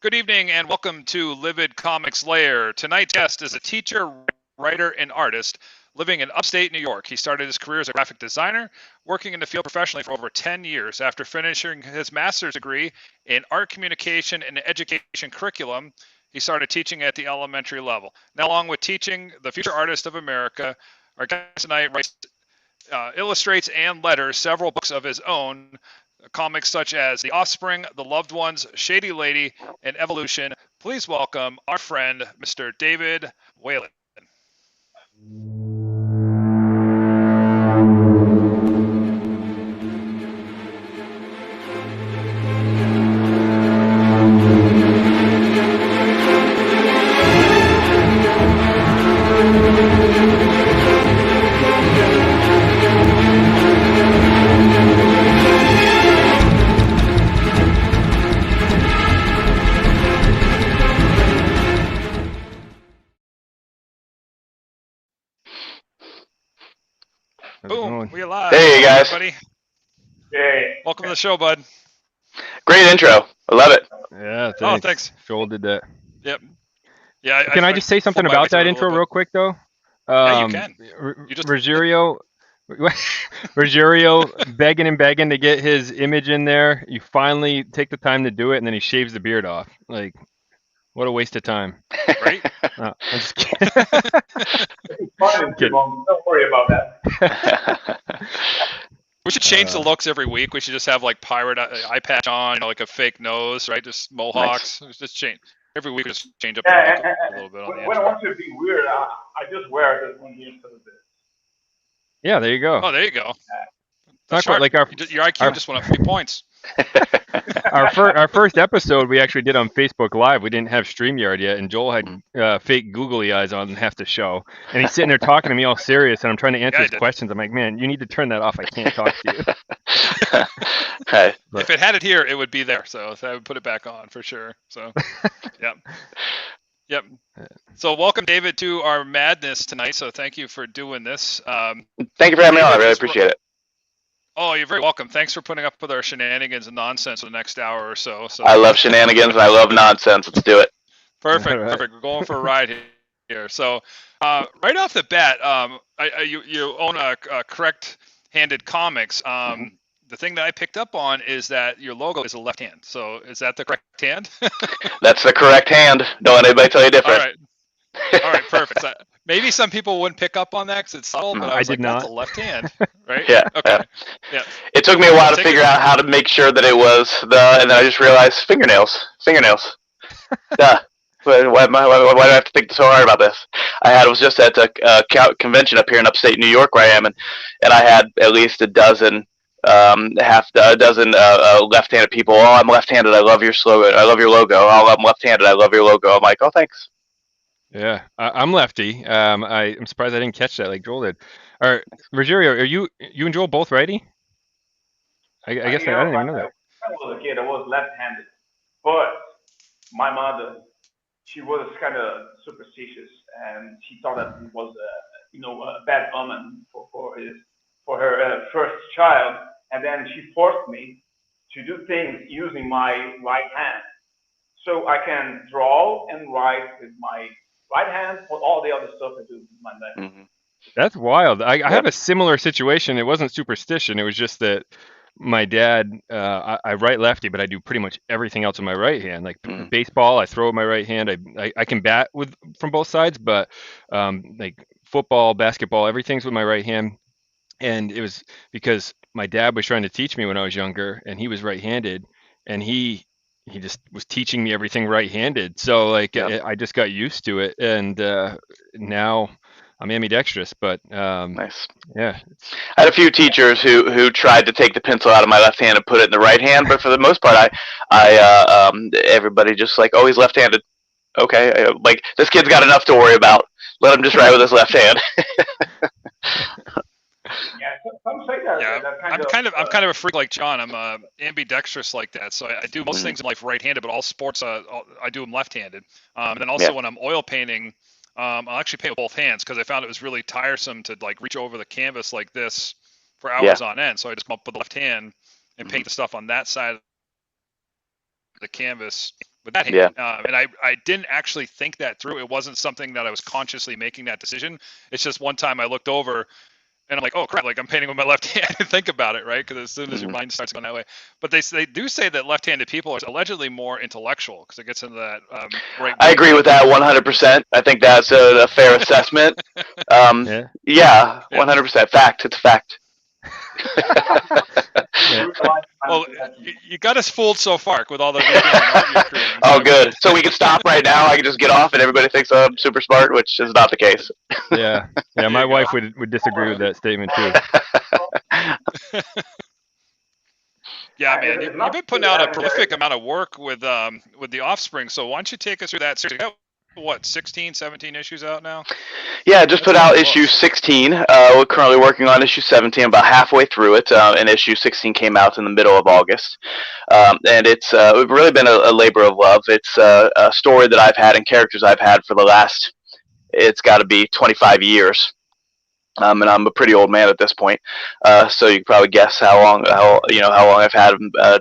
Good evening and welcome to Livid Comics Lair. Tonight's guest is a teacher, writer, and artist living in upstate New York. He started his career as a graphic designer, working in the field professionally for over 10 years. After finishing his master's degree in art communication and education curriculum, he started teaching at the elementary level. Now, along with teaching, the future artist of America, our guest tonight writes, illustrates, and letters several books of his own, comics such as The Offspring, The Loved Ones, Shady Lady, and Evolution. Please welcome our friend, Mr. David Whalen. Boom, we alive. Hey, you guys. Everybody. Hey. Welcome to the show, bud. Great intro. I love it. Yeah, thanks. Oh, thanks. Joel did that. Yep. Yeah. Can I just say something about that intro real quick, though? Yeah, you can. Ruggiero begging and begging to get his image in there. You finally take the time to do it, and then he shaves the beard off. Like, what a waste of time. Right? I'm just kidding. It's fine, don't worry about that. We should change the looks every week. We should just have like pirate eye patch on, like a fake nose, right? Just mohawks. Nice. Just change every week. Just change up Yeah, a little bit on the when I intro. want to be weird, I just wear this one here instead of this. Yeah, there you go. Oh, there you go. Not quite like your IQ just went up 3 points. our first episode we actually did on Facebook Live. We didn't have StreamYard yet, and Joel had fake googly eyes on half the show. And he's sitting there talking to me all serious, and I'm trying to answer his questions. I'm like, man, you need to turn that off. I can't talk to you. Hey. If it had it here, it would be there. So I would put it back on for sure. So, Yep. So welcome, David, to our madness tonight. So thank you for doing this. Thank you for having me on. I really appreciate it. Oh, you're very welcome. Thanks for putting up with our shenanigans and nonsense for the next hour or so. I love shenanigans and I love nonsense. Let's do it. Perfect. Right. Perfect. We're going for a ride here. So right off the bat, you own a correct-handed comics. The thing that I picked up on is that your logo is a left hand. So is that the correct hand? That's the correct hand. Don't let anybody tell you different. All right, perfect. So maybe some people wouldn't pick up on that because it's subtle, but I was that's a left hand, right? Yeah. Okay. Yeah. It took me a while to figure out how to make sure that it was and then I just realized fingernails. Duh. Why do I have to think so hard about this? I was just at a convention up here in upstate New York where I am, and I had at least a dozen, half a dozen left-handed people. Oh, I'm left-handed. I love your slogan. I love your logo. Oh, I'm left-handed. I love your logo. I'm like, oh, thanks. Yeah, I'm lefty. I'm surprised I didn't catch that like Joel did. Ruggiero, are you and Joel both righty? I guess I didn't even know that. When I was a kid, I was left-handed, but my mother, she was kind of superstitious, and she thought that it was a bad omen for her first child, and then she forced me to do things using my right hand, so I can draw and write with my right hand for all the other stuff I do with my left. Mm-hmm. That's wild. I have a similar situation. It wasn't superstition. It was just that my dad, I write lefty, but I do pretty much everything else with my right hand. Like baseball, I throw with my right hand. I can bat from both sides, but like football, basketball, everything's with my right hand. And it was because my dad was trying to teach me when I was younger, and he was right-handed, and he just was teaching me everything right-handed. So like I just got used to it, and now I'm ambidextrous. But Nice. Yeah. I had a few teachers who tried to take the pencil out of my left hand and put it in the right hand, but for the most part, everybody just like, oh, he's left-handed. Okay, like this kid's got enough to worry about. Let him just write with his left hand. Yeah, some say that. Yeah, that I'm kind of a freak like John. I'm ambidextrous like that, so I do most things in life right-handed, but all sports I do them left-handed. And then also when I'm oil painting, I'll actually paint with both hands because I found it was really tiresome to like reach over the canvas like this for hours on end. So I just come up with the left hand and paint the stuff on that side the canvas with that hand. Yeah. And I didn't actually think that through. It wasn't something that I was consciously making that decision. It's just one time I looked over and I'm like, oh crap, like I'm painting with my left hand and think about it, right? Because as soon as your mind starts going that way. But they do say that left-handed people are allegedly more intellectual because it gets into that. Right. I agree with that 100%. I think that's a fair assessment. Yeah, 100%. Fact. It's a fact. Well, you got us fooled so far with all the art you're creating. Oh, good. So we can stop right now. I can just get off, and everybody thinks I'm super smart, which is not the case. Yeah. My wife would disagree with that statement too. Yeah, man, you've been putting out a prolific amount of work with the Offspring. So why don't you take us through that series? You got, what, 16, 17 issues out now? Yeah, just put out issue 16. We're currently working on issue 17, about halfway through it, and issue 16 came out in the middle of August. And it's really been a labor of love. It's a story that I've had and characters I've had for the last, it's got to be 25 years. And I'm a pretty old man at this point, so you can probably guess how long I've had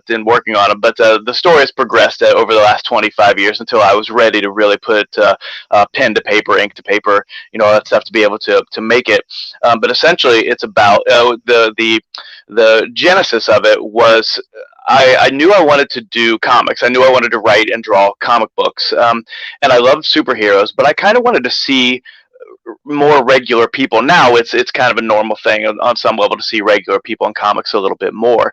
been working on them. But the story has progressed over the last 25 years until I was ready to really put pen to paper, ink to paper, all that stuff to be able to make it. But essentially, it's about the genesis of it was. I knew I wanted to do comics. I knew I wanted to write and draw comic books, and I loved superheroes. But I kind of wanted to see more regular people. Now it's kind of a normal thing on some level to see regular people in comics a little bit more.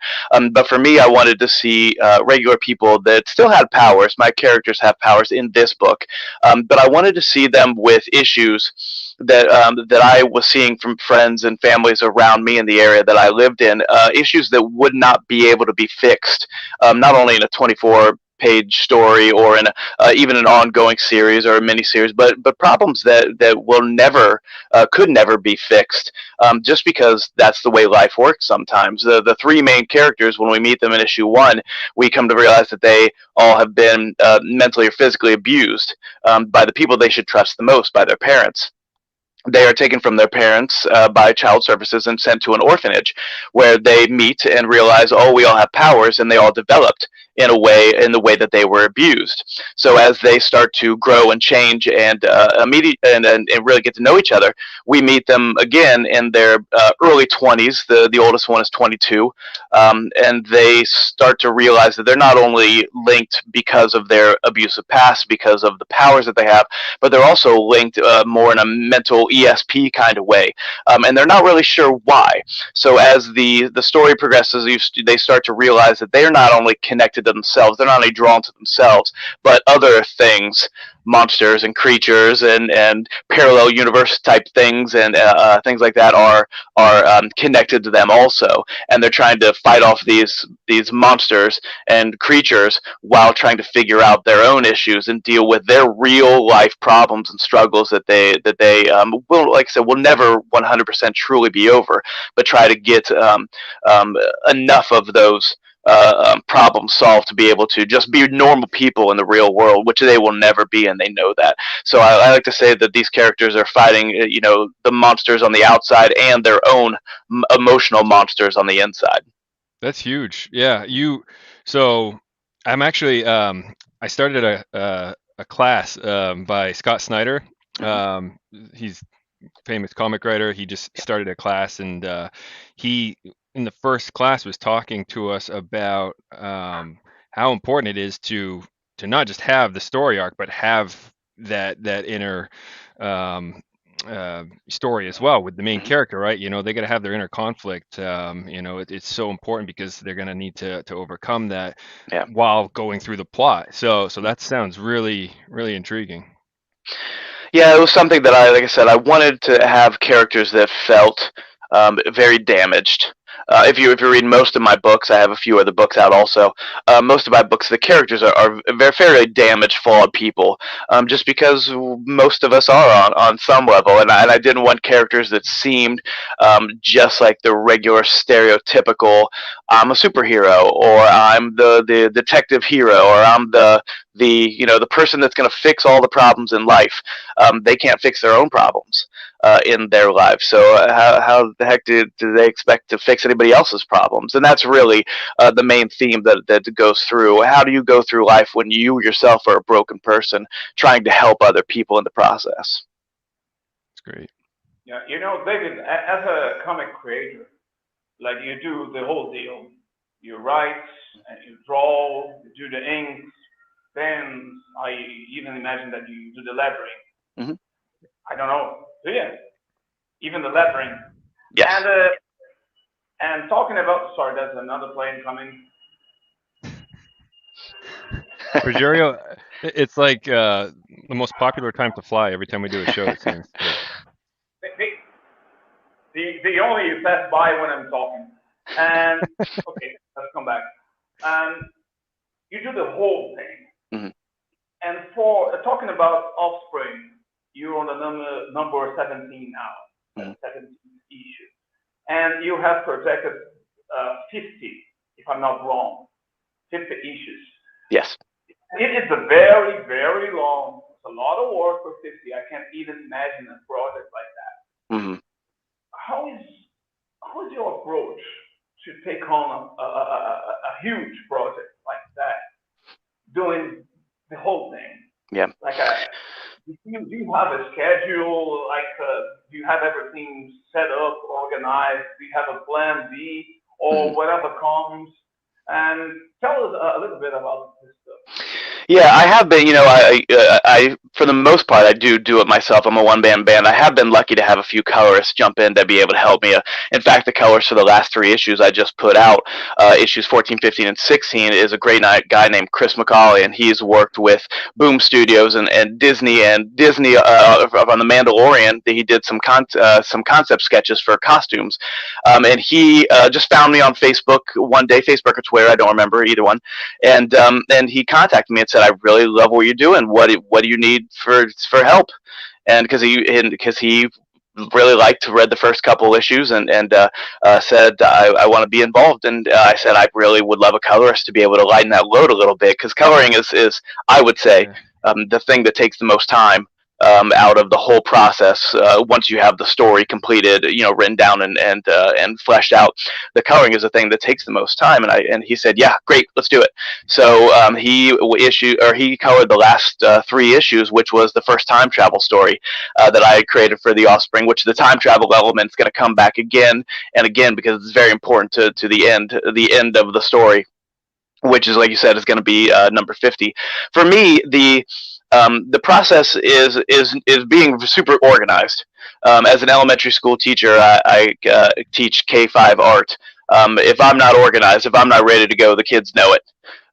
But for me, I wanted to see regular people that still had powers. My characters have powers in this book, but I wanted to see them with issues that I was seeing from friends and families around me in the area that I lived in, issues that would not be able to be fixed, not only in a 24-page story or in even an ongoing series or a miniseries, but problems that will never could never be fixed, just because that's the way life works sometimes. The three main characters, when we meet them in issue 1, we come to realize that they all have been mentally or physically abused by the people they should trust the most, by their parents. They are taken from their parents by child services and sent to an orphanage where they meet and realize, oh, we all have powers, and they all developed in the way that they were abused. So as they start to grow and change and really get to know each other, we meet them again in their early 20s. The oldest one is 22, and they start to realize that they're not only linked because of their abusive past, because of the powers that they have, but they're also linked more in a mental ESP kind of way, and they're not really sure why. So as the story progresses, they start to realize that they're not only connected to themselves, they're not only drawn to themselves, but other things, monsters and creatures and parallel universe type things and things like that are connected to them also, and they're trying to fight off these monsters and creatures while trying to figure out their own issues and deal with their real life problems and struggles that they will, like I said, will never 100% truly be over, but try to get enough of those problems solved to be able to just be normal people in the real world, which they will never be, and they know that. So I like to say that these characters are fighting, the monsters on the outside and their own emotional monsters on the inside. That's huge. Yeah. So I'm actually, I started a class by Scott Snyder. He's a famous comic writer. He just started a class, and he, in the first class, was talking to us about how important it is to not just have the story arc, but have that inner story as well with the main character, right? They got to have their inner conflict. It's so important because they're going to need to overcome that while going through the plot. So that sounds really, really intriguing. Yeah, it was something that like I said, I wanted to have characters that felt very damaged. If you read most of my books, I have a few other books out also. Most of my books, the characters are very, very damaged, flawed people, just because most of us are on some level. And I didn't want characters that seemed just like the regular stereotypical, I'm a superhero, or I'm the detective hero, or I'm the the person that's going to fix all the problems in life. They can't fix their own problems in their lives. So how the heck do they expect to fix anybody else's problems? And that's really the main theme that goes through. How do you go through life when you yourself are a broken person trying to help other people in the process? That's great. Yeah, David, as a comic creator, like you do the whole deal. You write and you draw, you do the inks, pens. I even imagine that you do the lettering. Mm-hmm. I don't know. Do you? Even the lettering. Yes. And talking about, sorry, that's another plane coming. Rogerio, it's like the most popular time to fly every time we do a show, it seems. They only pass by when I'm talking. And okay, let's come back. You do the whole thing. Mm-hmm. And for talking about Offspring, you're on the number 17 now, 17 issue, and you have projected 50, if I'm not wrong, 50 issues. Yes. It is a very, very long. It's a lot of work for 50. I can't even imagine a project like that. Mm-hmm. How is your approach to take on a huge project like that, doing the whole thing? Yeah. Like, do you have a schedule? Like, do you have everything set up, organized? Do you have a plan B or whatever comes? And tell us a little bit about this stuff. Yeah, I have been. I for the most part, I do it myself. I'm a one-man band. I have been lucky to have a few colorists jump in to be able to help me. In fact, the colorist for the last 3 issues I just put out, issues 14, 15, and 16, is a great guy named Chris McCauley, and he's worked with Boom Studios and Disney on The Mandalorian. He did some concept sketches for costumes, and he just found me on Facebook one day, Facebook or Twitter, I don't remember either one, and he contacted me and said, I really love what you're doing. What do you need for help? And because he really liked to read the first couple issues and said, I want to be involved. And I said, I really would love a colorist to be able to lighten that load a little bit, because coloring is I would say the thing that takes the most time out of the whole process. Once you have the story completed, written down and fleshed out, the coloring is the thing that takes the most time. And he said, yeah, great, let's do it. So he colored the last 3 issues, which was the first time travel story that I had created for the Offspring, which the time travel element is going to come back again and again, because it's very important to the end of the story, which is, like you said, is going to be number 50. For me, the process is being super organized. As an elementary school teacher, I teach K-5 art. If I'm not organized, if I'm not ready to go, the kids know it.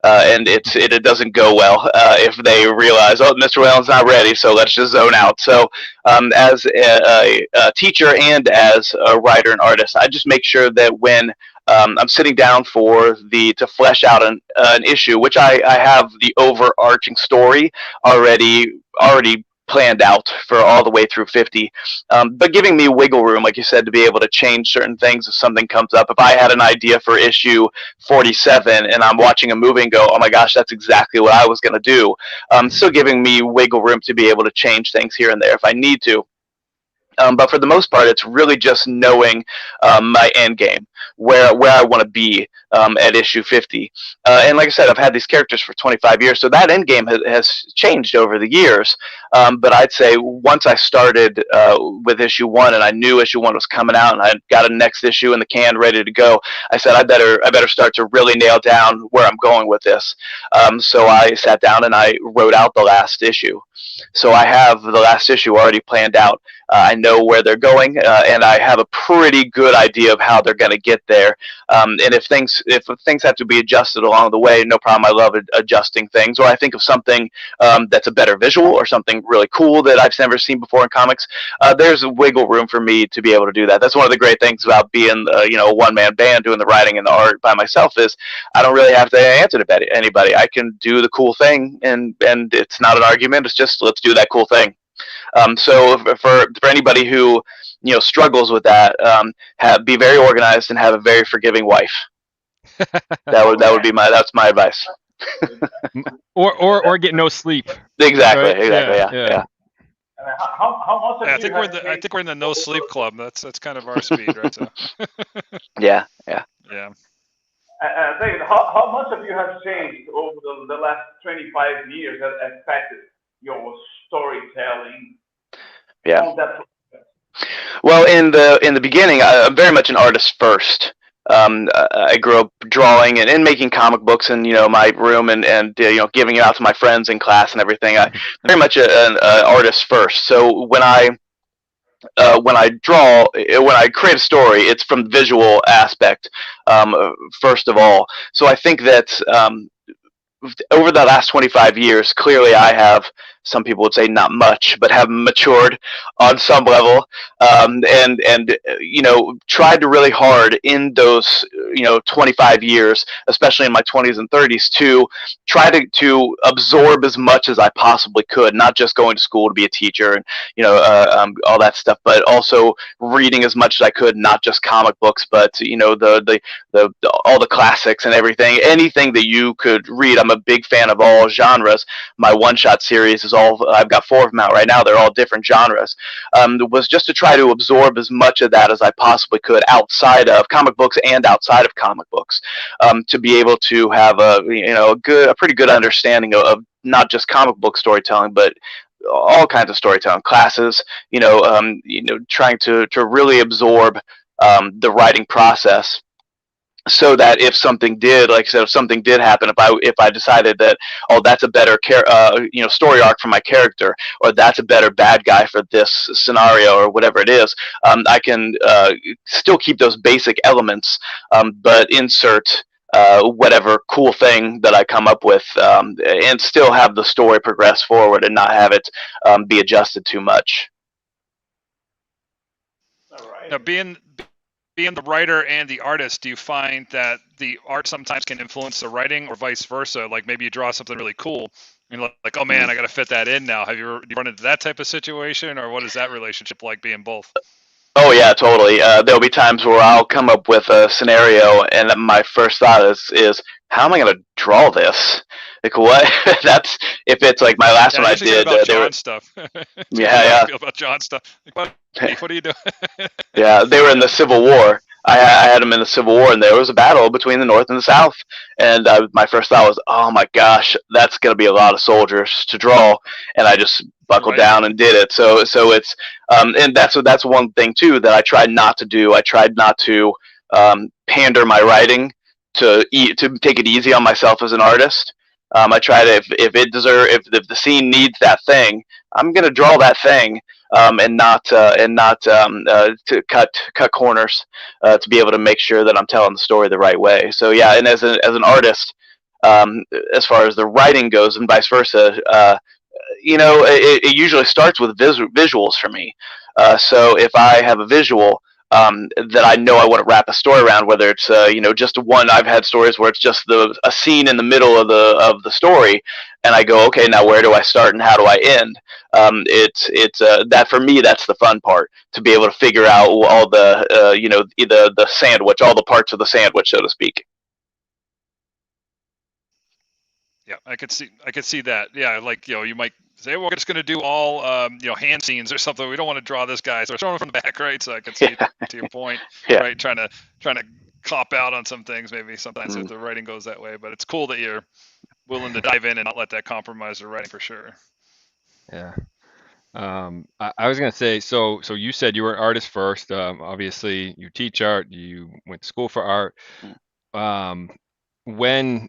And it doesn't go well if they realize, oh, Mr. Whalen's not ready, so let's just zone out. So as a teacher and as a writer and artist, I just make sure that when I'm sitting down to flesh out an issue, which I have the overarching story already planned out for all the way through 50, but giving me wiggle room, like you said, to be able to change certain things if something comes up. If I had an idea for issue 47 and I'm watching a movie and go, oh my gosh, that's exactly what I was going to do, still giving me wiggle room to be able to change things here and there if I need to. But for the most part, it's really just knowing my end game, where I want to be at issue 50. And like I said, I've had these characters for 25 years, so that end game has changed over the years. But I'd say once I started with issue 1 and I knew issue 1 was coming out and I got a next issue in the can ready to go, I said I better start to really nail down where I'm going with this. So I sat down and I wrote out the last issue. So I have the last issue already planned out. I know where they're going, and I have a pretty good idea of how they're going to get there. And if things have to be adjusted along the way, no problem. I love adjusting things. Or I think of something that's a better visual or something really cool that I've never seen before in comics. There's a wiggle room for me to be able to do that. That's one of the great things about being a one-man band doing the writing and the art by myself, is I don't really have to answer to anybody. I can do the cool thing, and it's not an argument. It's just, let's do that cool thing. So for anybody who struggles with that, be very organized and have a very forgiving wife. That's my advice. Or get no sleep. Exactly, Right? exactly, Yeah, yeah, yeah. How much Yeah, of you have I changed think we're in the no sleep over, club. That's kind of our speed, right? So yeah, yeah. yeah. David, how much of you have changed over the last 25 years that affected your storytelling Yeah. on that process? Well, in the beginning, I'm very much an artist first. I grew up drawing and making comic books in my room and giving it out to my friends in class and everything. I very much an artist first. So when I draw, when I create a story, it's from the visual aspect first of all. So I think that over the last 25 years, clearly I have, some people would say not much, but have matured on some level, and tried to really hard in those 25 years, especially in my 20s and 30s, to try to absorb as much as I possibly could, not just going to school to be a teacher and all that stuff, but also reading as much as I could, not just comic books, but all the classics and everything, anything that you could read. I'm a big fan of all genres. My one shot series is all, I've got 4 of them out right now. They're all different genres. Was just to try to absorb as much of that as I possibly could outside of comic books and outside of comic books, to be able to have a pretty good understanding of not just comic book storytelling, but all kinds of storytelling classes. Trying to really absorb the writing process, so that if something did, like I said, if something did happen, if I decided that, oh, that's a better story arc for my character, or that's a better bad guy for this scenario, or whatever it is, I can still keep those basic elements, but insert whatever cool thing that I come up with, and still have the story progress forward and not have it be adjusted too much. All right. Now, being the writer and the artist, do you find that the art sometimes can influence the writing, or vice versa? Like maybe you draw something really cool, and you're like, oh man, I got to fit that in now. Have you run into that type of situation, or what is that relationship like being both? Oh yeah, totally. There'll be times where I'll come up with a scenario, and my first thought is how am I going to draw this? Like what? That's if it's like my last one I did. About John stuff. Yeah. I feel about John stuff. Like, what are you doing? Yeah, they were in the Civil War. I had them in the Civil War, and there was a battle between the North and the South. And my first thought was, oh my gosh, that's going to be a lot of soldiers to draw. And I just buckled down and did it. So it's and that's one thing too that I tried not to do. I tried not to pander my writing to take it easy on myself as an artist. I try to, if the scene needs that thing, I'm gonna draw that thing, and not to cut corners, to be able to make sure that I'm telling the story the right way. So yeah, and as an artist, as far as the writing goes, and vice versa, it usually starts with visuals for me. So if I have a visual, that I know I want to wrap a story around, whether it's just one. I've had stories where it's just a scene in the middle of the story, and I go, okay, now where do I start and how do I end? It's that for me, that's the fun part, to be able to figure out all the the sandwich, all the parts of the sandwich, so to speak. Yeah, I could see that. Yeah, like you might say, well, we're just going to do all hand scenes or something. We don't want to draw this guy, so we're showing him from the back, right? So I can see to your point, right? Trying to cop out on some things, maybe sometimes if the writing goes that way. But it's cool that you're willing to dive in and not let that compromise the writing, for sure. Yeah. I was gonna say, so you said you were an artist first. Obviously, you teach art. You went to school for art. When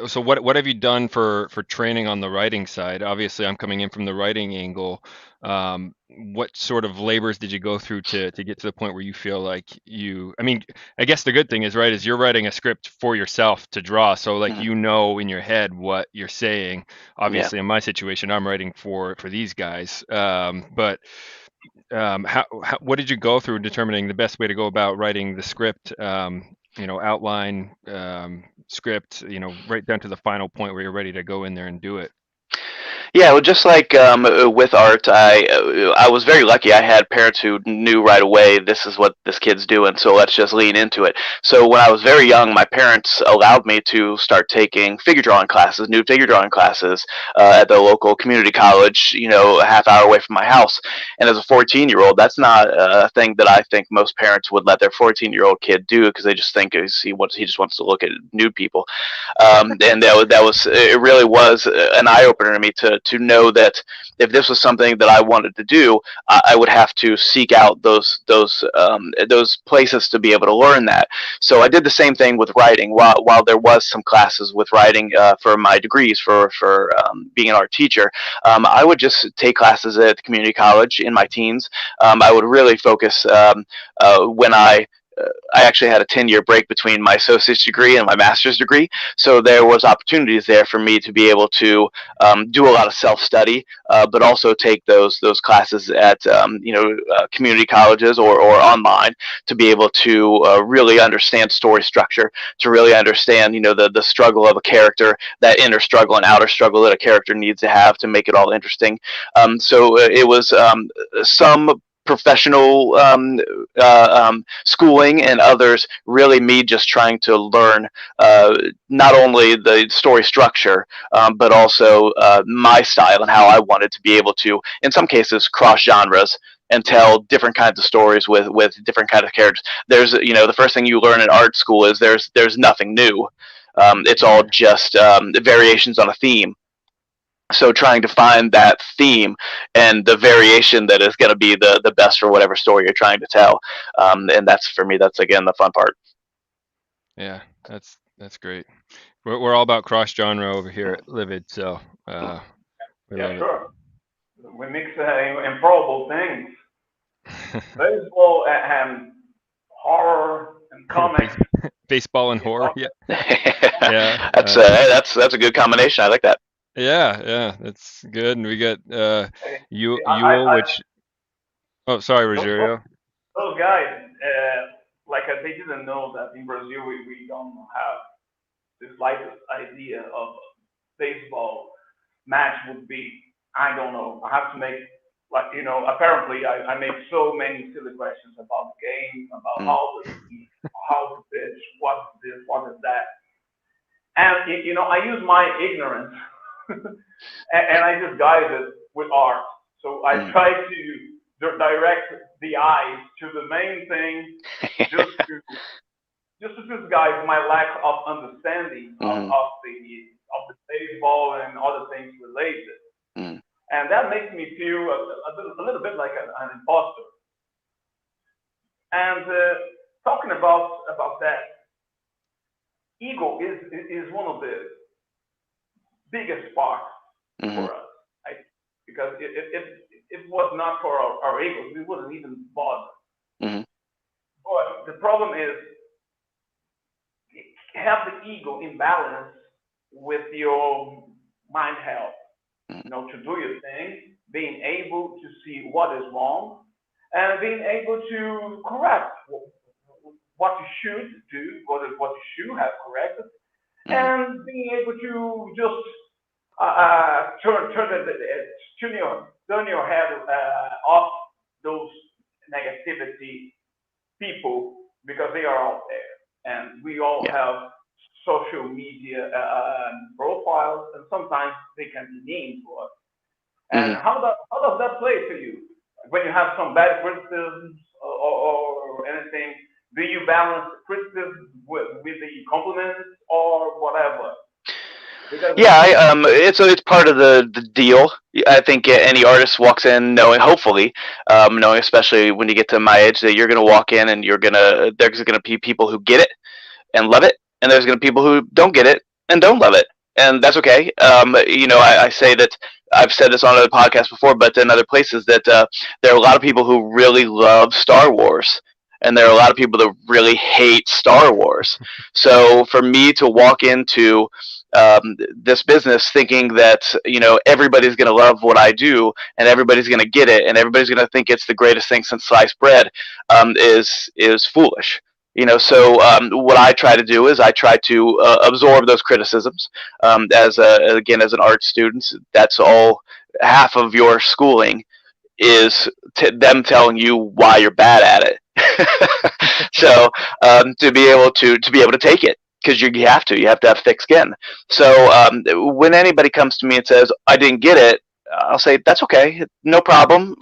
So what have you done for training on the writing side? Obviously, I'm coming in from the writing angle. What sort of labors did you go through to get to the point where you feel like I mean, I guess the good thing is, right, is you're writing a script for yourself to draw. So like, in your head what you're saying. Obviously, in my situation, I'm writing for these guys. But what did you go through determining the best way to go about writing the script? Outline, script, right down to the final point where you're ready to go in there and do it. Yeah, well, just like with art, I was very lucky. I had parents who knew right away this is what this kid's doing, so let's just lean into it. So when I was very young, my parents allowed me to start taking figure drawing classes, nude figure drawing classes, at the local community college, a half hour away from my house. And as a 14-year-old, that's not a thing that I think most parents would let their 14-year-old kid do because they just think he just wants to look at nude people. And that was it. Really was an eye opener to me to know that if this was something that I wanted to do, I would have to seek out those places to be able to learn that. So I did the same thing with writing. While there was some classes with writing for my degrees for being an art teacher, I would just take classes at the community college in my teens. I would really focus when I actually had a 10-year break between my associate's degree and my master's degree, so there was opportunities there for me to be able to do a lot of self-study, but also take those classes at community colleges or online to be able to really understand story structure, to really understand the struggle of a character, that inner struggle and outer struggle that a character needs to have to make it all interesting. So it was some professional schooling, and others really me just trying to learn not only the story structure, but also my style and how I wanted to be able to, in some cases, cross genres and tell different kinds of stories with different kinds of characters. There's the first thing you learn in art school is there's nothing new. It's all just variations on a theme. So trying to find that theme and the variation that is going to be the best for whatever story you're trying to tell, and that's, for me, that's again the fun part. Yeah, that's great. We're all about cross genre over here at Livid, so we love Yeah, sure. We mix improbable things. Baseball and horror and comics. Baseball and horror. Yeah. Yeah. That's a good combination. I like that. Yeah, that's good. And we got Ewell, which. Oh, sorry, Rogerio. Those guys, they didn't know that in Brazil we don't have the slightest idea of a baseball match would be. I don't know. I have to make, apparently I make so many silly questions about the game, about how to pitch, what's this, what is that. And, I use my ignorance and I just guide it with art. So I try to direct the eyes to the main thing, just to disguise my lack of understanding of the baseball and other things related. And that makes me feel a little bit like an imposter. And talking about that, ego is one of the biggest sparks for us, right? Because if it was not for our ego, we wouldn't even bother. But the problem is, have the ego in balance with your mind health. To do your thing, being able to see what is wrong, and being able to correct what you should do, what you should have corrected, and being able to just turn your head off those negativity people, because they are out there, and we all have social media profiles, and sometimes they can be mean to us. And how does that play for you when you have some bad criticisms or anything? Do you balance criticism with the compliments or whatever? It's part of the deal. I think any artist walks in knowing, hopefully, knowing, especially when you get to my age, that you're going to walk in and there's going to be people who get it and love it, and there's going to be people who don't get it and don't love it, and that's okay. I say that, I've said this on other podcasts before, but in other places, that there are a lot of people who really love Star Wars, and there are a lot of people that really hate Star Wars. So for me to walk into this business thinking that everybody's going to love what I do, and everybody's going to get it, and everybody's going to think it's the greatest thing since sliced bread, is foolish. So what I try to do is I try to absorb those criticisms. Again, as an art student, that's all half of your schooling is them telling you why you're bad at it. So to be able to take it, because you have to have thick skin. So when anybody comes to me and says I didn't get it, I'll say that's okay, no problem.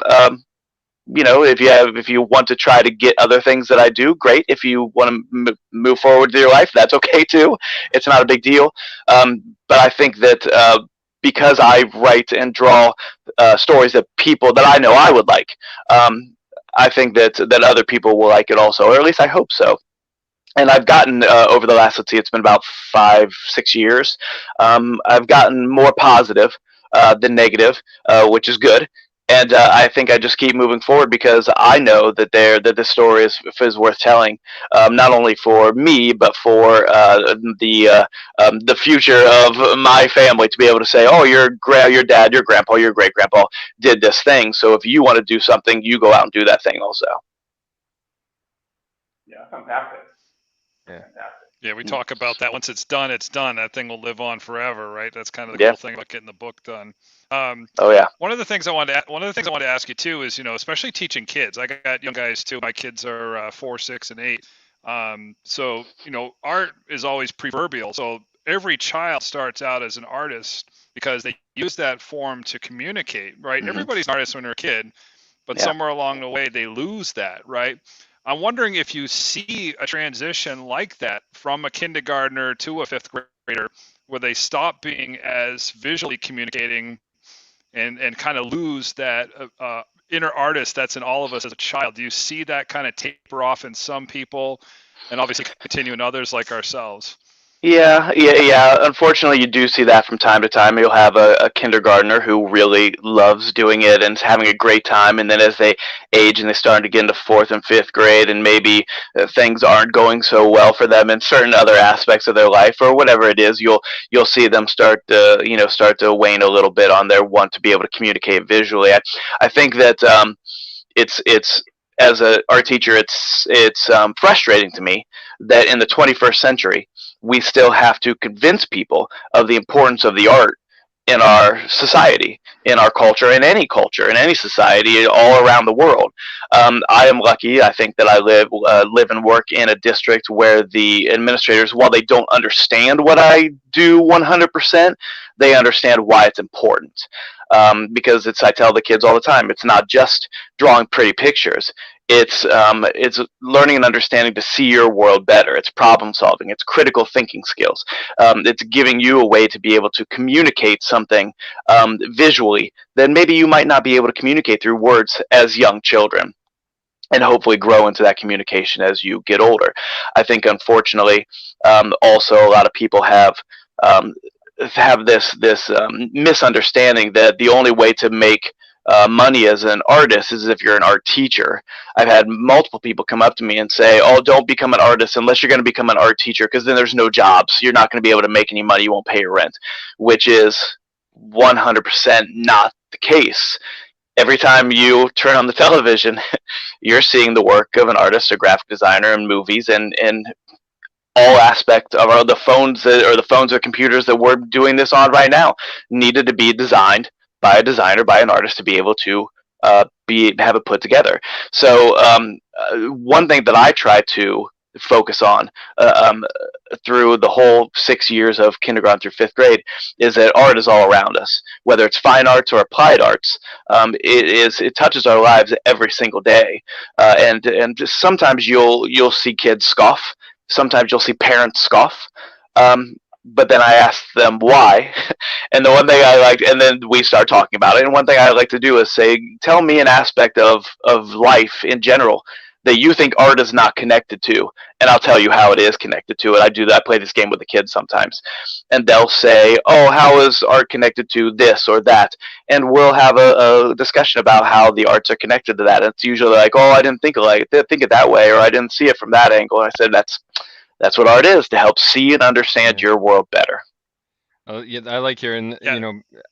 If you want to try to get other things that I do, great. If you want to move forward with your life, that's okay too. It's not a big deal. But I think that because I write and draw stories that people that I know I would like, I think that other people will like it also, or at least I hope so. And I've gotten over the last, let's see, it's been about 5-6 years. I've gotten more positive than negative, which is good. And I think I just keep moving forward because I know that the story is worth telling, not only for me but for the future of my family, to be able to say, oh, your dad, your grandpa, your great grandpa did this thing. So if you want to do something, you go out and do that thing also. Yeah, fantastic. Yeah. Fantastic. Yeah, we talk about that. Once it's done, it's done. That thing will live on forever, right? That's kind of the cool thing about getting the book done. Oh yeah. One of the things I wanted to ask you too is, especially teaching kids. I got young guys too. My kids are 4, 6, and 8. So art is always proverbial. So every child starts out as an artist because they use that form to communicate, right? Mm-hmm. Everybody's an artist when they're a kid, but somewhere along the way they lose that, right? I'm wondering if you see a transition like that from a kindergartner to a 5th grader, where they stop being as visually communicating and kind of lose that inner artist that's in all of us as a child. Do you see that kind of taper off in some people and obviously continue in others like ourselves? Yeah. Unfortunately, you do see that from time to time. You'll have a kindergartner who really loves doing it and is having a great time, and then as they age and they start to get into 4th and 5th grade, and maybe things aren't going so well for them in certain other aspects of their life or whatever it is, you'll see them start to wane a little bit on their want to be able to communicate visually. I think that it's as an art teacher, it's frustrating to me that in the 21st century we still have to convince people of the importance of the art in our society, in our culture, in any society all around the world. I am lucky. I think that I live and work in a district where the administrators, while they don't understand what I do 100%, they understand why it's important. Because I tell the kids all the time, it's not just drawing pretty pictures. It's learning and understanding to see your world better. It's problem solving. It's critical thinking skills. It's giving you a way to be able to communicate something visually that maybe you might not be able to communicate through words as young children, and hopefully grow into that communication as you get older. I think, unfortunately, also a lot of people have this misunderstanding that the only way to make money as an artist is if you're an art teacher. I've had multiple people come up to me and say, oh, don't become an artist unless you're going to become an art teacher, because then there's no jobs. You're not going to be able to make any money. You won't pay your rent, which is 100% not the case. Every time you turn on the television, you're seeing the work of an artist, a graphic designer, in movies, and all aspects of the phones or computers that we're doing this on right now needed to be designed by a designer, by an artist, to be able to have it put together. So one thing that I try to focus on through the whole 6 years of kindergarten through 5th grade is that art is all around us, whether it's fine arts or applied arts. It touches our lives every single day, and just sometimes you'll see kids scoff. Sometimes you'll see parents scoff. But then I ask them why, and the one thing I like, and then we start talking about it. And one thing I like to do is say, tell me an aspect of life in general that you think art is not connected to, and I'll tell you how it is connected to it. I do that. I play this game with the kids sometimes, and they'll say, oh, how is art connected to this or that? And we'll have a discussion about how the arts are connected to that. And it's usually like, oh, I didn't think it that way, or I didn't see it from that angle. And I said, that's what art is, to help see and understand your world better. Yeah, I like hearing,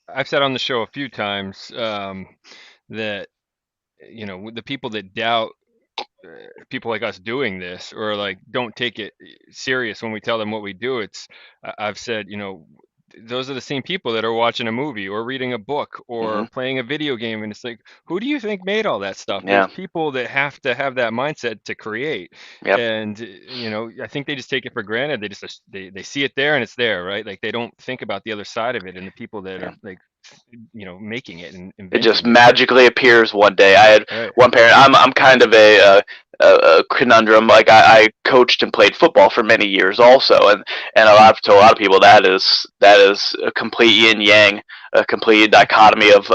I've said on the show a few times that, the people that doubt people like us doing this, or like don't take it serious when we tell them what we do. I've said, those are the same people that are watching a movie or reading a book or Hmm. playing a video game, and it's like, who do you think made all that stuff? There's Yeah. people that have to have that mindset to create. Yep. And I think they just take it for granted. They see it there and it's there, right? Like they don't think about the other side of it and the people that Yeah. are like making it and It just inventing magically appears one day. I had it. Right. one parent. I'm kind of a conundrum. Like I coached and played football for many years also, and to a lot of people that is a complete yin yang, a complete dichotomy of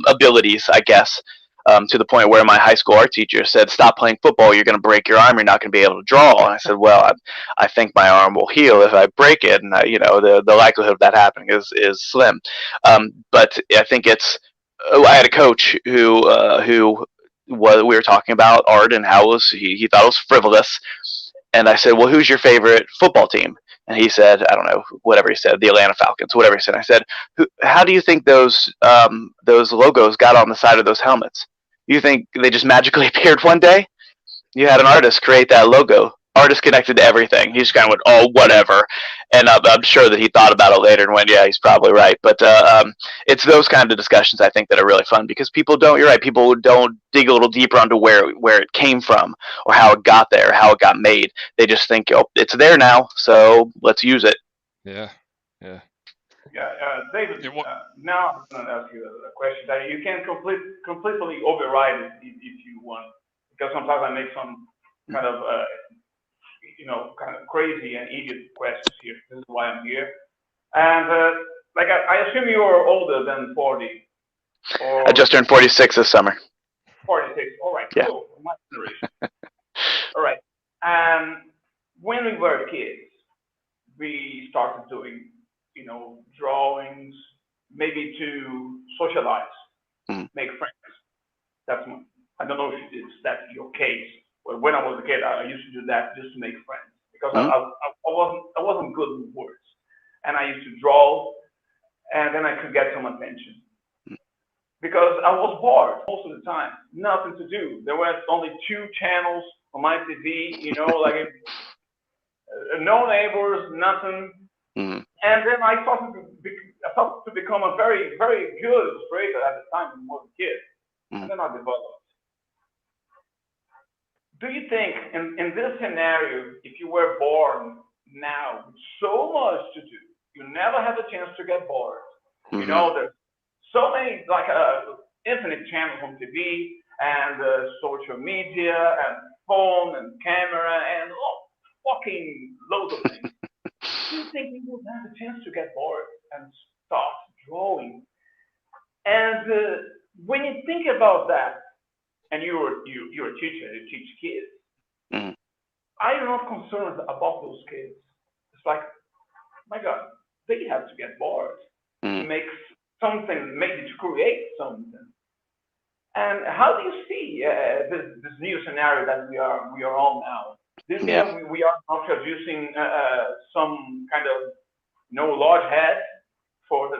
abilities, I guess. To the point where my high school art teacher said, "Stop playing football. You're going to break your arm. You're not going to be able to draw." And I said, "Well, I think my arm will heal if I break it, and the likelihood of that happening is slim." But I think it's. I had a coach who we were talking about art and how he thought it was frivolous, and I said, "Well, who's your favorite football team?" And he said, "I don't know, whatever he said, the Atlanta Falcons, whatever he said." I said, "How do you think those logos got on the side of those helmets? You think they just magically appeared one day? You had an artist create that logo. Artist connected to everything. He just kind of went, oh, whatever." And I'm sure that he thought about it later and went, yeah, he's probably right. But it's those kind of discussions I think that are really fun because people don't. You're right. People don't dig a little deeper onto where it came from or how it got there, how it got made. They just think, oh, it's there now, so let's use it. Yeah. Yeah. Yeah, David. Yeah, what- Now I'm going to ask you a question that you can completely override it if you want, because sometimes I make some kind of kind of crazy and idiot questions here. This is why I'm here. And like I assume you are older than 40. Or I just turned 46 this summer. 46. All right, Yeah. cool. My generation. All right. And when we were kids, we started doing, drawings, maybe to socialize, make friends. I don't know if that's your case. But when I was a kid, I used to do that just to make friends because I wasn't good with words, and I used to draw, and then I could get some attention because I was bored most of the time, nothing to do. There were only 2 channels on my TV, like no neighbors, nothing. And then I started to become a very, very good illustrator at the time when I was a kid, and then I developed. Do you think in this scenario, if you were born now with so much to do, you never have a chance to get bored? There's so many, like infinite channels on TV and social media and phone and camera and fucking loads of things. Do you think you would have a chance to get bored and start drawing? And when you think about that, and you're a teacher, you teach kids. I am not concerned about those kids. It's like, my God, they have to get bored to make something, maybe to create something. And how do you see this new scenario that we are on now? Do you think we are now producing some kind of large head for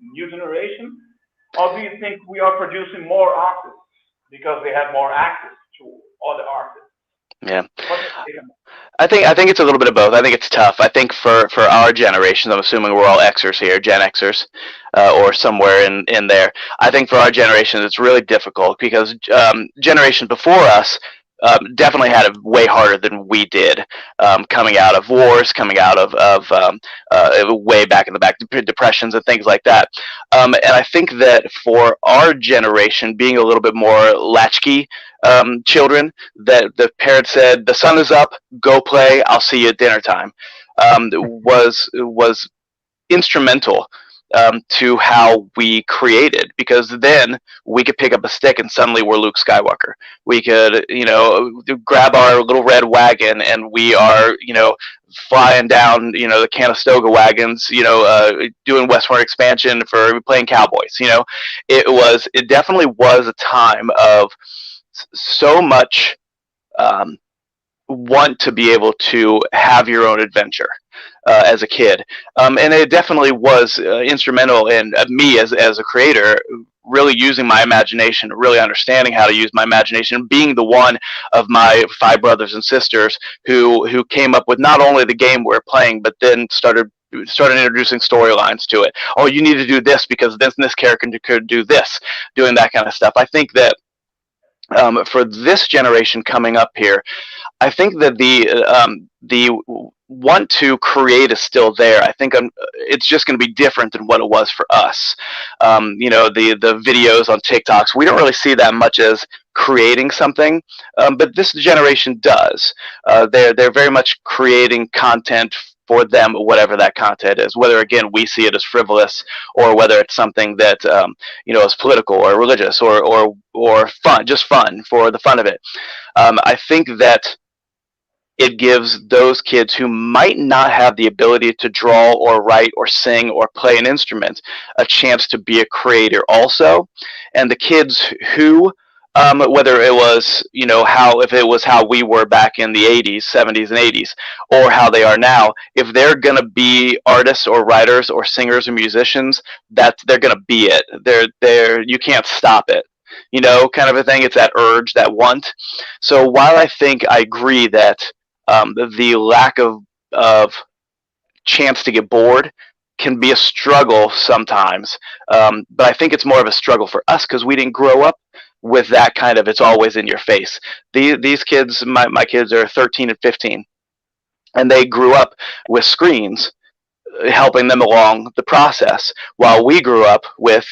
new generation, or do you think we are producing more artists because they have more access to other artists? Yeah. I think it's a little bit of both. I think it's tough. I think for our generation, I'm assuming we're all Xers here, Gen Xers, or somewhere in there. I think for our generation, it's really difficult because generations before us definitely had it way harder than we did, coming out of wars, coming out of way back in the back, depressions and things like that. And I think that for our generation, being a little bit more latchkey children, that the parents said, the sun is up, go play, I'll see you at dinner time, was instrumental to how we created, because then we could pick up a stick and suddenly we're Luke Skywalker. We could, grab our little red wagon and we are, flying down, the Conestoga wagons, doing westward expansion for playing cowboys. It definitely was a time of so much want to be able to have your own adventure as a kid, and it definitely was instrumental in me as a creator really using my imagination, really understanding how to use my imagination, being the one of my 5 brothers and sisters who came up with not only the game we're playing, but then started introducing storylines to it. Oh, you need to do this because this character could do this, doing that kind of stuff. I think that for this generation coming up here, I think that the want to create is still there. I think it's just going to be different than what it was for us. The videos on TikToks, we don't really see that much as creating something, but this generation does. They're very much creating content for them, whatever that content is, whether again we see it as frivolous or whether it's something that is political or religious or fun, just fun for the fun of it. I think that it gives those kids who might not have the ability to draw or write or sing or play an instrument a chance to be a creator also. And the kids who whether it was if it was how we were back in the 80s, 70s and 80s, or how they are now, if they're going to be artists or writers or singers or musicians, that they're going to be it. They're you can't stop it, kind of a thing. It's that urge, that want. So while I think I agree that the lack of chance to get bored can be a struggle sometimes, but I think it's more of a struggle for us because we didn't grow up with that kind of, it's always in your face. These kids, my kids are 13 and 15, and they grew up with screens helping them along the process, while we grew up with,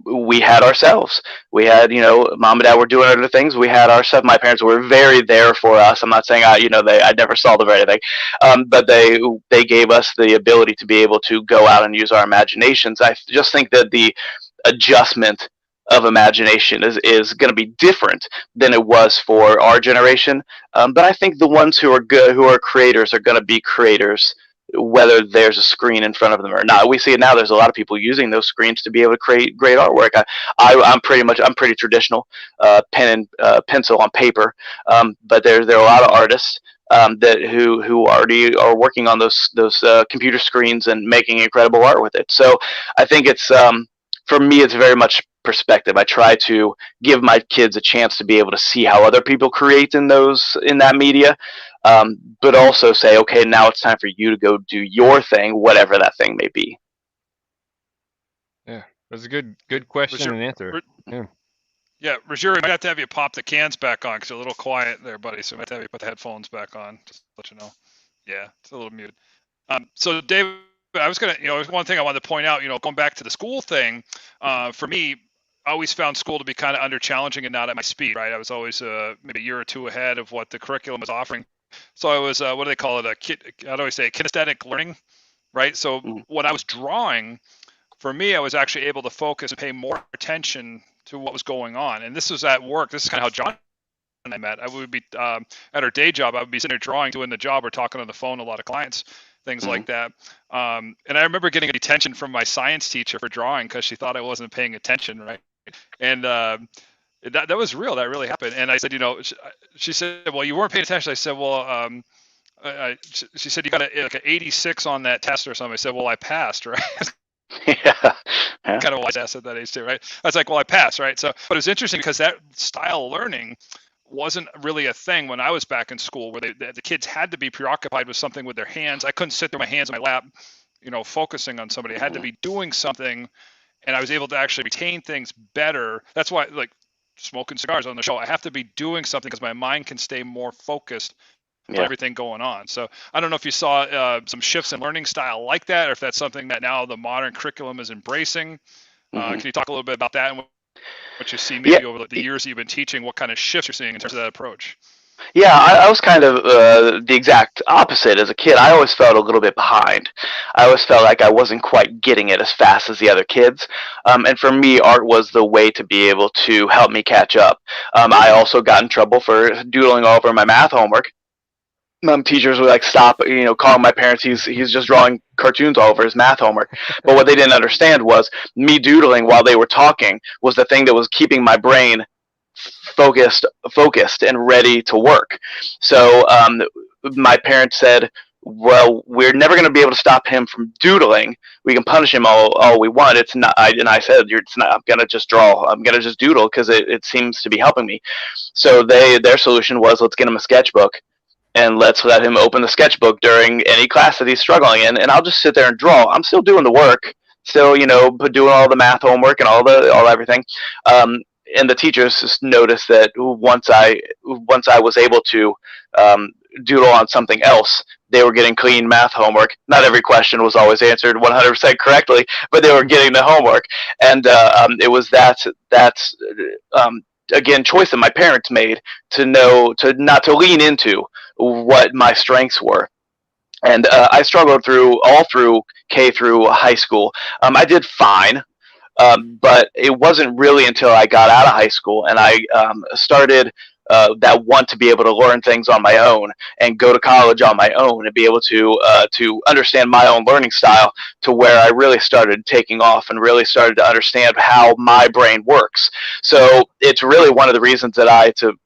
we had ourselves. We had, mom and dad were doing other things. We had our stuff. My parents were very there for us. I'm not saying I never saw them or anything, but they gave us the ability to be able to go out and use our imaginations. I just think that the adjustment of imagination is going to be different than it was for our generation. But I think the ones who are good, who are creators, are going to be creators, whether there's a screen in front of them or not. We see it now. There's a lot of people using those screens to be able to create great artwork. I'm pretty traditional, pen and pencil on paper. But there are a lot of artists who already are working on those computer screens and making incredible art with it. So I think it's for me, it's very much perspective. I try to give my kids a chance to be able to see how other people create in that media, but also say, okay, now it's time for you to go do your thing, whatever that thing may be. Yeah, that's a good question and answer. Yeah, Rogeri, we might have to have you pop the cans back on because you're a little quiet there, buddy. So we might have to have you put the headphones back on, just to let you know. Yeah, it's a little muted. So Dave, I was gonna, one thing I wanted to point out, going back to the school thing, for me, I always found school to be kind of under challenging and not at my speed, right? I was always maybe a year or two ahead of what the curriculum was offering. So I was, what do they call it? I'd always say kinesthetic learning, right? So when I was drawing, for me, I was actually able to focus and pay more attention to what was going on. And this was at work. This is kind of how John and I met. I would be at our day job. I would be sitting there drawing, doing the job, or talking on the phone to a lot of clients, things like that. And I remember getting a detention from my science teacher for drawing because she thought I wasn't paying attention, right? And that was real. That really happened. And I said, she said, well, you weren't paying attention. I said, well, she said, you got like an 86 on that test or something. I said, well, I passed, right? Yeah. Kind of a wise ass at that age too, right? I was like, well, I passed, right? So, but it was interesting because that style of learning wasn't really a thing when I was back in school, where the kids had to be preoccupied with something with their hands. I couldn't sit there with my hands in my lap, focusing on somebody. I had to be doing something, and I was able to actually retain things better. That's why, like smoking cigars on the show, I have to be doing something because my mind can stay more focused on everything going on. So I don't know if you saw some shifts in learning style like that, or if that's something that now the modern curriculum is embracing. Can you talk a little bit about that and what you see maybe over the years that you've been teaching, what kind of shifts you're seeing in terms of that approach? Yeah, I was kind of the exact opposite. As a kid, I always felt a little bit behind. I always felt like I wasn't quite getting it as fast as the other kids. And for me, art was the way to be able to help me catch up. I also got in trouble for doodling over my math homework. Teachers would stop, calling my parents. He's just drawing cartoons all over his math homework. But what they didn't understand was me doodling while they were talking was the thing that was keeping my brain focused and ready to work. So my parents said, well, we're never going to be able to stop him from doodling. We can punish him all we want. It's not. And I said, it's not. I'm going to just draw. I'm going to just doodle because it seems to be helping me. So their solution was, let's get him a sketchbook and let's let him open the sketchbook during any class that he's struggling in, and I'll just sit there and draw. I'm still doing the work, still, doing all the math homework and all everything. And the teachers just noticed that once I was able to doodle on something else, they were getting clean math homework. Not every question was always answered 100% correctly, but they were getting the homework. And it was that again, choice that my parents made to not to lean into what my strengths were. And I struggled all through K through high school. I did fine. But it wasn't really until I got out of high school and I started that want to be able to learn things on my own and go to college on my own and be able to understand my own learning style, to where I really started taking off and really started to understand how my brain works. So it's really one of the reasons that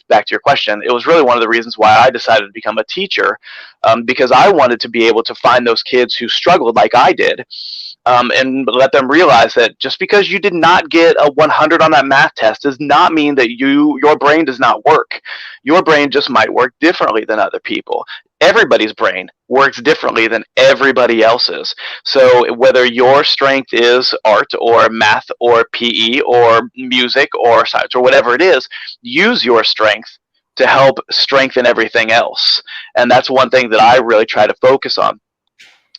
back to your question, it was really one of the reasons why I decided to become a teacher, because I wanted to be able to find those kids who struggled like I did. And let them realize that just because you did not get a 100 on that math test does not mean that your brain does not work. Your brain just might work differently than other people. Everybody's brain works differently than everybody else's. So whether your strength is art or math or PE or music or science or whatever it is, use your strength to help strengthen everything else. And that's one thing that I really try to focus on.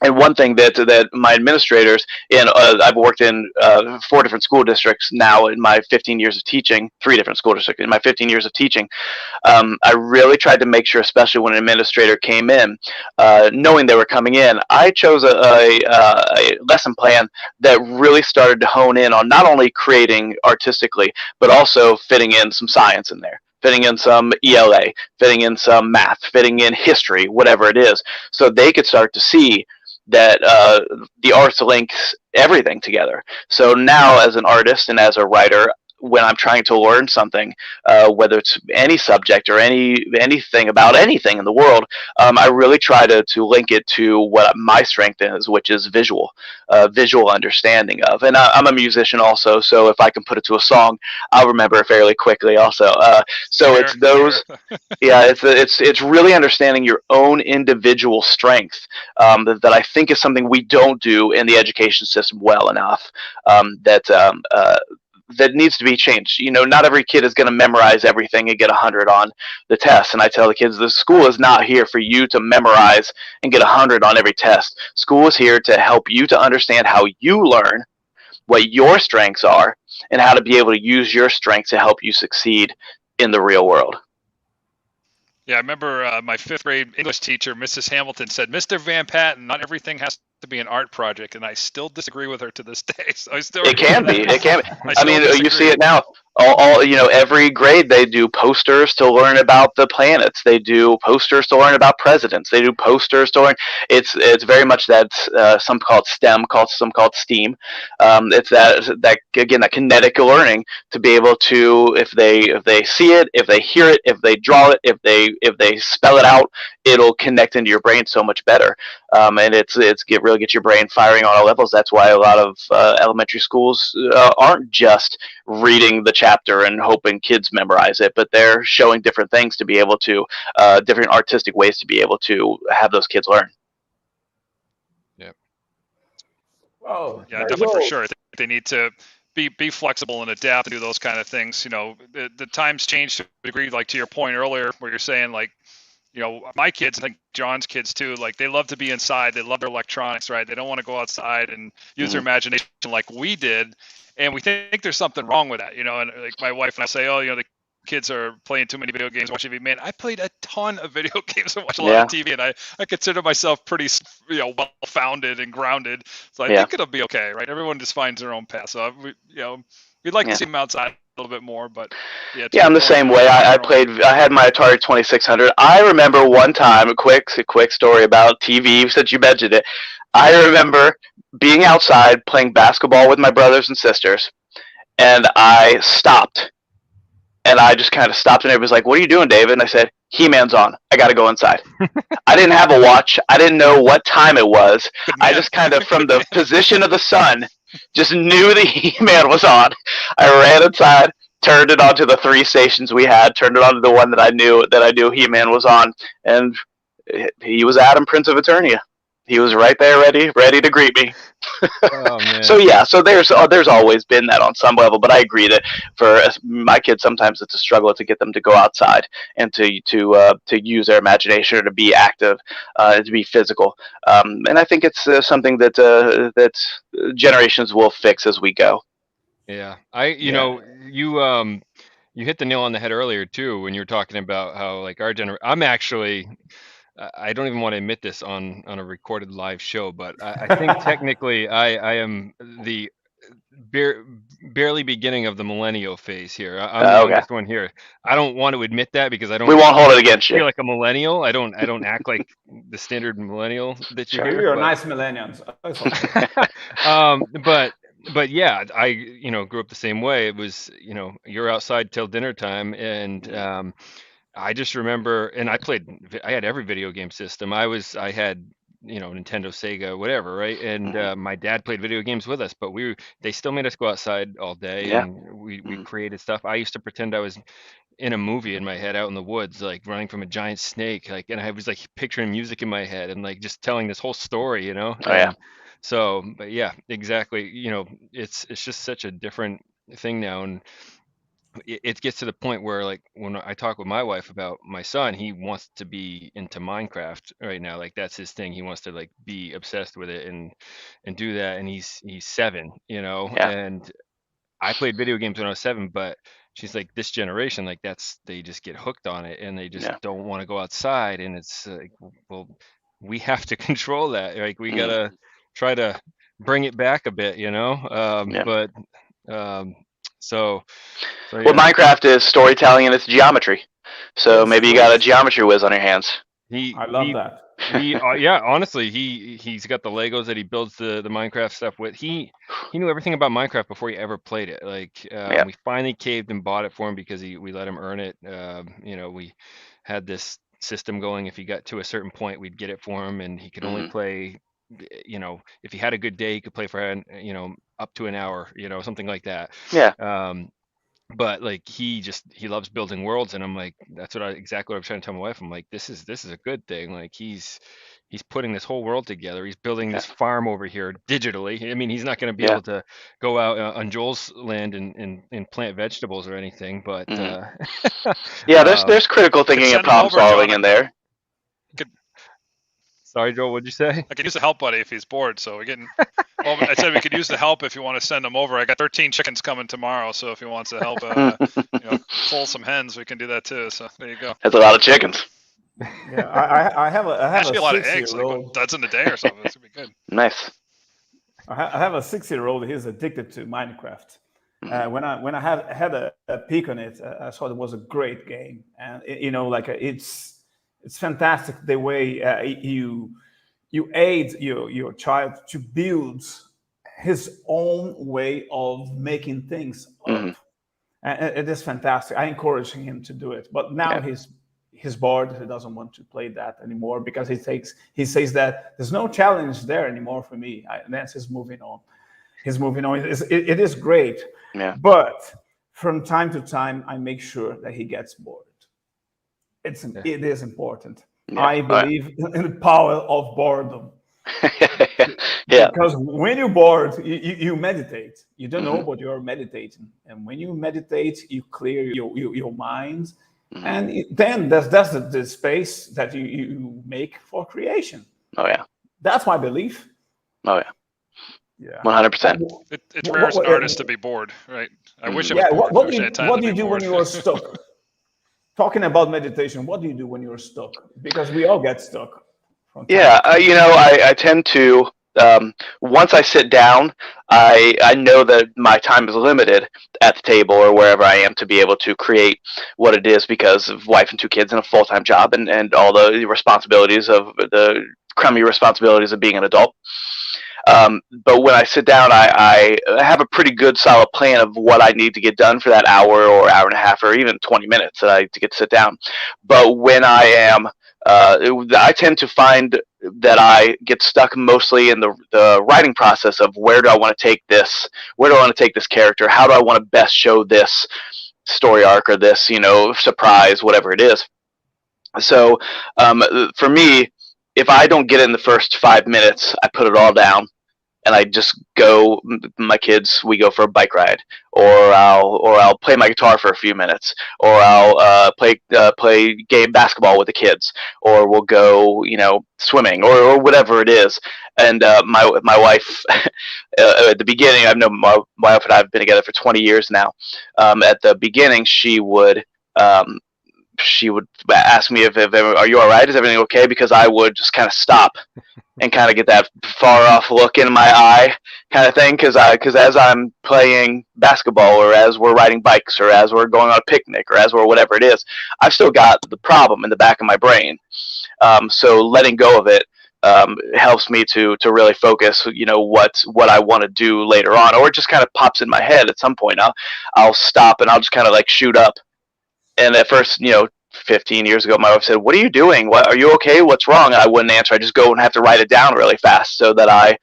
And one thing that my administrators I've worked in 4 different school districts now in my 15 years of teaching, 3 different school districts in my 15 years of teaching. I really tried to make sure, especially when an administrator came in, knowing they were coming in, I chose a lesson plan that really started to hone in on not only creating artistically, but also fitting in some science in there, fitting in some ELA, fitting in some math, fitting in history, whatever it is, so they could start to see that the arts links everything together. So now, as an artist and as a writer, when I'm trying to learn something, whether it's any subject or anything about anything in the world, I really try to link it to what my strength is, which is visual understanding of. And I'm a musician also, so if I can put it to a song, I'll remember it fairly quickly also. So it's those, yeah, it's really understanding your own individual strength that I think is something we don't do in the education system well enough. That needs to be changed. Not every kid is going to memorize everything and get 100 on the test. And I tell the kids, the school is not here for you to memorize and get 100 on every test. School is here to help you to understand how you learn, what your strengths are, and how to be able to use your strengths to help you succeed in the real world. Yeah, I remember my 5th grade English teacher, Mrs. Hamilton, said, "Mr. Van Patten, not everything has to be an art project," and I still disagree with her to this day. So it can be. I mean, you see it now. Every grade they do posters to learn about the planets. They do posters to learn about presidents. They do posters to learn. It's very much that some call it STEM, some call it STEAM. It's that again, that kinetic learning to be able to, if they see it, if they hear it, if they draw it, if they spell it out, it'll connect into your brain so much better. And really get your brain firing on all levels. That's why a lot of elementary schools aren't just reading the chapter and hoping kids memorize it, but they're showing different things to be able to, different artistic ways to be able to have those kids learn. Yeah. Oh, yeah, definitely, for sure. They need to be flexible and adapt and do those kind of things. The times change to a degree, like to your point earlier, where you're saying, like, my kids, I think John's kids too, like, they love to be inside. They love their electronics, right? They don't want to go outside and use their imagination like we did. And we think there's something wrong with that, and like my wife and I say, the kids are playing too many video games, watching TV. Man, I played a ton of video games and watched a lot of TV, and I consider myself pretty, well-founded and grounded. So I think it'll be okay, right? Everyone just finds their own path. So we'd like to see them outside a little bit more, but I'm the same way. I had my Atari 2600. I remember one time, a quick story about TV, since you mentioned it. I remember being outside playing basketball with my brothers and sisters, and I stopped. And I just kind of stopped, and everybody was like, "What are you doing, David?" And I said, He-Man's on. I got to go inside. I didn't have a watch. I didn't know what time it was. I just kind of, from the position of the sun, just knew the He-Man was on. I ran inside, turned it onto the 3 stations we had, turned it onto the one that I knew He-Man was on, and he was Adam, Prince of Eternia. He was right there, ready to greet me. Oh, man. So there's always been that on some level, but I agree that for my kids, sometimes it's a struggle to get them to go outside and to use their imagination or to be active, to be physical. And I think it's something that generations will fix as we go. Yeah, you hit the nail on the head earlier too when you were talking about how like our generation. I'm actually. I don't even want to admit this on a recorded live show, but I think technically I am the barely beginning of the millennial phase here. I'm the youngest one here. I don't want to admit that because I don't. We won't hold it against you. Feel like a millennial. I don't act like the standard millennial that you hear. You're a nice millennial. But yeah, I grew up the same way. It was you're outside till dinner time and. I just remember, and I had every video game system. I had, Nintendo, Sega, whatever, right? And my dad played video games with us, but they still made us go outside all day, and we created stuff. I used to pretend I was in a movie in my head out in the woods, like running from a giant snake, like, and I was like picturing music in my head and like just telling this whole story, Oh, yeah. So, but yeah, exactly. It's just such a different thing now, and it gets to the point where like when I talk with my wife about my son, he wants to be into Minecraft right now. Like that's his thing. He wants to like be obsessed with it and do that. And he's 7, and I played video games when I was 7, but she's like, this generation, like they just get hooked on it and they just don't want to go outside. And it's like, well, we have to control that. Like we gotta try to bring it back a bit, but, So well, Minecraft is storytelling and it's geometry. So maybe you got a geometry whiz on your hands. I love that. Yeah, honestly, he's got the Legos that he builds the Minecraft stuff with. He knew everything about Minecraft before he ever played it. Like we finally caved and bought it for him because we let him earn it. We had this system going. If he got to a certain point, we'd get it for him, and he could only play. If he had a good day, he could play for up to an hour, something like that. Yeah. But like he loves building worlds, and I'm like, that's exactly what I'm trying to tell my wife. I'm like, this is a good thing. Like he's putting this whole world together. He's building this farm over here digitally. I mean, he's not going to be able to go out on Joel's land and plant vegetables or anything, but there's critical thinking and problem solving in there. Sorry, Joel, what'd you say? I could use the help buddy if he's bored. So we're getting. Well, I said we could use the help if you want to send him over. I got 13 chickens coming tomorrow, so if he wants to help, pull some hens, we can do that too. So there you go. That's a lot of chickens. Yeah, I have Actually, a a lot of eggs, like that's in a day or something. This would be good. Nice. I have a 6-year-old. He's addicted to Minecraft. When I had a peek on it, I thought it was a great game, and it's fantastic the way you aid your child to build his own way of making things up. And it is fantastic. I encourage him to do it, but now he's bored. He doesn't want to play that anymore because he says that there's no challenge there anymore for me. And he's moving on. It is great, but from time to time I make sure that he gets bored. It is important. I believe in the power of boredom. Because when you're bored, you meditate. You don't know, but you're meditating. And when you meditate, you clear your mind. And then that's the space that you make for creation. Oh, yeah. That's my belief. Oh, yeah. Yeah. 100%. It's rare as an artist to be bored, right? I wish it was bored. What do you do when you are stuck? Talking about meditation, what do you do when you're stuck? Because we all get stuck. I tend to, once I sit down, I know that my time is limited at the table or wherever I am to be able to create what it is because of wife and 2 kids and a full-time job and all the responsibilities of the crummy responsibilities of being an adult. But when I sit down, I have a pretty good solid plan of what I need to get done for that hour or hour and a half or even 20 minutes to get to sit down. But when I am, I tend to find that I get stuck mostly in the writing process of where do I want to take this? Where do I want to take this character? How do I want to best show this story arc or this, surprise, whatever it is. So for me, if I don't get it in the first 5 minutes, I put it all down and I just go. My kids, we go for a bike ride, or I'll play my guitar for a few minutes, or I'll play game basketball with the kids, or we'll go swimming or whatever it is. And my wife at the beginning, I've known my wife and I have been together for 20 years now. At the beginning, she would ask me if are you all right? Is everything okay? Because I would just kind of stop and kind of get that far off look in my eye kind of thing. Because as I'm playing basketball or as we're riding bikes or as we're going on a picnic or as we're whatever it is, I've still got the problem in the back of my brain. So letting go of it helps me to really focus, what I want to do later on, or it just kind of pops in my head at some point. I'll stop and I'll just kind of like shoot up. And at first, 15 years ago, my wife said, "What are you doing? What, are you okay? What's wrong?" And I wouldn't answer. I just go and have to write it down really fast so that I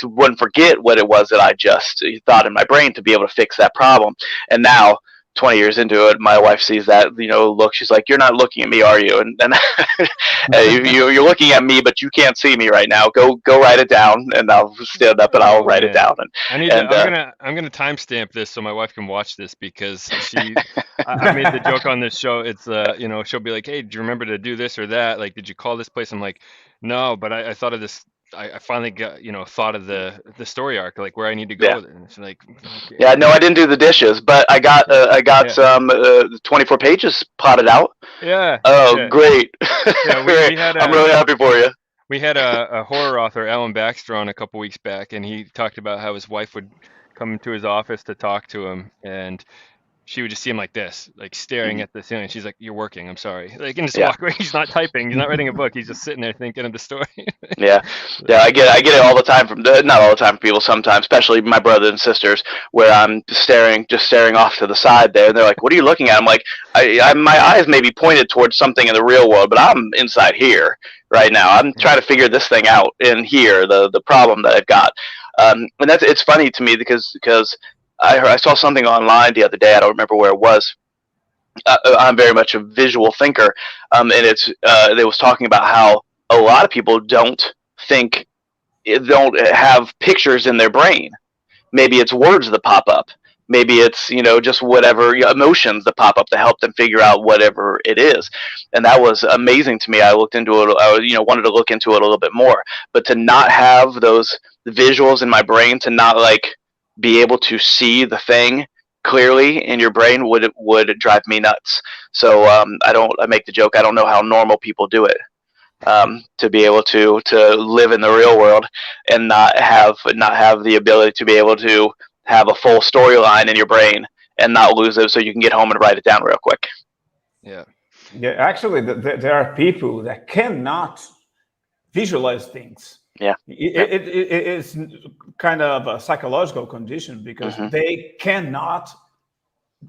wouldn't forget what it was that I just thought in my brain to be able to fix that problem. And now, 20 years into it, my wife sees that, look, she's like, "You're not looking at me, are you?" And you're looking at me, but you can't see me right now. Go write it down, and I'll stand up and I'll write it down. I'm gonna timestamp this so my wife can watch this, because I made the joke on this show. It's she'll be like, "Hey, do you remember to do this or that? Like, did you call this place?" I'm like, "No, but I thought of this. I finally got thought of the story arc, like where I need to go with it." And it's like, okay. Yeah, no, I didn't do the dishes, but I got some 24 pages plotted out. Yeah. Oh, yeah. Great. Yeah, we had I'm really happy for you. We had a horror author, Alan Baxter, on a couple weeks back, and he talked about how his wife would come into his office to talk to him, and she would just see him like this, like staring at the ceiling. She's like, "You're working, I'm sorry." Like, and just walk away. He's not typing. He's not writing a book. He's just sitting there thinking of the story. Yeah, I get it all the time not all the time from people sometimes, especially my brothers and sisters, where I'm just staring off to the side there, and they're like, "What are you looking at?" I'm like, my eyes may be pointed towards something in the real world, but I'm inside here right now. I'm trying to figure this thing out in here, the problem that I've got. And it's funny to me because I saw something online the other day. I don't remember where it was. I'm very much a visual thinker, and they was talking about how a lot of people don't have pictures in their brain. Maybe it's words that pop up. Maybe it's just whatever emotions that pop up to help them figure out whatever it is. And that was amazing to me. I looked into it. I wanted to look into it a little bit more. But to not have those visuals in my brain, to not be able to see the thing clearly in your brain would drive me nuts. So I make the joke, I don't know how normal people do it, to be able to live in the real world and not have the ability to be able to have a full storyline in your brain and not lose it so you can get home and write it down real quick. Yeah. Actually, there are people that cannot visualize things. Yeah, it's kind of a psychological condition because they cannot,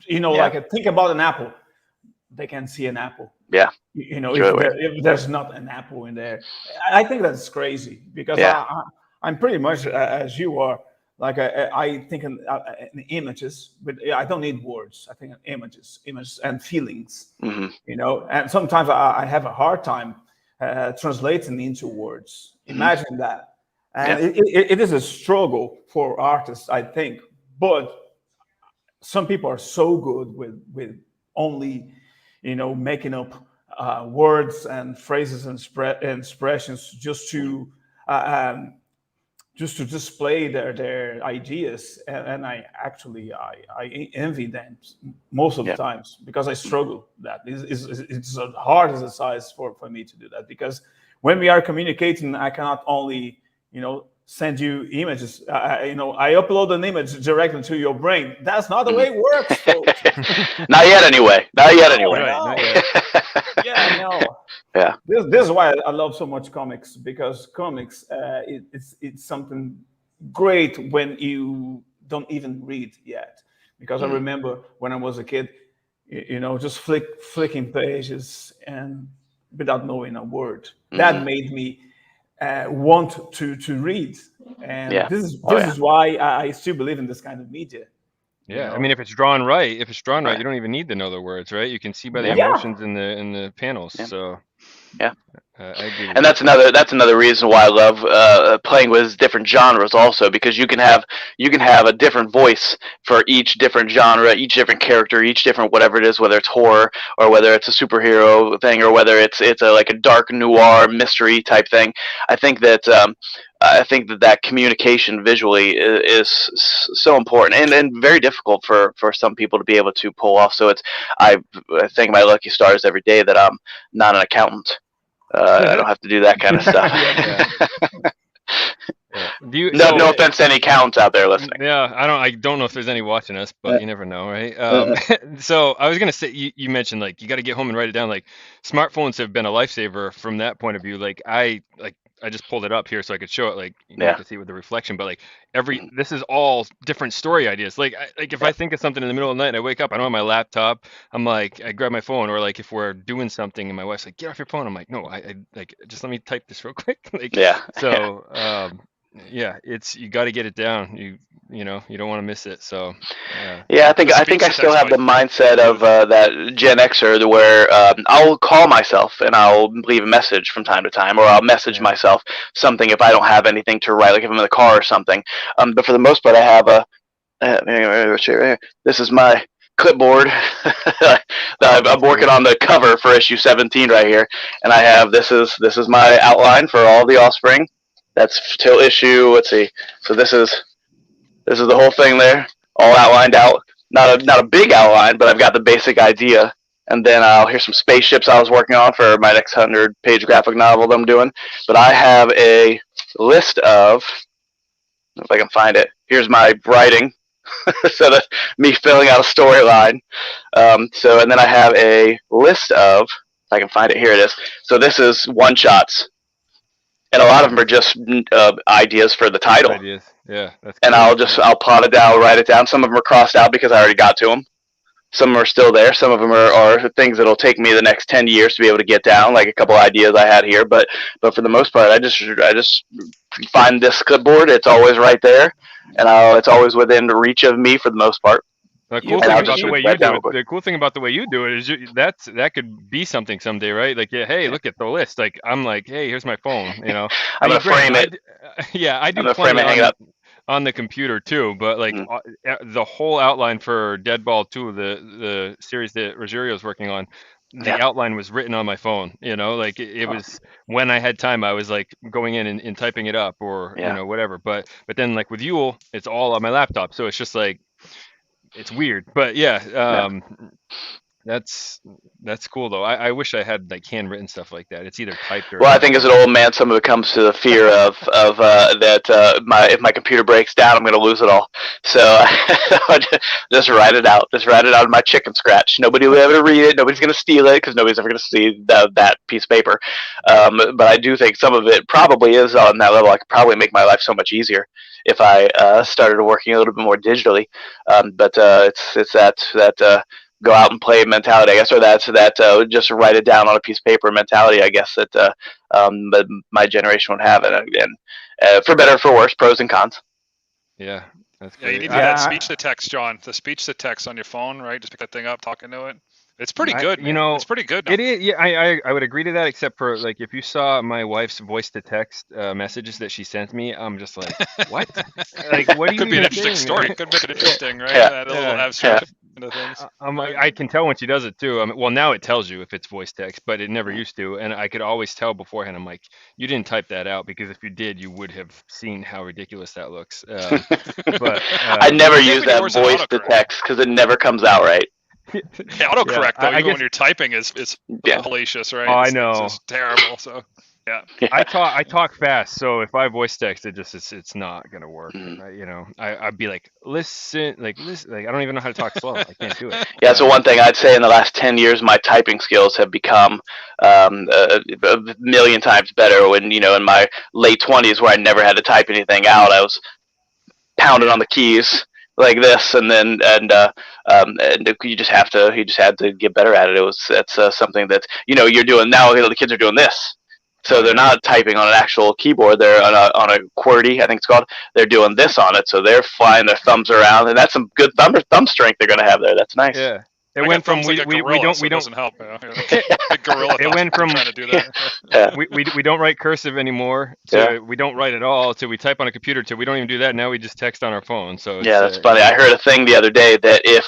think about an apple. They can see an apple. Yeah, if there's not an apple in there, I think that's crazy because I'm pretty much as you are. Like I think in images, but I don't need words. I think in images and feelings. And sometimes I have a hard time translating into words. Imagine that. And it is a struggle for artists, I think. But some people are so good with only, making up words and phrases and expressions just to display their ideas. And I envy them most of the times because I struggle that. It's a hard exercise for me to do that because when we are communicating, I cannot only, send you images. I upload an image directly to your brain. That's not the way it works, folks. Not yet, anyway. Not yet, anyway. Right, not yet. Yeah, no. Yeah. This is why I love so much comics, because comics, it's something great when you don't even read yet. Because I remember when I was a kid, just flicking pages and without knowing a word. That made me want to read. And this is why I still believe in this kind of media. Yeah, I mean, if it's drawn right, you don't even need to know the words, right? You can see by the emotions in the panels. Yeah. So yeah, I agree. And that's another reason why I love playing with different genres also, because you can have a different voice for each different genre, each different character, each different whatever it is, whether it's horror or whether it's a superhero thing or whether it's like a dark noir mystery type thing. I think that communication visually is so important and very difficult for some people to be able to pull off. So I thank my lucky stars every day that I'm not an accountant. I don't have to do that kind of stuff. No offense to any accountants out there listening. Yeah, I don't know if there's any watching us, but you never know, right? So I was gonna say, you mentioned like you got to get home and write it down. Like smartphones have been a lifesaver from that point of view. Like I just pulled it up here so I could show it, like you have to see with the reflection. But like this is all different story ideas. Like if I think of something in the middle of the night and I wake up, I don't have my laptop. I'm like, I grab my phone, or like if we're doing something and my wife's like, get off your phone. I'm like, no, I like just let me type this real quick. Like so. Yeah, you got to get it down. You don't want to miss it. So I think I still have the mindset of that Gen Xer where I'll call myself and I'll leave a message from time to time, or I'll message myself something if I don't have anything to write, like if I'm in the car or something. But for the most part, I have this is my clipboard. I'm working on the cover for issue 17 right here, and I have this is my outline for all the Offspring. That's till issue. Let's see. So this is the whole thing there, all outlined out. Not a big outline, but I've got the basic idea. And then here's some spaceships I was working on for my next 100-page graphic novel that I'm doing. But I have a list of, if I can find it. Here's my writing. So that's me filling out a storyline. And then I have a list of, if I can find it, here it is. So this is one-shots. And a lot of them are just ideas for the title. Ideas. Yeah. That's and cool. I'll plot it down, write it down. Some of them are crossed out because I already got to them. Some are still there. Some of them are things that'll take me the next 10 years to be able to get down, like a couple ideas I had here. But for the most part, I just find this clipboard. It's always right there, and it's always within the reach of me for the most part. The cool thing about the way you do it is that could be something someday, right? Like, hey, look at the list. Like, I'm like, hey, here's my phone. I'm gonna frame it. I do frame it on the computer too. But like the whole outline for Deadball 2, the series that Rogerios working on, the outline was written on my phone. Like it was when I had time, I was like going in and typing it up or whatever. But then like with Yule, it's all on my laptop, so it's just like. It's weird, but that's cool though. I wish I had like handwritten stuff like that. It's either typed or. Well, I think as an old man, some of it comes to the fear of if my computer breaks down, I'm going to lose it all. So just write it out. Just write it out in my chicken scratch. Nobody will ever read it. Nobody's going to steal it because nobody's ever going to see that piece of paper. But I do think some of it probably is on that level. I could probably make my life so much easier if I started working a little bit more digitally. But it's that go out and play mentality, I guess, or that just write it down on a piece of paper mentality, I guess, that my generation would have. And for better or for worse, pros and cons. Yeah, that's great. You need that speech to text, John. The speech to text on your phone, right? Just pick that thing up, talking to it. It's pretty good. It's pretty good. It is. Yeah, I would agree to that, except for like if you saw my wife's voice to text messages that she sent me, I'm just like, what? Like, what do you? Could be an interesting story. Could make it interesting, right? That little abstract things. I'm like, I can tell when she does it too. Well, now it tells you if it's voice text, but it never used to, and I could always tell beforehand. I'm like, you didn't type that out because if you did, you would have seen how ridiculous that looks. But I never use that voice to text because it never comes out right. Autocorrect though, even when you're typing is hellacious, right? Oh, I know. It's terrible. So Yeah. I talk fast, so if I voice text, it's not gonna work. I'd be like, listen, like I don't even know how to talk slow. I can't do it. Yeah, so one thing I'd say in the last 10 years, my typing skills have become a million times better. When, in my late 20s, where I never had to type anything out, I was pounding on the keys like this, and you just had to get better at it. That's something that you're doing now. The kids are doing this. So they're not typing on an actual keyboard. They're on a QWERTY, I think it's called. They're doing this on it, so they're flying their thumbs around, and that's some good thumb strength they're going to have there. That's nice. Yeah. It went from we don't doesn't help. Big gorilla. It went from trying to do that. we don't write cursive anymore to we don't write at all to we type on a computer to we don't even do that now. We just text on our phone. So that's funny. I heard a thing the other day that if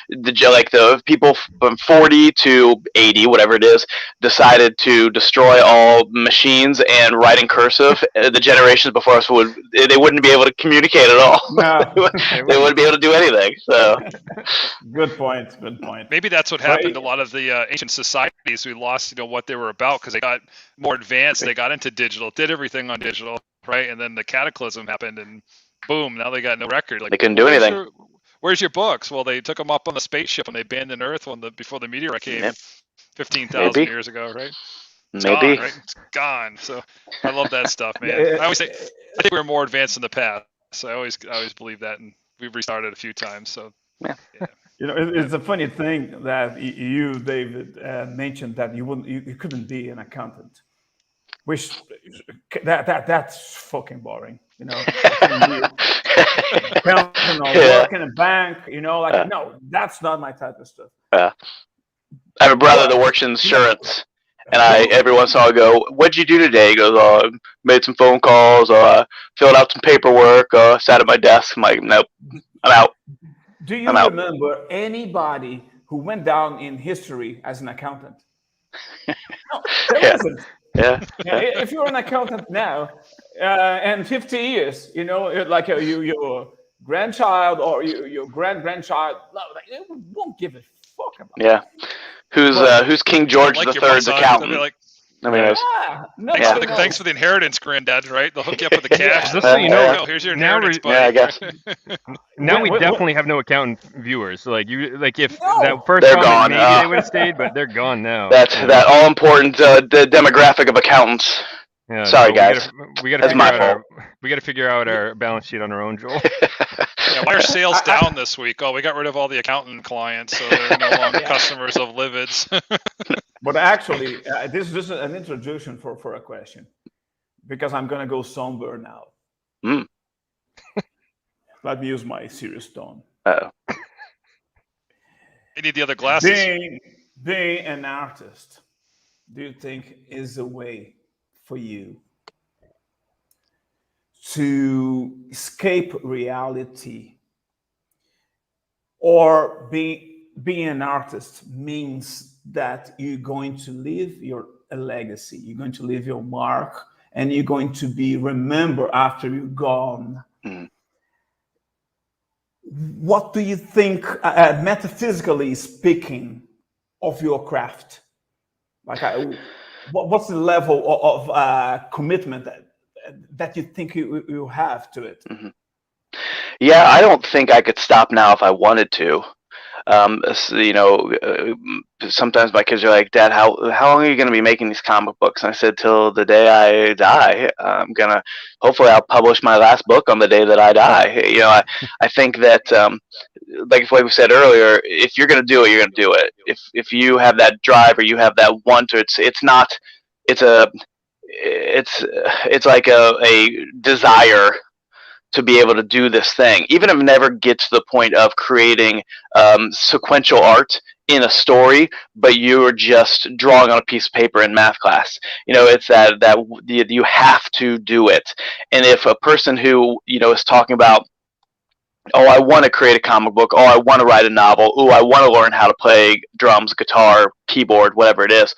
the people from 40 to 80, whatever it is, decided to destroy all machines and writing cursive, the generations before us they wouldn't be able to communicate at all. No, they wouldn't be able to do anything. So good point. Maybe that's what happened to a lot of the ancient societies. We lost, what they were about because they got more advanced. They got into digital, did everything on digital, right? And then the cataclysm happened, and boom, now they got no record. Like they couldn't do anything. Where's your books? Well, they took them up on the spaceship when they abandoned Earth before the meteorite came 15,000 years ago, right? It's Maybe. gone, right? It's gone. So I love that stuff, man. I always say I think we were more advanced in the past. So I always believe that, and we've restarted a few times. So yeah. It's a funny thing that you, David, mentioned that you couldn't be an accountant, which that's fucking boring. Accountant or work in a bank, no, that's not my type of stuff. I have a brother that works in insurance, and every once in a while go, "What'd you do today?" He goes, "Oh, I made some phone calls, or filled out some paperwork, or sat at my desk." I'm like, "Nope, I'm out." Do you remember anybody who went down in history as an accountant? No, there isn't. Yeah. If you're an accountant now, and 50 years, like your grandchild or your grandchild, they won't give a fuck about it. Yeah. Who's King George III's accountant? Thanks for the inheritance, Granddad. Right? They'll hook you up with the cash. Just so you know, here's your inheritance, buddy. Yeah, I guess. Now we definitely have no accountant viewers. If that first they're comment, gone. maybe they would have stayed, but they're gone now. That's that all important demographic of accountants. Yeah, sorry, guys. That's my fault. We got to figure out our balance sheet on our own, Joel. Why are sales down this week? Oh, we got rid of all the accountant clients, so they're no longer customers of Livid's. But actually, this is just an introduction for a question, because I'm going to go somber now. Let me use my serious tone. Uh-oh. You need the other glasses. Being an artist, do you think is a way for you to escape reality, or being an artist means that you're going to leave a legacy, you're going to leave your mark, and you're going to be remembered after you're gone? What do you think, metaphysically speaking, of your craft? What's the level of commitment that you think you have to it? Yeah, I don't think I could stop now if I wanted to. Sometimes my kids are like, "Dad, how long are you going to be making these comic books?" And I said, "Till the day I die. Hopefully I'll publish my last book on the day that I die." I think that, like we said earlier, if you're going to do it, you're going to do it. If you have that drive or you have that want, it's like a desire to be able to do this thing, even if it never gets to the point of creating sequential art in a story, but you're just drawing on a piece of paper in math class. It's that you have to do it. And if a person who is talking about, "Oh, I want to create a comic book. Oh, I want to write a novel. Oh, I want to learn how to play drums, guitar, keyboard, whatever it is,"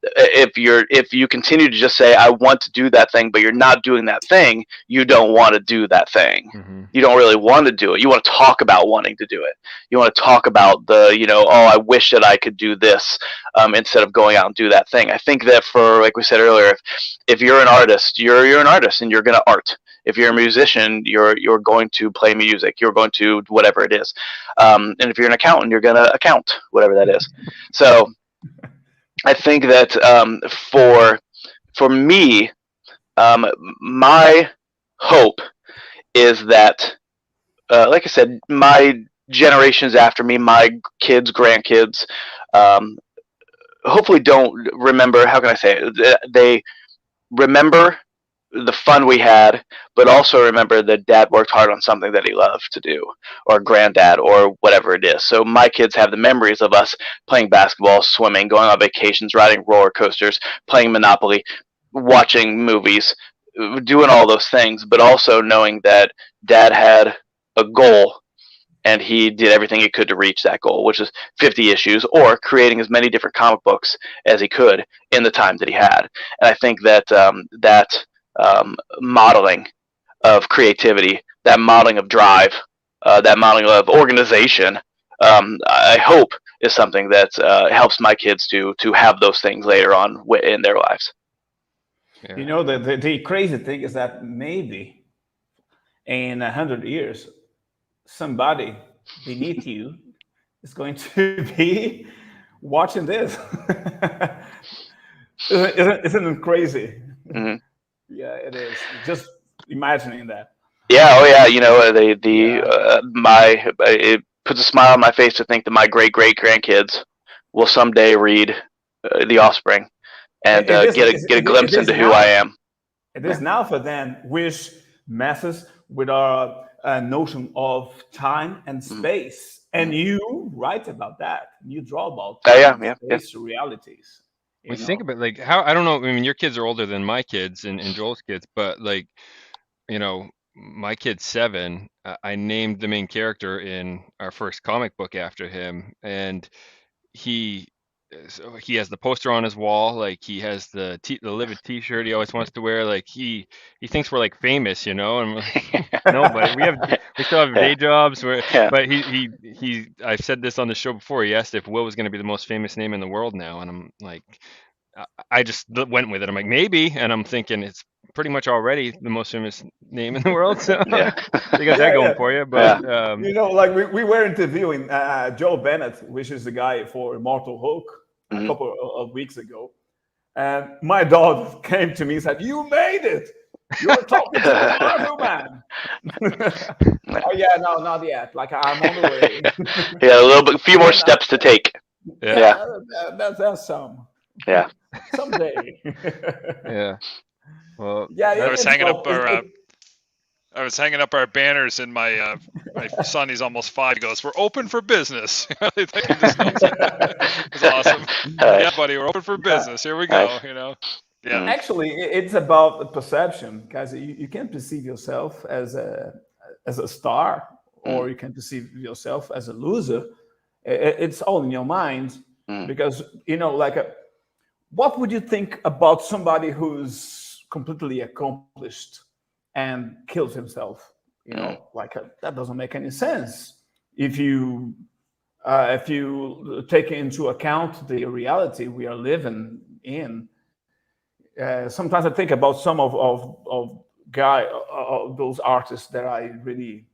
if you continue to just say I want to do that thing, but you're not doing that thing, you don't want to do that thing. Mm-hmm. You don't really want to do it. You want to talk about wanting to do it. You want to talk about oh, I wish that I could do this, instead of going out and do that thing. I think that for, like we said earlier, if you're an artist, you're an artist and you're going to art. If you're a musician, you're going to play music. You're going to whatever it is. And if you're an accountant, you're going to account, whatever that is. So I think that for me, my hope is that, like I said, my generations after me, my kids, grandkids, hopefully don't remember, how can I say it? They remember the fun we had, but also remember that dad worked hard on something that he loved to do, or granddad, or whatever it is. So my kids have the memories of us playing basketball, swimming, going on vacations, riding roller coasters, playing Monopoly, watching movies, doing all those things, but also knowing that dad had a goal and he did everything he could to reach that goal, which is 50 issues or creating as many different comic books as he could in the time that he had. And I think that modeling of creativity, that modeling of drive, that modeling of organization, I hope is something that helps my kids to have those things later on in their lives. Yeah. You know, the crazy thing is that maybe in 100 years, somebody beneath you is going to be watching this. Isn't it crazy? Mm-hmm. Yeah, it is. Just imagining that. Yeah. Oh, yeah. You know, it puts a smile on my face to think that my great grandkids will someday read The Offspring and get a glimpse into who I am. It is now for them, which messes with our notion of time and space. And you write about that. You draw about space realities. We think about like how, I don't know, I mean, your kids are older than my kids and Joel's kids, but like, you know, my kid's 7. I named the main character in our first comic book after him, and he has the poster on his wall. Like he has the Livid T-shirt he always wants to wear. Like he thinks we're like famous, you know. And we're like, no, but we still have day jobs. But he I've said this on the show before. He asked if Will was going to be the most famous name in the world now, and I'm like, I just went with it. I'm like, maybe, and I'm thinking it's pretty much already the most famous name in the world. So you got that going for you. But you know, like we were interviewing Joe Bennett, which is the guy for Immortal Hulk, a couple of weeks ago, and my dog came to me and said, "You made it. You're talking to the Marvel man." Oh yeah, no, not yet. Like I'm on the way. A few more steps to take. That's some. Yeah. Someday. Yeah. Well, I was hanging up our banners, and my son, he's almost 5, goes, "We're open for business." It's awesome. Yeah, buddy, we're open for business. Here we go. You know. Yeah. Actually, it's about the perception, because you can perceive yourself as a star, or you can perceive yourself as a loser. It's all in your mind, because you know, like what would you think about somebody who's completely accomplished and kills himself? You know, like that doesn't make any sense. If you take into account the reality we are living in, sometimes I think about some of those artists that I really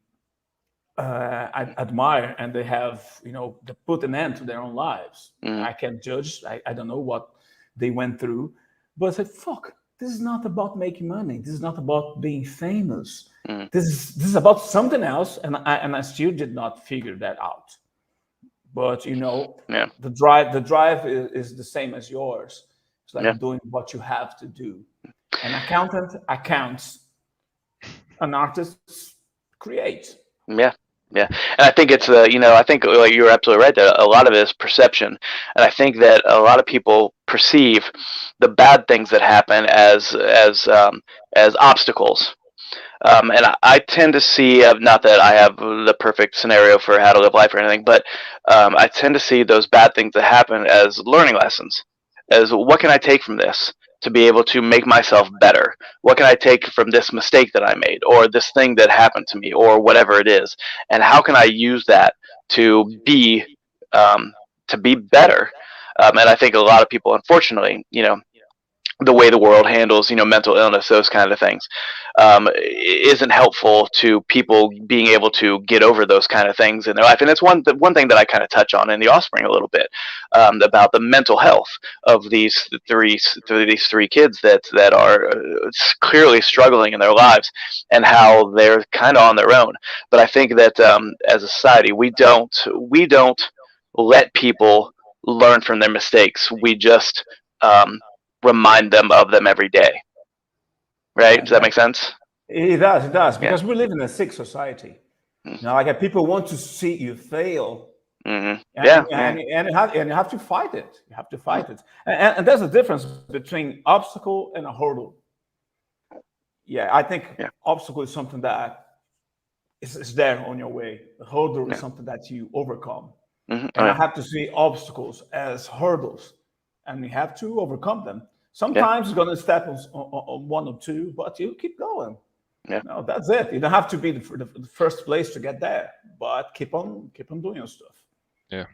I admire, and they have, you know, they put an end to their own lives. I can't judge. I don't know what they went through, but I said, fuck, this is not about making money. This is not about being famous. This is about something else, and I still did not figure that out. But you know, the drive is the same as yours. It's like doing what you have to do. An accountant accounts. An artist creates. Yeah. And I think it's I think like you're absolutely right that a lot of it is perception, and I think that a lot of people perceive the bad things that happen as obstacles. And I tend to see, not that I have the perfect scenario for how to live life or anything, but I tend to see those bad things that happen as learning lessons. as what can I take from this to be able to make myself better? What can I take from this mistake that I made, or this thing that happened to me, or whatever it is, and how can I use that to be better? And I think a lot of people, unfortunately, the way the world handles, mental illness, those kind of things, isn't helpful to people being able to get over those kind of things in their life. And it's one thing that I kind of touch on in The Offspring a little bit, about the mental health of these three kids that are clearly struggling in their lives, and how they're kind of on their own. But I think that as a society, we don't let people learn from their mistakes. We just remind them of them every day. Right? Does that make sense? It does, because we live in a sick society. Like people want to see you fail. And you have to fight it. You have to fight it. And there's a difference between obstacle and a hurdle. I think obstacle is something that is there on your way. The hurdle is something that you overcome. And I have to see obstacles as hurdles, and we have to overcome them. Sometimes you're going to step on one or two, but you keep going. That's it. You don't have to be the first place to get there, but keep on doing your stuff. Yeah.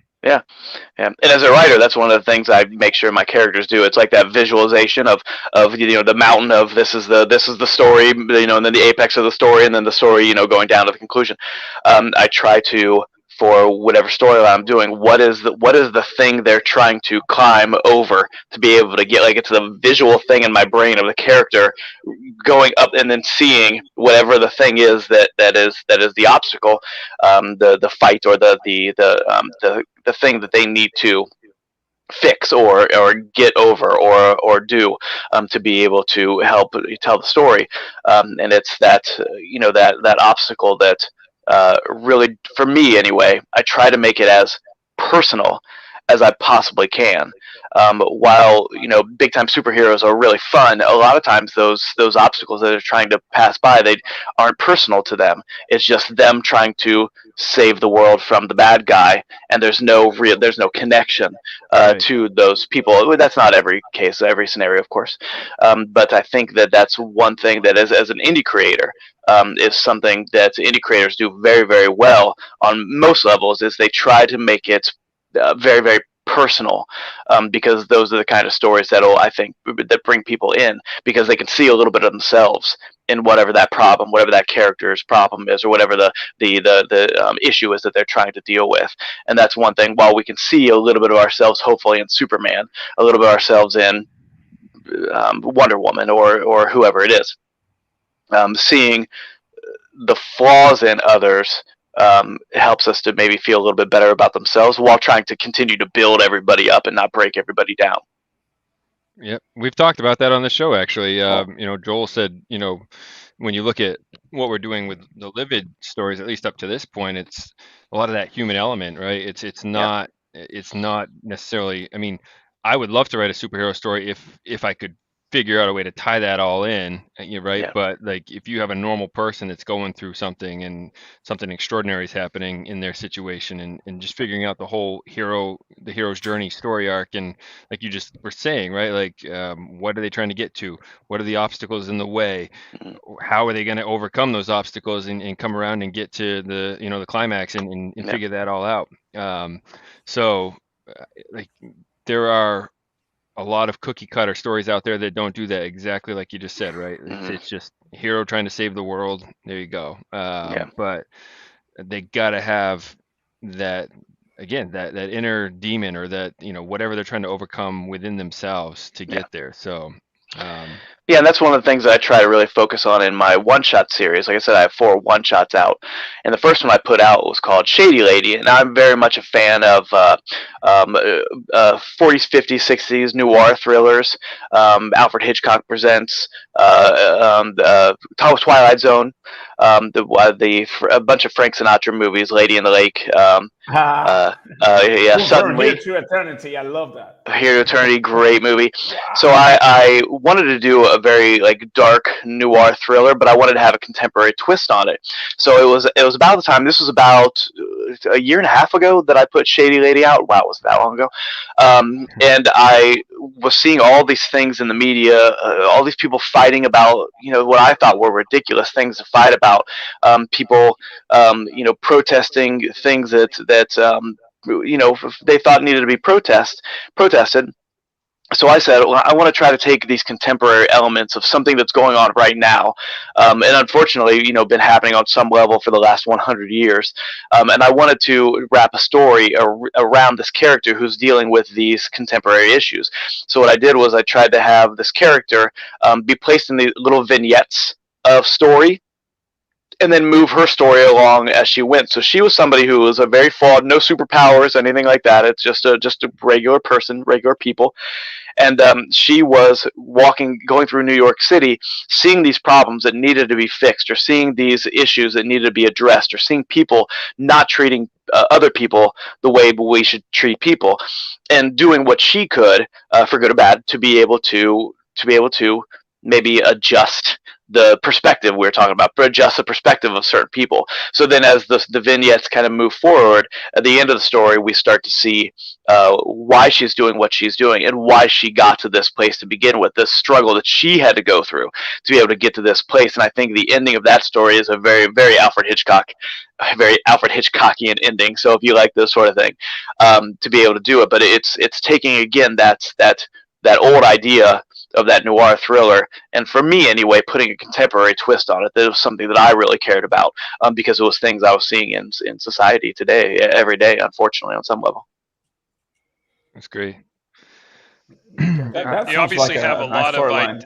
And as a writer, that's one of the things I make sure my characters do. It's like that visualization of the mountain of this is the story, and then the apex of the story, and then the story, going down to the conclusion. I try to, for whatever story I'm doing, what is the thing they're trying to climb over, to be able to get, like, it's the visual thing in my brain of the character going up and then seeing whatever the thing is that is the obstacle, the fight, or the thing that they need to fix or get over or do, to be able to help tell the story. And it's that that obstacle that really, for me anyway, I try to make it as personal as I possibly can. While big time superheroes are really fun, a lot of times those obstacles that they're trying to pass by, they aren't personal to them. It's just them trying to save the world from the bad guy, and there's no connection to those people. That's not every case, every scenario, of course, but I think that that's one thing that as an indie creator, is something that indie creators do very, very well on most levels, is they try to make it very, very personal, because those are the kind of stories that bring people in, because they can see a little bit of themselves in whatever that problem, whatever that character's problem is, or whatever the issue is that they're trying to deal with. And that's one thing. While we can see a little bit of ourselves, hopefully, in Superman, a little bit of ourselves in Wonder Woman, or whoever it is, seeing the flaws in others helps us to maybe feel a little bit better about themselves, while trying to continue to build everybody up and not break everybody down. Yeah, we've talked about that on the show, actually. Joel said, when you look at what we're doing with the Livid stories, at least up to this point, it's a lot of that human element, right? It's not necessarily. I mean, I would love to write a superhero story if I could figure out a way to tie that all in, right? Yeah. But like, if you have a normal person that's going through something, and something extraordinary is happening in their situation, and just figuring out the hero's journey story arc, and like you just were saying, right? Like, what are they trying to get to? What are the obstacles in the way? How are they going to overcome those obstacles and come around and get to the climax and figure that all out? So like, there are a lot of cookie cutter stories out there that don't do that, exactly like you just said, right? It's just hero trying to save the world. There you go. But they got to have that, again, that inner demon, or that, whatever they're trying to overcome within themselves to get there. So and that's one of the things that I try to really focus on in my one-shot series. Like I said, I have 4 one-shots out, and the first one I put out was called Shady Lady, and I'm very much a fan of 40s, 50s, 60s noir thrillers. Alfred Hitchcock presents Twilight Zone, a bunch of Frank Sinatra movies, Lady in the Lake. Suddenly, Here to Eternity, I love that. Here to Eternity, great movie. So I wanted to do a very dark noir thriller, but I wanted to have a contemporary twist on it. So it was about the time. This was about a year and a half ago that I put Shady Lady out. Wow, was that long ago? And I was seeing all these things in the media, all these people fighting about, what I thought were ridiculous things to fight about. People, protesting things that they thought needed to be protested. So I said, well, I want to try to take these contemporary elements of something that's going on right now, and unfortunately, been happening on some level for the last 100 years. And I wanted to wrap a story around this character who's dealing with these contemporary issues. So what I did was I tried to have this character be placed in the little vignettes of story, and then move her story along as she went. So she was somebody who was a very flawed, no superpowers, anything like that. It's just a regular person, regular people. And she was going through New York City, seeing these problems that needed to be fixed, or seeing these issues that needed to be addressed, or seeing people not treating other people the way we should treat people, and doing what she could, for good or bad, to be able to maybe adjust the perspective we were talking about, but adjust the perspective of certain people. So then as the vignettes kind of move forward, at the end of the story, we start to see why she's doing what she's doing, and why she got to this place to begin with, this struggle that she had to go through to be able to get to this place. And I think the ending of that story is a very, very very Alfred Hitchcockian ending. So if you like this sort of thing, to be able to do it, but it's taking, again, that old idea of that noir thriller, and for me anyway, putting a contemporary twist on it. That was something that I really cared about, because it was things I was seeing in society today, every day, unfortunately, on some level. That's great. That You obviously like have a lot of storyline.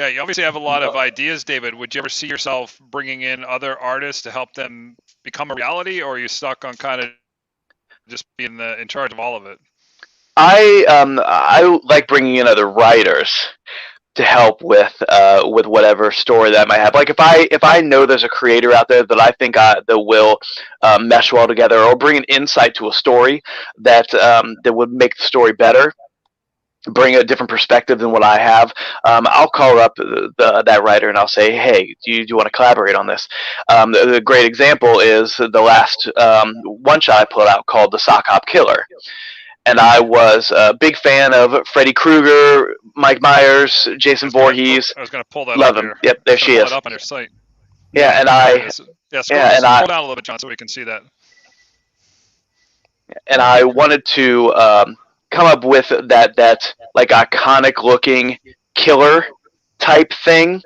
you obviously have a lot of ideas, David. Would you ever see yourself bringing in other artists to help them become a reality, or are you stuck on kind of just being in charge of all of it? I like bringing in other writers to help with whatever story that I might have. Like if I know there's a creator out there that I think that will mesh well together, or bring an insight to a story that would make the story better, bring a different perspective than what I have, I'll call up that writer and I'll say, hey, do you want to collaborate on this? The great example is the last one shot I put out called The Sock Hop Killer. And I was a big fan of Freddy Krueger, Mike Myers, Jason Voorhees. I was going to pull that Love up him. here. Yep, there she is. Pull it up on your site. Yeah, and scroll down a little bit, John, so we can see that. And I wanted to come up with that like iconic looking killer type thing.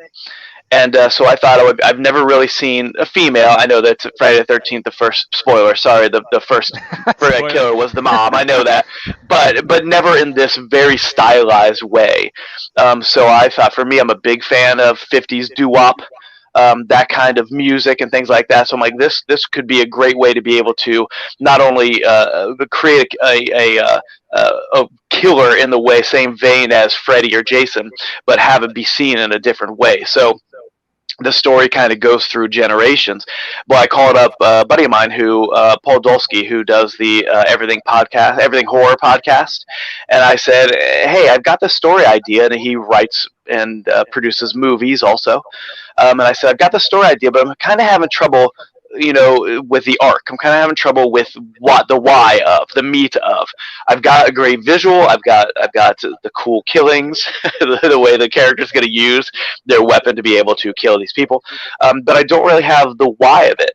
And so I thought I've never really seen a female. I know that Friday the 13th, the first spoiler. Sorry, the first killer was the mom. I know that, but never in this very stylized way. So I thought, for me, I'm a big fan of 50s doo-wop, that kind of music and things like that. So I'm like, this could be a great way to be able to not only create a killer in the same vein as Freddy or Jason, but have it be seen in a different way. So the story kind of goes through generations. Well, I called up a buddy of mine Paul Dolsky, who does the Everything Horror podcast. And I said, hey, I've got this story idea. And he writes and produces movies also. And I said, I've got this story idea, but I'm kind of having trouble, with the arc. I'm kind of having trouble with the meat of. I've got a great visual. I've got the cool killings, the way the character's going to use their weapon to be able to kill these people. But I don't really have the why of it.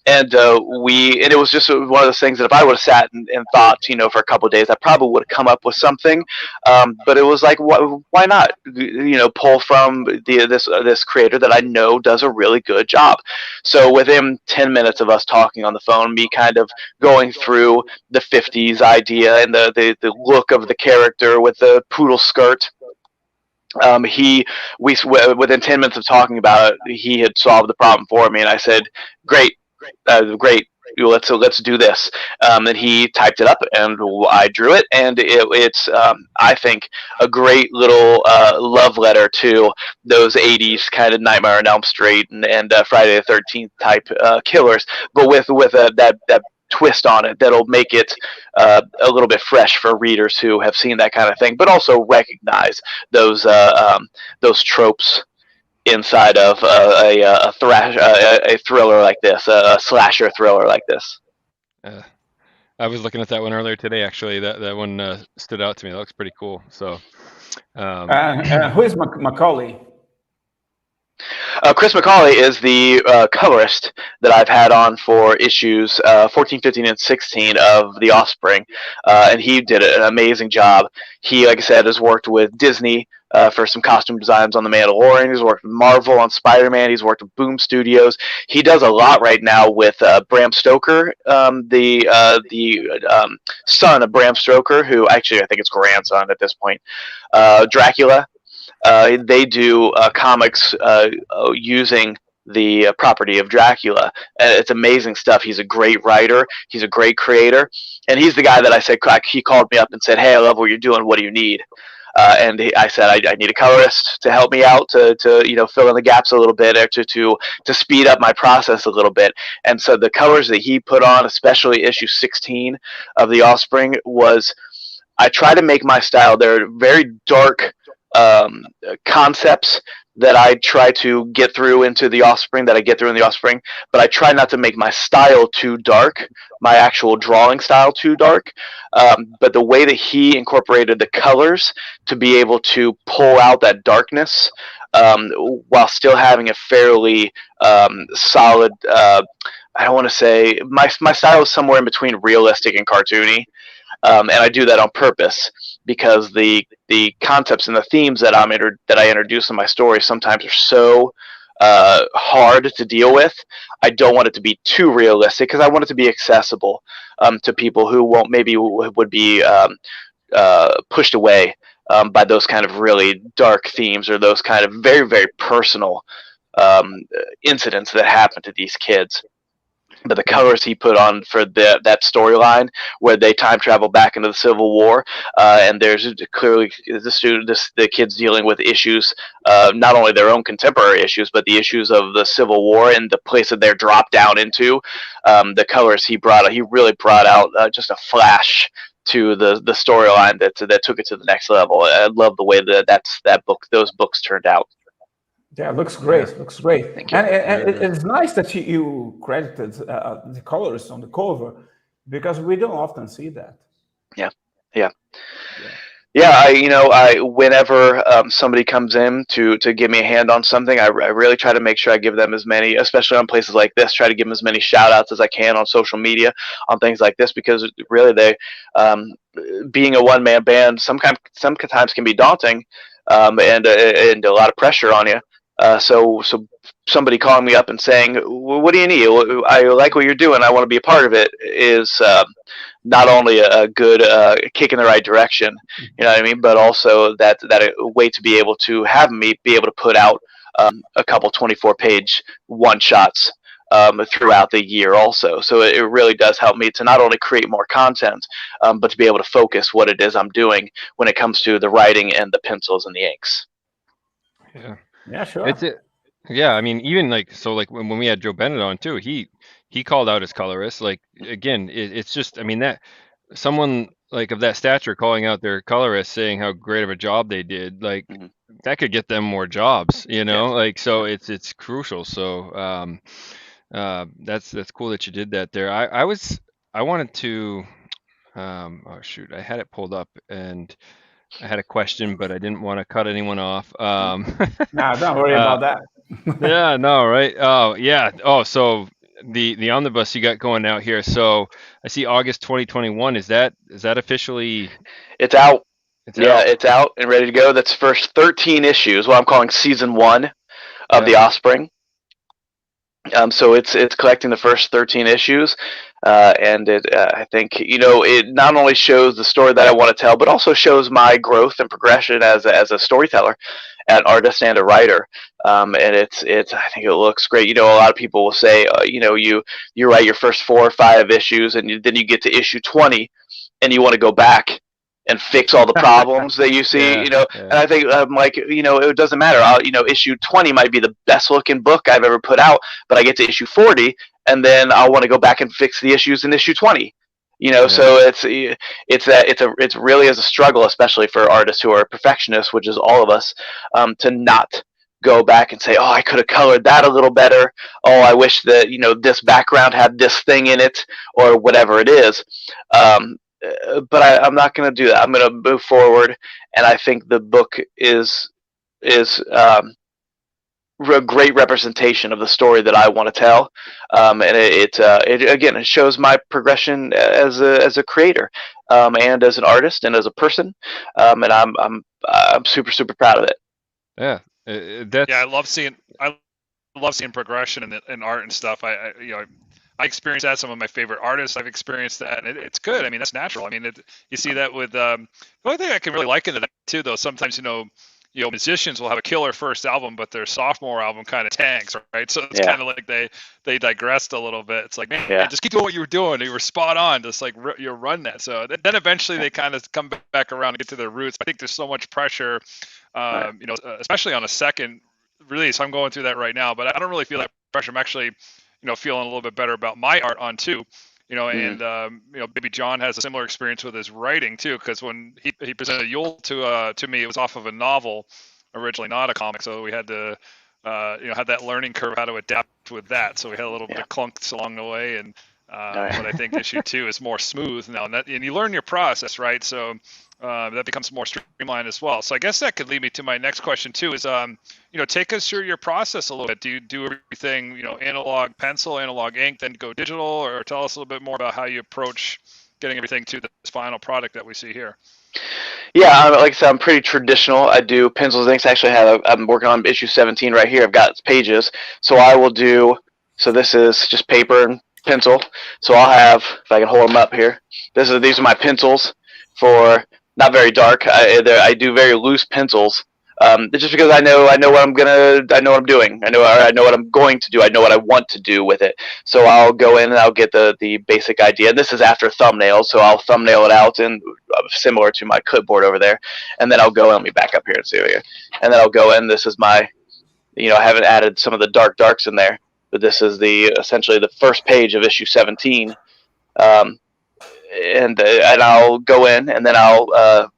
And it was just one of those things that if I would have sat and thought, for a couple of days, I probably would have come up with something. But it was like, why not, pull from this creator that I know does a really good job. So within 10 minutes of us talking on the phone, me kind of going through the 50s idea and the look of the character with the poodle skirt. Within 10 minutes of talking about it, he had solved the problem for me, and I said, great, let's do this. And he typed it up, and I drew it, and it's I think a great little love letter to those 80s kind of Nightmare on Elm Street and Friday the 13th type killers, but with that twist on it that'll make it a little bit fresh for readers who have seen that kind of thing, but also recognize those tropes inside of a thriller like this, a slasher thriller like this. I was looking at that one earlier today. Actually, that one stood out to me. That looks pretty cool. So, who is Macaulay? Chris McCauley is the colorist that I've had on for issues 14, 15, and 16 of The Offspring, and he did an amazing job. He, like I said, has worked with Disney for some costume designs on The Mandalorian. He's worked with Marvel on Spider-Man. He's worked with Boom Studios. He does a lot right now with Bram Stoker, the son of Bram Stoker, who actually I think it's grandson at this point, Dracula. They do comics using the property of Dracula. It's amazing stuff. He's a great writer. He's a great creator. And he's the guy that I said, he called me up and said, hey, I love what you're doing. What do you need? I said, I need a colorist to help me out to fill in the gaps a little bit, or to speed up my process a little bit. And so the colors that he put on, especially issue 16 of The Offspring, was, I try to make my style. They're very dark concepts that I try to get through into The Offspring, that I get through in The Offspring, but I try not to make my style too dark, my actual drawing style too dark. But the way that he incorporated the colors to be able to pull out that darkness while still having a fairly solid, I don't want to say, my style is somewhere in between realistic and cartoony. And I do that on purpose, because the concepts and the themes that I introduce in my story sometimes are so hard to deal with. I don't want it to be too realistic, because I want it to be accessible to people who would be pushed away by those kind of really dark themes, or those kind of very, very personal incidents that happen to these kids. But the colors he put on for that storyline, where they time travel back into the Civil War, and there's clearly the kids dealing with issues, not only their own contemporary issues, but the issues of the Civil War and the place that they're dropped down into. The colors he really brought out just a flash to the storyline that took it to the next level. I love the way those books turned out. Yeah, it looks great. It looks great. And it's nice that you credited the colorist on the cover, because we don't often see that. I whenever somebody comes in to give me a hand on something, I really try to make sure I give them as many, especially on places like this, try to give them as many shout outs as I can on social media on things like this, because really they, being a one-man band, sometimes can be daunting, and a lot of pressure on you. So somebody calling me up and saying, what do you need? I like what you're doing. I want to be a part of it, is not only a good kick in the right direction, you know what I mean, but also that a way to be able to have me be able to put out a couple 24-page one-shots throughout the year also. So it really does help me to not only create more content, but to be able to focus what it is I'm doing when it comes to the writing and the pencils and the inks. Yeah, sure. It's it. Yeah, I mean, even when we had Joe Bennett on too, he called out his colorist. Like, again, it's just, I mean, that someone like of that stature calling out their colorist, saying how great of a job they did, like that could get them more jobs, like, so it's crucial. So that's cool that you did that there. I wanted to oh shoot, I had it pulled up and I had a question, but I didn't want to cut anyone off. No, don't worry about that. Yeah, no, right. Oh, yeah. Oh, so the omnibus you got going out here. So I see August 2021. Is that officially? It's out. It's out and ready to go. That's first 13 issues. What I'm calling season 1 of The Offspring. So it's collecting the first 13 issues, and I think it not only shows the story that I want to tell, but also shows my growth and progression as a storyteller, an artist, and a writer. And it's I think it looks great. A lot of people will say, you write your first 4 or 5 issues, and then you get to issue 20, and you want to go back and fix all the problems that you see, And I think it doesn't matter. Issue 20 might be the best looking book I've ever put out, but I get to issue 40, and then I'll want to go back and fix the issues in issue 20. So it's really as a struggle, especially for artists who are perfectionists, which is all of us, to not go back and say, oh, I could have colored that a little better. Oh, I wish that, this background had this thing in it, or whatever it is. But I'm not going to do that. I'm going to move forward, and I think the book is a great representation of the story that I want to tell, and it again, it shows my progression as a creator, and as an artist, and as a person, and I'm super, super proud of it. Yeah, I love seeing progression in art and stuff. I experienced that. Some of my favorite artists, I've experienced that, and it's good. I mean, that's natural. I mean, you see that with the only thing I can really liken to that too, though. Sometimes musicians will have a killer first album, but their sophomore album kind of tanks, right? So it's kind of like they digressed a little bit. It's like, man, just keep doing what you were doing. You were spot on. Just like you run that. So then eventually they kind of come back around and get to their roots. I think there's so much pressure, especially on a second release. I'm going through that right now, but I don't really feel that pressure. I'm actually, feeling a little bit better about my art on too. And maybe John has a similar experience with his writing too, because when he presented Yule to me, it was off of a novel originally, not a comic. So we had to have that learning curve, how to adapt with that. So we had a little bit of clunks along the way, and but I think issue 2 is more smooth now, and you learn your process, right? So that becomes more streamlined as well. So I guess that could lead me to my next question too, is take us through your process a little bit. Do you do everything, analog pencil, analog ink, then go digital, or tell us a little bit more about how you approach getting everything to this final product that we see here? Yeah, like I said, I'm pretty traditional. I do pencils, inks. Actually, I'm working on issue 17 right here. I've got pages, so I will do. So this is just paper and pencil. So I'll have, if I can hold them up here. These are my pencils for not very dark. I do very loose pencils. Just because I know what I'm doing. I know what I'm going to do. I know what I want to do with it. So I'll go in and I'll get the basic idea. This is after thumbnails, so I'll thumbnail it out in similar to my clipboard over there, and then I'll go in. Let me back up here and see here. And then I'll go in. This is my, I haven't added some of the darks in there, but this is essentially the first page of issue 17. And I'll go in and then I'll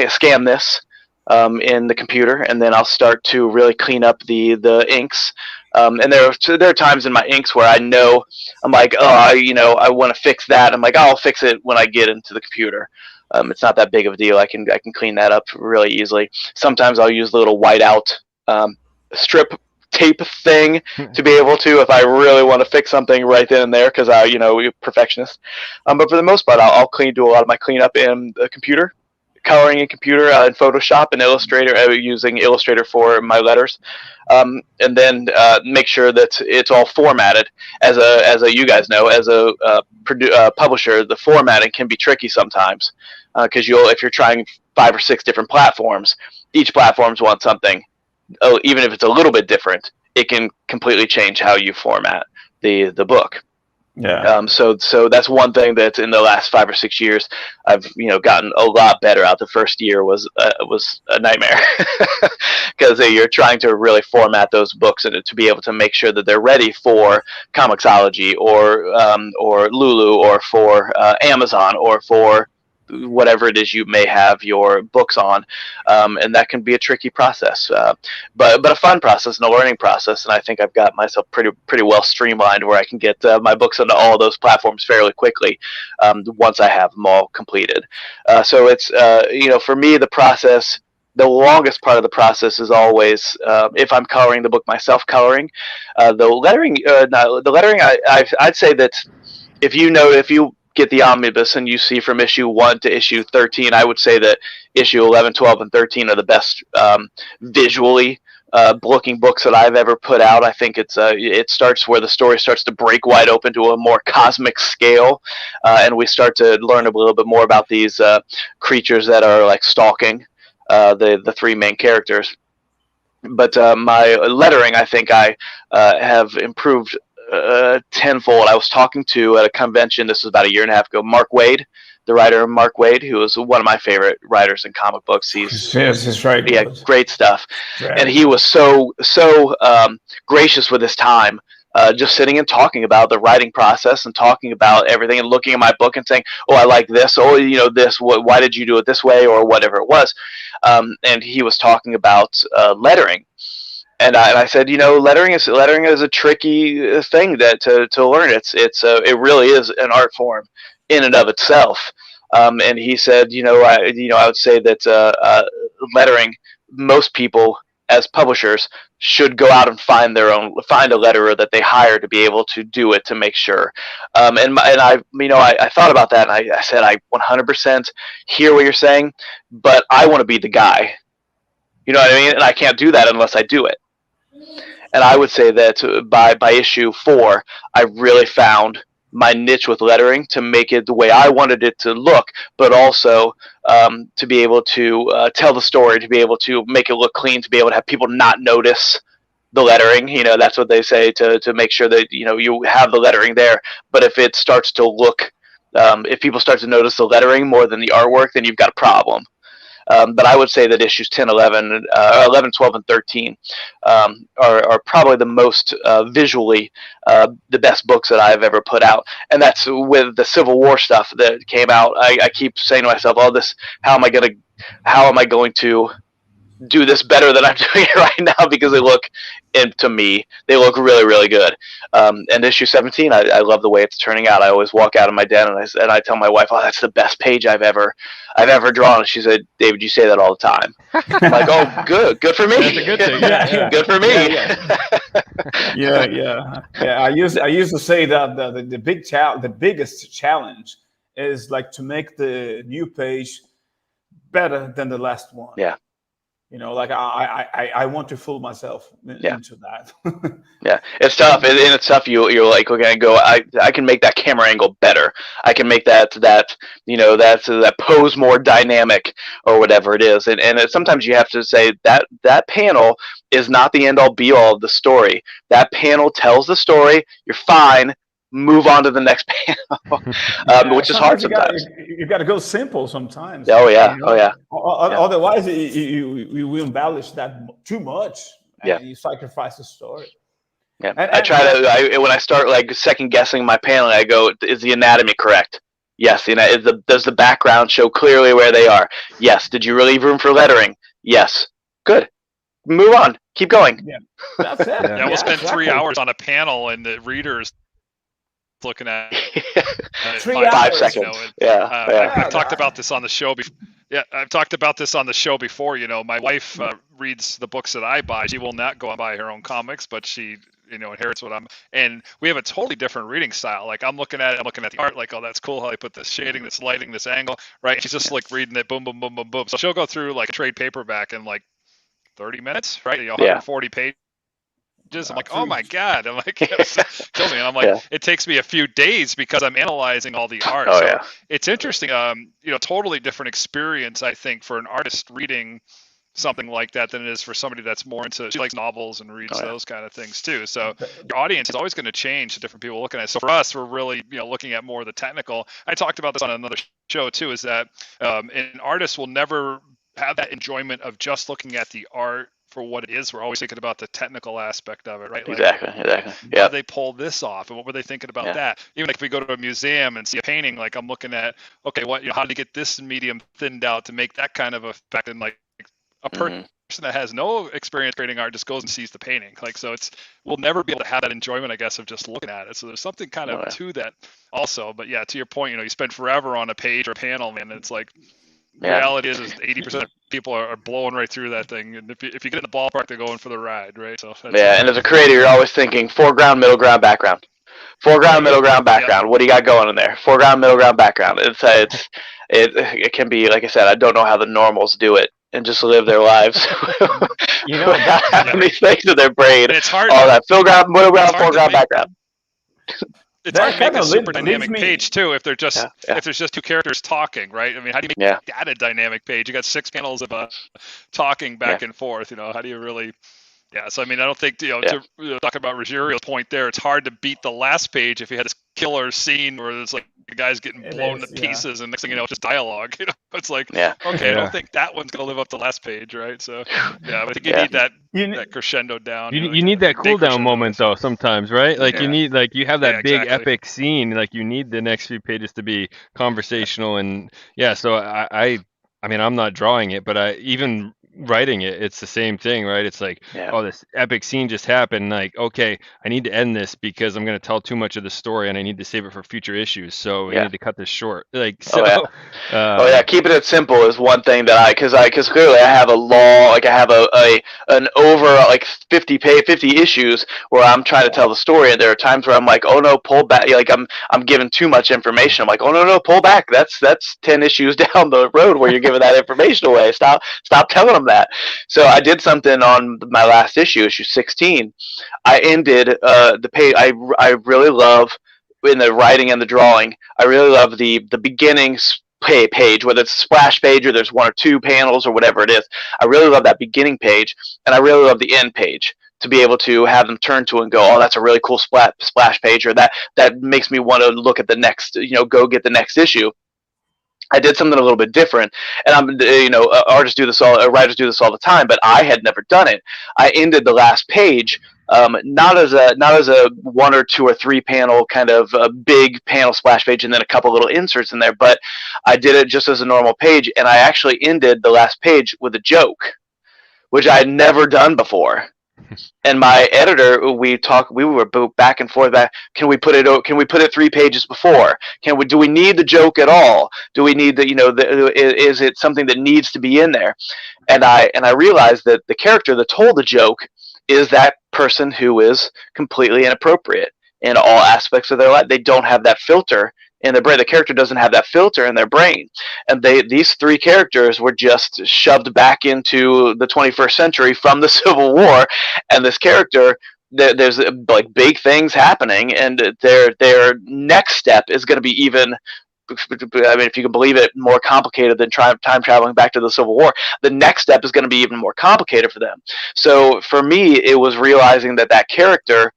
scan this in the computer, and then I'll start to really clean up the inks. And there are times in my inks where I know I'm like, I want to fix that. I'm like, I'll fix it when I get into the computer. It's not that big of a deal. I can clean that up really easily. Sometimes I'll use the little whiteout strip tape thing to be able to, if I really want to fix something right then and there, because we're perfectionists. But for the most part, I'll do a lot of my cleanup in the computer, coloring in computer, in Photoshop and Illustrator, using Illustrator for my letters, and then make sure that it's all formatted. As you guys know, as a publisher, the formatting can be tricky sometimes, because if you're trying 5 or 6 different platforms, each platforms want something. Even if it's a little bit different, it can completely change how you format the book. Yeah. So that's one thing that in the last 5 or 6 years I've gotten a lot better at. The first year was a nightmare because you're trying to really format those books and to be able to make sure that they're ready for Comixology or Lulu or for Amazon or for whatever it is you may have your books on, and that can be a tricky process, but a fun process and a learning process. And I think I've got myself pretty well streamlined where I can get my books onto all of those platforms fairly quickly once I have them all completed. So it's for me, the process, the longest part of the process is always if I'm coloring the book myself, coloring the lettering. I'd say that if you get the omnibus and you see from issue 1 to issue 13, I would say that issue 11, 12, and 13 are the best visually looking books that I've ever put out. I think it starts where the story starts to break wide open to a more cosmic scale, and we start to learn a little bit more about these creatures that are like stalking the 3 main characters. But my lettering, I think I have improved tenfold. I was talking to at a convention, this was about 1.5 years ago, Mark Waid, the writer Mark Waid, who is one of my favorite writers in comic books. He's right. Yeah, great stuff. Right. And he was so gracious with his time, just sitting and talking about the writing process and talking about everything and looking at my book and saying, oh, I like this. Oh, this. Why did you do it this way, or whatever it was? And he was talking about lettering. And I said, lettering is a tricky thing to learn. It really is an art form in and of itself. And he said, I would say that lettering, most people as publishers should go out and find a letterer that they hire to be able to do it, to make sure. And I thought about that, and I said, I 100% hear what you're saying, but I want to be the guy. You know what I mean? And I can't do that unless I do it. And I would say that by issue 4, I really found my niche with lettering to make it the way I wanted it to look, but also to be able to tell the story, to be able to make it look clean, to be able to have people not notice the lettering. That's what they say, to make sure that you have the lettering there. But if it starts to look, if people start to notice the lettering more than the artwork, then you've got a problem. But I would say that issues 10, 11, 12, and 13 are probably the most visually the best books that I've ever put out. And that's with the Civil War stuff that came out. I keep saying to myself, how am I going to do this better than I'm doing it right now, because they look really, really good. And issue 17, I love the way it's turning out. I always walk out of my den and I tell my wife, "Oh, that's the best page I've ever drawn." And she said, "David, you say that all the time." I'm like, "Oh, good for me." That's a good thing. Yeah. Good for me. Yeah. I used to say that the biggest challenge is like to make the new page better than the last one. Yeah. Like I want to fool myself into that. Yeah, it's tough, and it's tough. You're like, okay, I can make that camera angle better. I can make that pose more dynamic, or whatever it is. And sometimes you have to say that panel is not the end all be all of the story. That panel tells the story. You're fine. Move on to the next panel, which is hard sometimes. You got to go simple sometimes. Oh yeah, Otherwise, you will embellish that too much, and you sacrifice the story. Yeah, when I start like second guessing my panel, I go, is the anatomy correct? Yes. Does the background show clearly where they are? Yes. Did you leave room for lettering? Yes. Good. Move on. Keep going. Yeah, that's it. Yeah, we'll spend 3 hours on a panel, and the readers looking at 5 seconds. I've talked about this on the show before. Yeah, I've talked about this on the show before. My wife reads the books that I buy. She will not go and buy her own comics, but she, inherits what and we have a totally different reading style. Like I'm looking at the art, like, oh, that's cool how they put this shading, this lighting, this angle, right? She's just like reading it, boom, boom, boom, boom, boom. So she'll go through like a trade paperback in like 30 minutes, right? 140 pages. I'm like, oh my God. I'm like, kills me. And I'm like, it takes me a few days because I'm analyzing all the art. It's interesting. Totally different experience, I think, for an artist reading something like that than it is for somebody that's more into, she likes novels and reads those kind of things too. So your audience is always going to change to different people looking at it. So for us, we're really, looking at more of the technical. I talked about this on another show too, is that an artist will never have that enjoyment of just looking at the art for what it is. We're always thinking about the technical aspect of it, right? Like, exactly. How did they pull this off, and what were they thinking about that? Even like if we go to a museum and see a painting, like I'm looking at, okay, how did you get this medium thinned out to make that kind of effect? And like a person that has no experience creating art just goes and sees the painting. Like, so we'll never be able to have that enjoyment, I guess, of just looking at it. So there's something kind of to that also. But yeah, to your point, you spend forever on a page or a panel, man. And it's like, the reality is 80% of people are blowing right through that thing, and if you get in the ballpark, they're going for the ride, right? So and as a creator, you're always thinking foreground, middle ground, background. Foreground, middle ground, background. What do you got going in there? Foreground, middle ground, background. It can be, like I said, I don't know how the normals do it and just live their lives. Having these things in their brain. And it's hard. All that foreground, middle ground, foreground, background. It's hard to make a super dynamic page too if they're just if there's just two characters talking, right? I mean, how do you make that a dynamic page? You got 6 panels of talking back and forth. How do you really? Yeah, so I mean, I don't think talking about Ruggiero's point there, it's hard to beat the last page if you had this killer scene where it's like the guy's getting blown to pieces, and next thing you know, it's just dialogue. It's like, okay, I don't think that one's gonna live up to the last page, right? So I think you need that crescendo down. You need that cool down moment though sometimes, right? Like you need you have that big epic scene, like you need the next few pages to be conversational, and so I I mean, I'm not drawing it, but even writing it, it's the same thing, right? It's like, Yeah. oh, this epic scene just happened. Like, okay, I need to end this because I'm going to tell too much of the story and I need to save it for future issues. So we Yeah. need to cut this short. Like, Oh, so, yeah. Oh yeah, keeping it simple is one thing that because clearly I have I have an over like 50 issues where I'm trying to tell the story, and there are times where I'm like, oh no, pull back. Like I'm giving too much information. I'm like, oh no, pull back. That's 10 issues down the road where you're giving that information away. Stop telling them that. So I did something on my last issue 16. I ended the page. I really love in the writing and the drawing. I really love the beginning page, whether it's a splash page or there's one or two panels or whatever it is. I really love that beginning page, and I really love the end page to be able to have them turn to and go, oh, that's a really cool splash page, or that makes me want to look at the next, go get the next issue. I did something a little bit different, and writers do this all the time, but I had never done it. I ended the last page not as a one or two or three panel kind of a big panel splash page and then a couple little inserts in there, but I did it just as a normal page, and I actually ended the last page with a joke, which I had never done before. And my editor, we were back and forth. Can we put it 3 pages before? Do we need the joke at all? Do we need is it something that needs to be in there? And I realized that the character that told the joke is that person who is completely inappropriate in all aspects of their life. They don't have that filter in their brain. The character doesn't have that filter in their brain, and these 3 characters were just shoved back into the 21st century from the Civil War, and this character, there's like big things happening, and their next step is going to be even, I mean, if you can believe it, more complicated than time traveling back to the Civil War. The next step is going to be even more complicated for them. So for me, it was realizing that character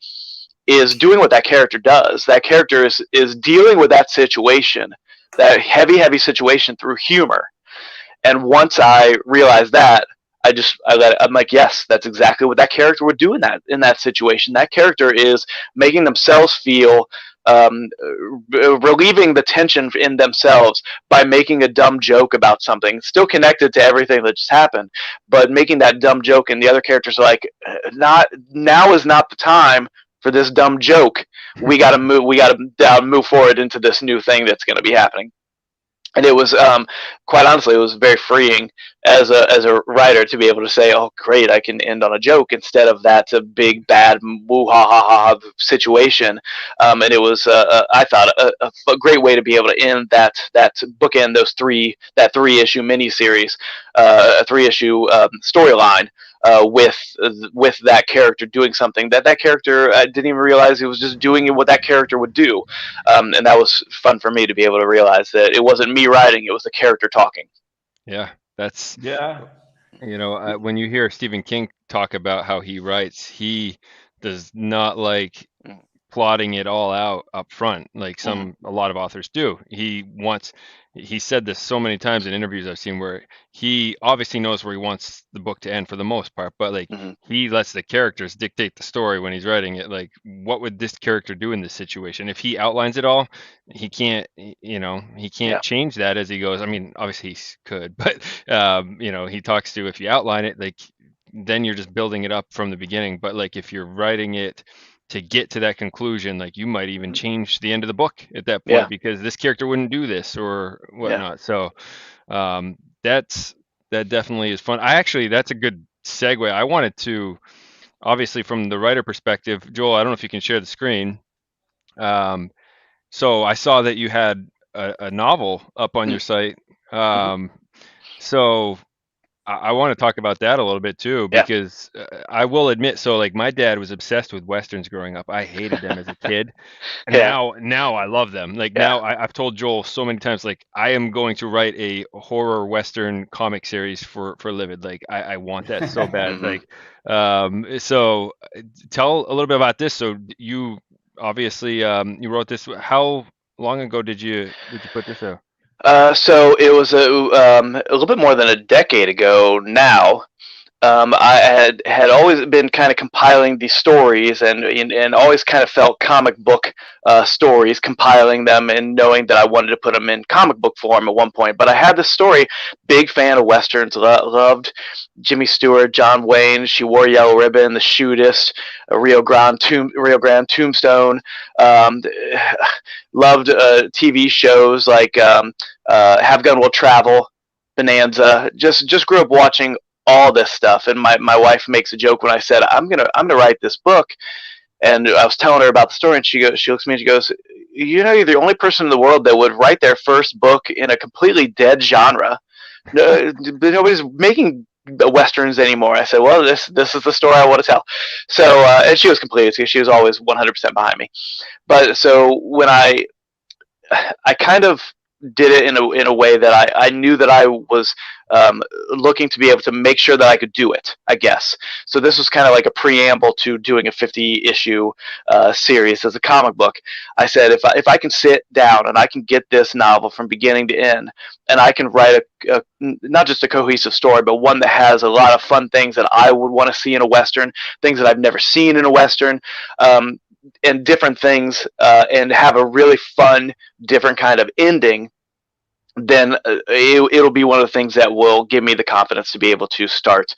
is doing what that character does. That character is dealing with that situation, that heavy situation, through humor. And once I realized that, I'm like, yes, that's exactly what that character would do in that situation. That character is making themselves feel, relieving the tension in themselves by making a dumb joke about something, still connected to everything that just happened, but making that dumb joke, and the other characters are like, now is not the time for this dumb joke. We got to move forward into this new thing that's going to be happening. And it was, quite honestly, it was very freeing as a writer to be able to say, oh, great, I can end on a joke instead of that's a big, bad, woo, ha, ha, ha situation. And it was, I thought, a great way to be able to end that bookend that 3-issue miniseries, a 3-issue storyline. With that character doing something that character didn't even realize he was just doing what that character would do, and that was fun for me to be able to realize that it wasn't me writing; it was the character talking. Yeah, that's Yeah. when you hear Stephen King talk about how he writes, he does not like plotting it all out up front like a lot of authors do. He said this so many times in interviews I've seen where he obviously knows where he wants the book to end for the most part, but like he lets the characters dictate the story when he's writing it. Like, what would this character do in this situation? If he outlines it all, he can't change that as he goes. I mean, obviously he could, but he talks to, if you outline it, like then you're just building it up from the beginning. But like if you're writing it to get to that conclusion, like you might even change the end of the book at that point because this character wouldn't do this or whatnot. So that definitely is fun. That's a good segue. I wanted to, obviously from the writer perspective, Joel, I don't know if you can share the screen. So I saw that you had a novel up on your site. So I want to talk about that a little bit too, because I will admit, so like my dad was obsessed with Westerns growing up. I hated them as a kid. Now I love them. Like now I've told Joel so many times, like I am going to write a horror Western comic series for Livid. Like I want that so bad. Like, so tell a little bit about this. So you obviously, you wrote this. How long ago did you put this out? So it was a little bit more than a decade ago now. I had always been kind of compiling these stories and always kind of felt comic book stories, compiling them and knowing that I wanted to put them in comic book form at one point. But I had this story, big fan of Westerns, loved Jimmy Stewart, John Wayne, She Wore Yellow Ribbon, The Shootist, Rio Grande Tombstone, loved TV shows like Have Gun Will Travel, Bonanza. Just grew up watching all this stuff, and my wife makes a joke when I said I'm gonna write this book, and I was telling her about the story, and she looks at me and she goes, you know, you're the only person in the world that would write their first book in a completely dead genre. Nobody's making Westerns anymore. I said, well, this is the story I want to tell. So and she was completely, she was always 100% behind me. But so when I kind of did it in a way that I knew that I was looking to be able to make sure that I could do it, I guess. So this was kind of like a preamble to doing a 50-issue series as a comic book. I said, if I can sit down and I can get this novel from beginning to end, and I can write a not just a cohesive story, but one that has a lot of fun things that I would want to see in a Western, things that I've never seen in a Western, and different things, and have a really fun, different kind of ending, then it'll be one of the things that will give me the confidence to be able to start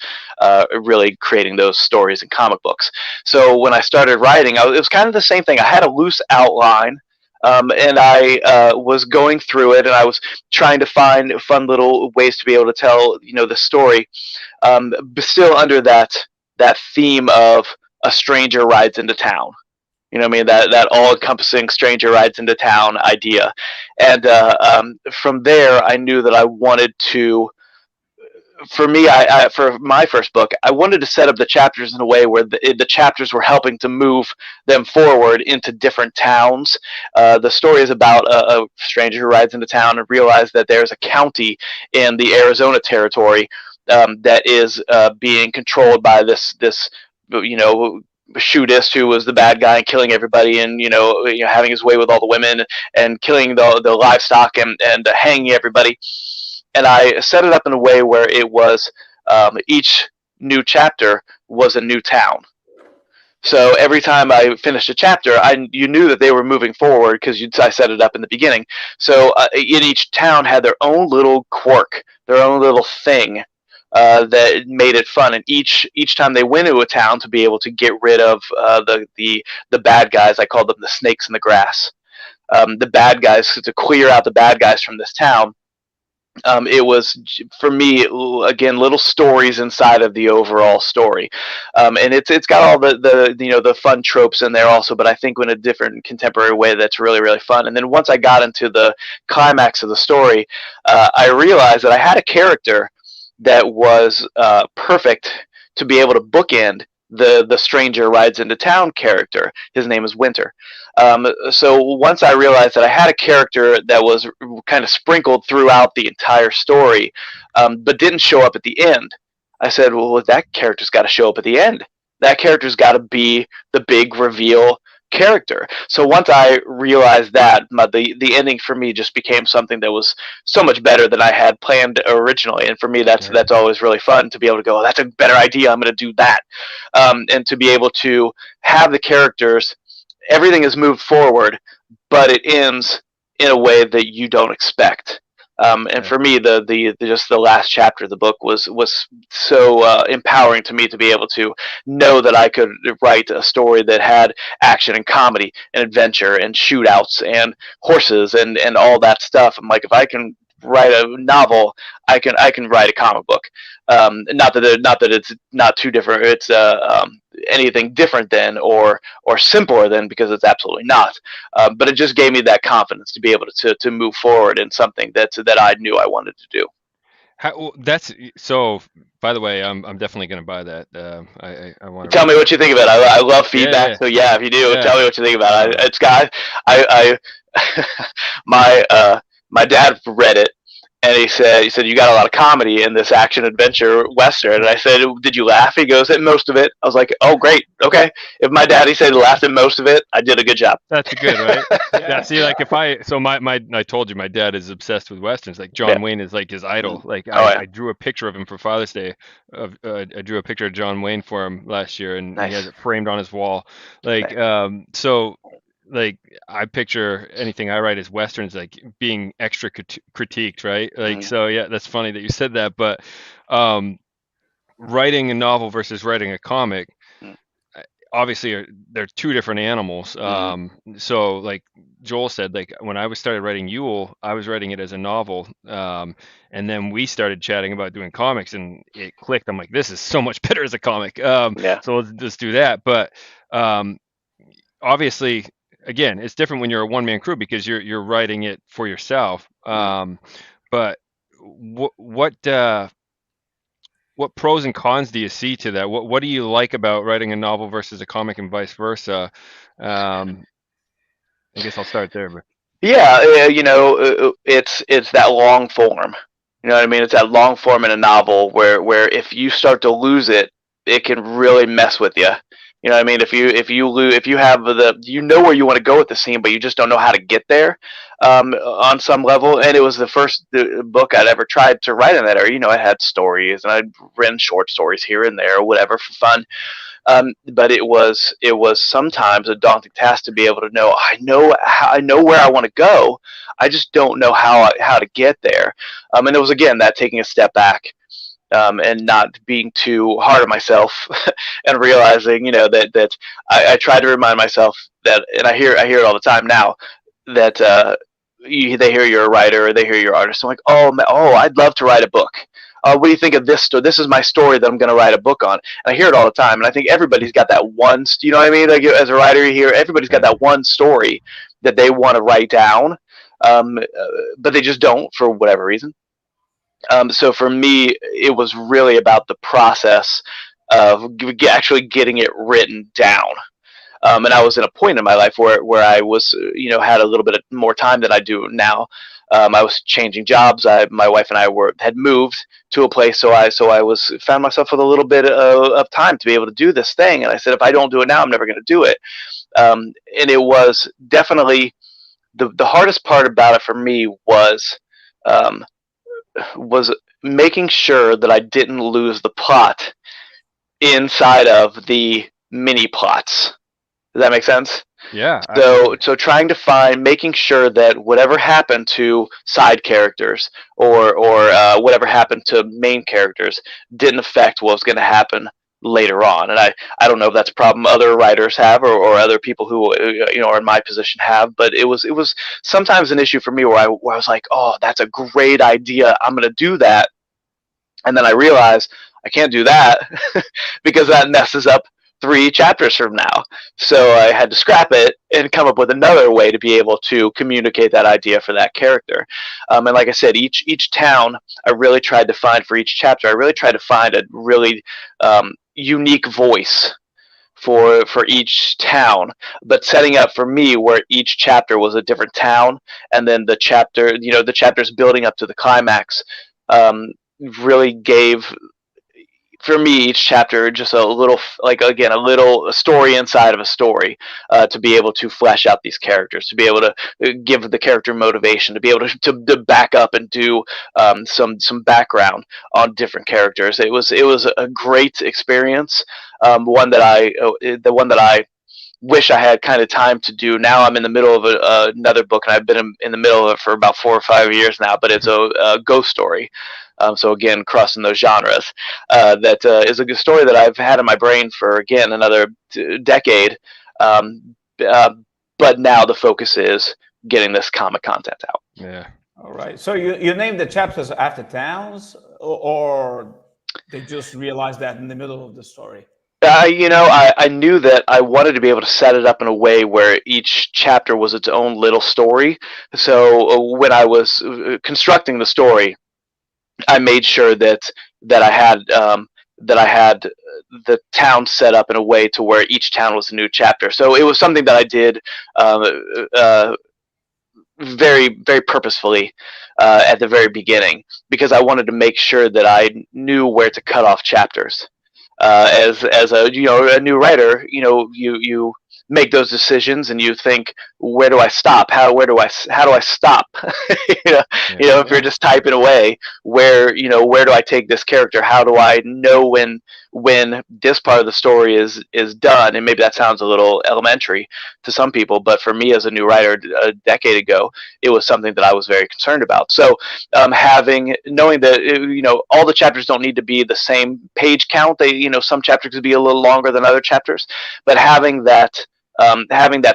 really creating those stories in comic books. So when I started writing, it was kind of the same thing. I had a loose outline, and I was going through it, and I was trying to find fun little ways to be able to tell, the story, but still under that theme of a stranger rides into town. You know what I mean? That all-encompassing stranger rides into town idea. And from there, I knew that I wanted to, for me, for my first book, I wanted to set up the chapters in a way where the chapters were helping to move them forward into different towns. The story is about a stranger who rides into town and realizes that there's a county in the Arizona territory that is being controlled by this Shootist, who was the bad guy and killing everybody, and having his way with all the women and killing the livestock and hanging everybody. And I set it up in a way where it was each new chapter was a new town. So every time I finished a chapter, you knew that they were moving forward because I set it up in the beginning. So in each town had their own little quirk, their own little thing. That made it fun, and each time they went into a town to be able to get rid of the bad guys, I called them the snakes in the grass. The bad guys, to clear out the bad guys from this town. It was, for me, again, little stories inside of the overall story, and it's got all the fun tropes in there also, but I think in a different contemporary way that's really, really fun. And then once I got into the climax of the story, I realized that I had a character that was perfect to be able to bookend the stranger rides into town character. His name is Winter. So once I realized that I had a character that was kind of sprinkled throughout the entire story, but didn't show up at the end, I said, well, that character's got to show up at the end. That character's got to be the big reveal character. So once I realized that, the ending for me just became something that was so much better than I had planned originally. And for me, that's always really fun to be able to go, oh, that's a better idea, I'm going to do that. And to be able to have the characters, everything is moved forward, but it ends in a way that you don't expect. And for me, just the last chapter of the book was so empowering to me to be able to know that I could write a story that had action and comedy and adventure and shootouts and horses and all that stuff. I'm like, if I can write a novel, I can write a comic book. Not that it's not too different. It's anything different than or simpler than, because it's absolutely not. But it just gave me that confidence to be able to move forward in something that I knew I wanted to do. That's so. By the way, I'm definitely going to buy that. I want to tell me what you think about it. I love feedback. Yeah. So yeah, if you do, tell me what you think about it. It's got my dad read it, And he said, you got a lot of comedy in this action adventure Western. And I said, did you laugh? He goes, at most of it. I was like, oh, great. Okay. If my daddy said he laughed at most of it, I did a good job. That's good, right? Yeah. See, like I told you my dad is obsessed with Westerns. Like John Wayne is like his idol. Like I drew a picture of him for Father's Day. I drew a picture of John Wayne for him last year, and he has it framed on his wall. Like, so like I picture anything I write as Westerns like being extra critiqued, right? Like, so yeah, that's funny that you said that. But writing a novel versus writing a comic, obviously they're two different animals. So like Joel said, like when I started writing Yule, I was writing it as a novel, and then we started chatting about doing comics, and it clicked. I'm like, this is so much better as a comic. So let's do that. But obviously, again, it's different when you're a one-man crew because you're writing it for yourself. But what pros and cons do you see to that? What do you like about writing a novel versus a comic and vice versa? I guess I'll start there. But yeah, it's that long form. You know what I mean? It's that long form in a novel where if you start to lose it, it can really mess with you. You know what I mean? If you have where you want to go with the scene, but you just don't know how to get there, on some level. And it was the first book I'd ever tried to write in that area. I had stories and I'd written short stories here and there, or whatever, for fun. But it was sometimes a daunting task to be able to know. I know where I want to go. I just don't know how to get there. And it was, again, that taking a step back. And not being too hard on myself, and realizing, that I try to remind myself that, and I hear it all the time now, that they hear you're a writer or they hear you're an artist. I'm like, I'd love to write a book. What do you think of this story? This is my story that I'm going to write a book on. And I hear it all the time, and I think everybody's got that one. You know what I mean? Like, as a writer, you hear everybody's got that one story that they want to write down, but they just don't for whatever reason. So for me, it was really about the process of actually getting it written down. And I was in a point in my life where I was, had a little bit more time than I do now. I was changing jobs. My wife and I had moved to a place, so I found myself with a little bit of time to be able to do this thing. And I said, if I don't do it now, I'm never going to do it. And it was definitely the hardest part about it for me was making sure that I didn't lose the plot inside of the mini plots. Does that make sense? Yeah. So trying to making sure that whatever happened to side characters or whatever happened to main characters didn't affect what was going to happen later on. And I don't know if that's a problem other writers have or other people who are in my position have, but it was sometimes an issue for me where I was like, oh, that's a great idea, I'm going to do that, and then I realized I can't do that because that messes up 3 chapters from now. So I had to scrap it and come up with another way to be able to communicate that idea for that character. And like I said, each town I really tried to find for each chapter. I really tried to find a really unique voice for each town, but setting up for me where each chapter was a different town, and then the chapters building up to the climax really gave, for me, each chapter just a little, a story inside of a story, to be able to flesh out these characters, to be able to give the character motivation, to be able to back up and do some background on different characters. It was a great experience, the one that I wish I had kind of time to do. Now I'm in the middle of another book, and I've been in the middle of it for about 4 or 5 years now, but it's a ghost story. So again, crossing those genres, that is a good story that I've had in my brain for, again, another decade. But now the focus is getting this comic content out. Yeah. All right. So you named the chapters after towns, or they just realized that in the middle of the story? I knew that I wanted to be able to set it up in a way where each chapter was its own little story. So when I was constructing the story, I made sure that I had the town set up in a way to where each town was a new chapter. So it was something that I did very, very purposefully at the very beginning, because I wanted to make sure that I knew where to cut off chapters. As a a new writer, you make those decisions and you think, where do I stop? How do I stop? If you're just typing away, where do I take this character? How do I know when this part of the story is done? And maybe that sounds a little elementary to some people, but for me as a new writer a decade ago, it was something that I was very concerned about. So knowing that all the chapters don't need to be the same page count. They some chapters could be a little longer than other chapters, but having that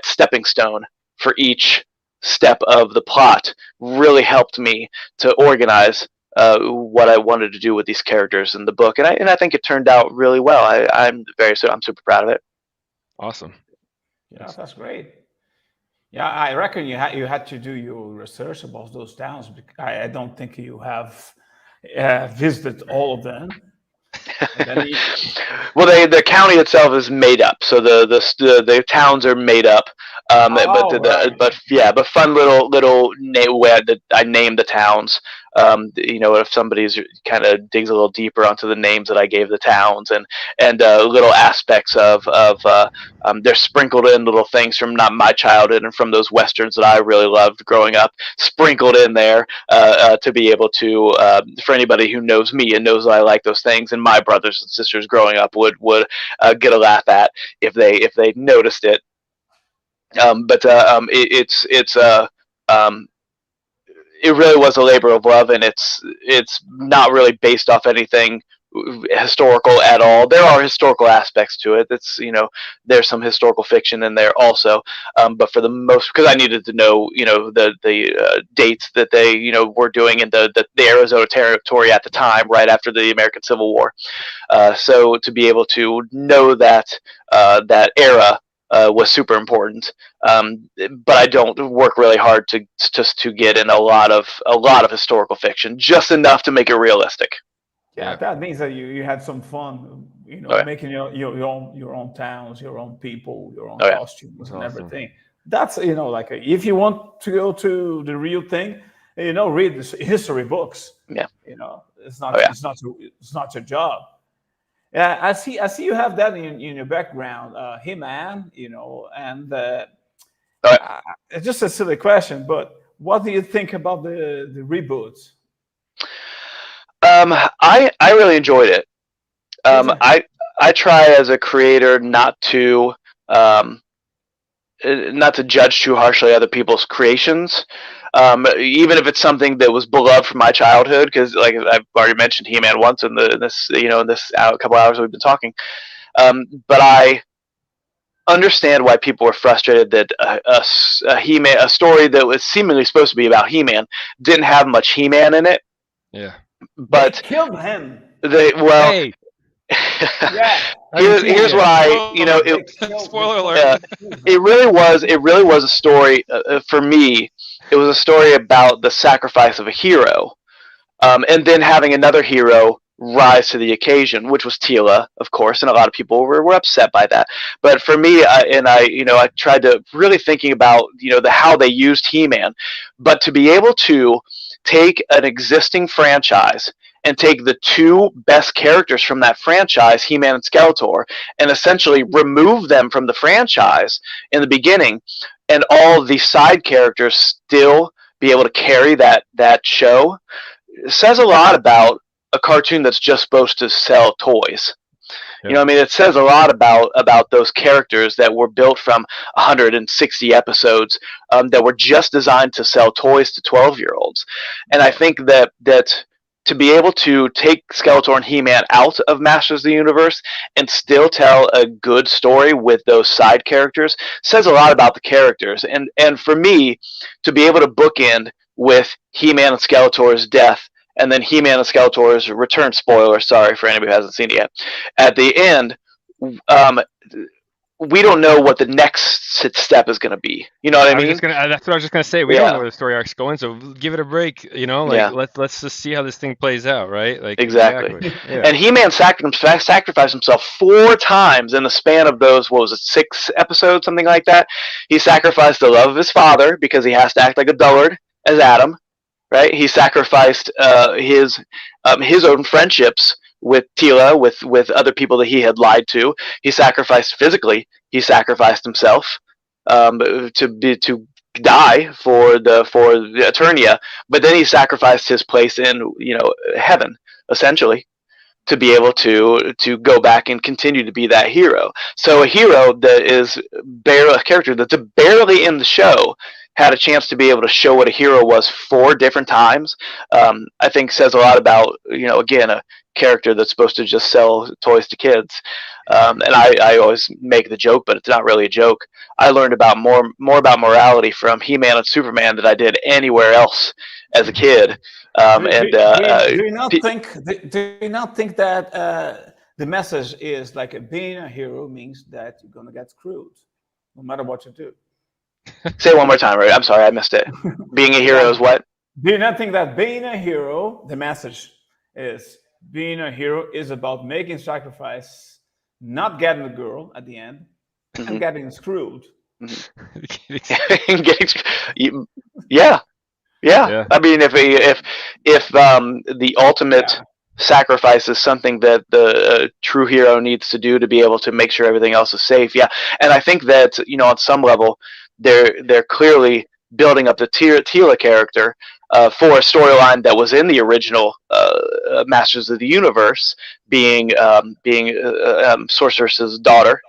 stepping stone for each step of the plot really helped me to organize what I wanted to do with these characters in the book, and I think it turned out really well. I'm super proud of it. Awesome. Yeah, that's great. Yeah, I reckon you had to do your research about those towns. I don't think you have visited all of them. Well, the county itself is made up, so the towns are made up. But fun little way that I named the towns. If somebody's kind of digs a little deeper onto the names that I gave the towns, and little aspects of they're sprinkled in little things from not my childhood and from those westerns that I really loved growing up, sprinkled in there to be able to for anybody who knows me and knows that I like those things, and my brothers and sisters growing up would get a laugh at if they noticed it. It really was a labor of love, and it's not really based off anything historical at all. There are historical aspects to it. It's there's some historical fiction in there also, but for the most, because I needed to know the dates that they were doing in the Arizona territory at the time, right after the American Civil War. So to be able to know that that era was super important, but I don't work really hard to get in a lot of historical fiction, just enough to make it realistic. Yeah, that means that you had some fun, making your own towns, your own people, your own costumes, and everything. That's if you want to go to the real thing, read the history books. Yeah, it's not your job. Yeah, I see you have that in your background, He-Man, and it's just a silly question, but what do you think about the reboots? I really enjoyed it. I try as a creator not to judge too harshly other people's creations. Even if it's something that was beloved from my childhood, because like I've already mentioned He-Man once in this couple hours we've been talking, but I understand why people were frustrated that a story that was seemingly supposed to be about He-Man didn't have much He-Man in it. Yeah, but they killed him. Hey. Yeah. Here's what spoiler alert. It really was a story for me. It was a story about the sacrifice of a hero, and then having another hero rise to the occasion, which was Teela, of course, and a lot of people were upset by that. But for me, I tried to really thinking about how they used He-Man, but to be able to take an existing franchise and take the two best characters from that franchise, He-Man and Skeletor, and essentially remove them from the franchise in the beginning, and all the side characters still be able to carry that show, says a lot about a cartoon that's just supposed to sell toys. Yeah. It says a lot about those characters that were built from 160 episodes that were just designed to sell toys to 12-year-olds. And I think that to be able to take Skeletor and He-Man out of Masters of the Universe and still tell a good story with those side characters says a lot about the characters. And for me, to be able to bookend with He-Man and Skeletor's death, and then He-Man and Skeletor's return, spoiler, sorry for anybody who hasn't seen it yet, at the end, we don't know what the next step is going to be. You know what I mean? That's what I was just gonna say. We don't know where the story arc's going, so give it a break. You know, let's just see how this thing plays out, right? Like exactly. Yeah. And He-Man sacrificed himself 4 times in the span of those, what was it, 6 episodes, something like that. He sacrificed the love of his father because he has to act like a dullard as Adam, right? He sacrificed his own friendships with Tila, with other people that he had lied to. He sacrificed physically. He sacrificed himself to die for the Eternia, but then he sacrificed his place in heaven, essentially, to be able to go back and continue to be that hero. So a hero that is a character that's barely in the show had a chance to be able to show what a hero was 4 different times. I think says a lot about, again, a character that's supposed to just sell toys to kids. And I always make the joke, but it's not really a joke. I learned about more about morality from He-Man and Superman than I did anywhere else as a kid. Do you not think that the message is like being a hero means that you're gonna get screwed, no matter what you do? Say it one more time, right? I'm sorry, I missed it. Being a hero is what? Do you not think that being a hero, the message is being a hero is about making sacrifice, not getting the girl at the end, and getting screwed? Yeah. I mean, if the ultimate sacrifice is something that the true hero needs to do to be able to make sure everything else is safe, and I think that on some level they're clearly building up the Tila character for a storyline that was in the original Masters of the Universe, being Sorceress's daughter,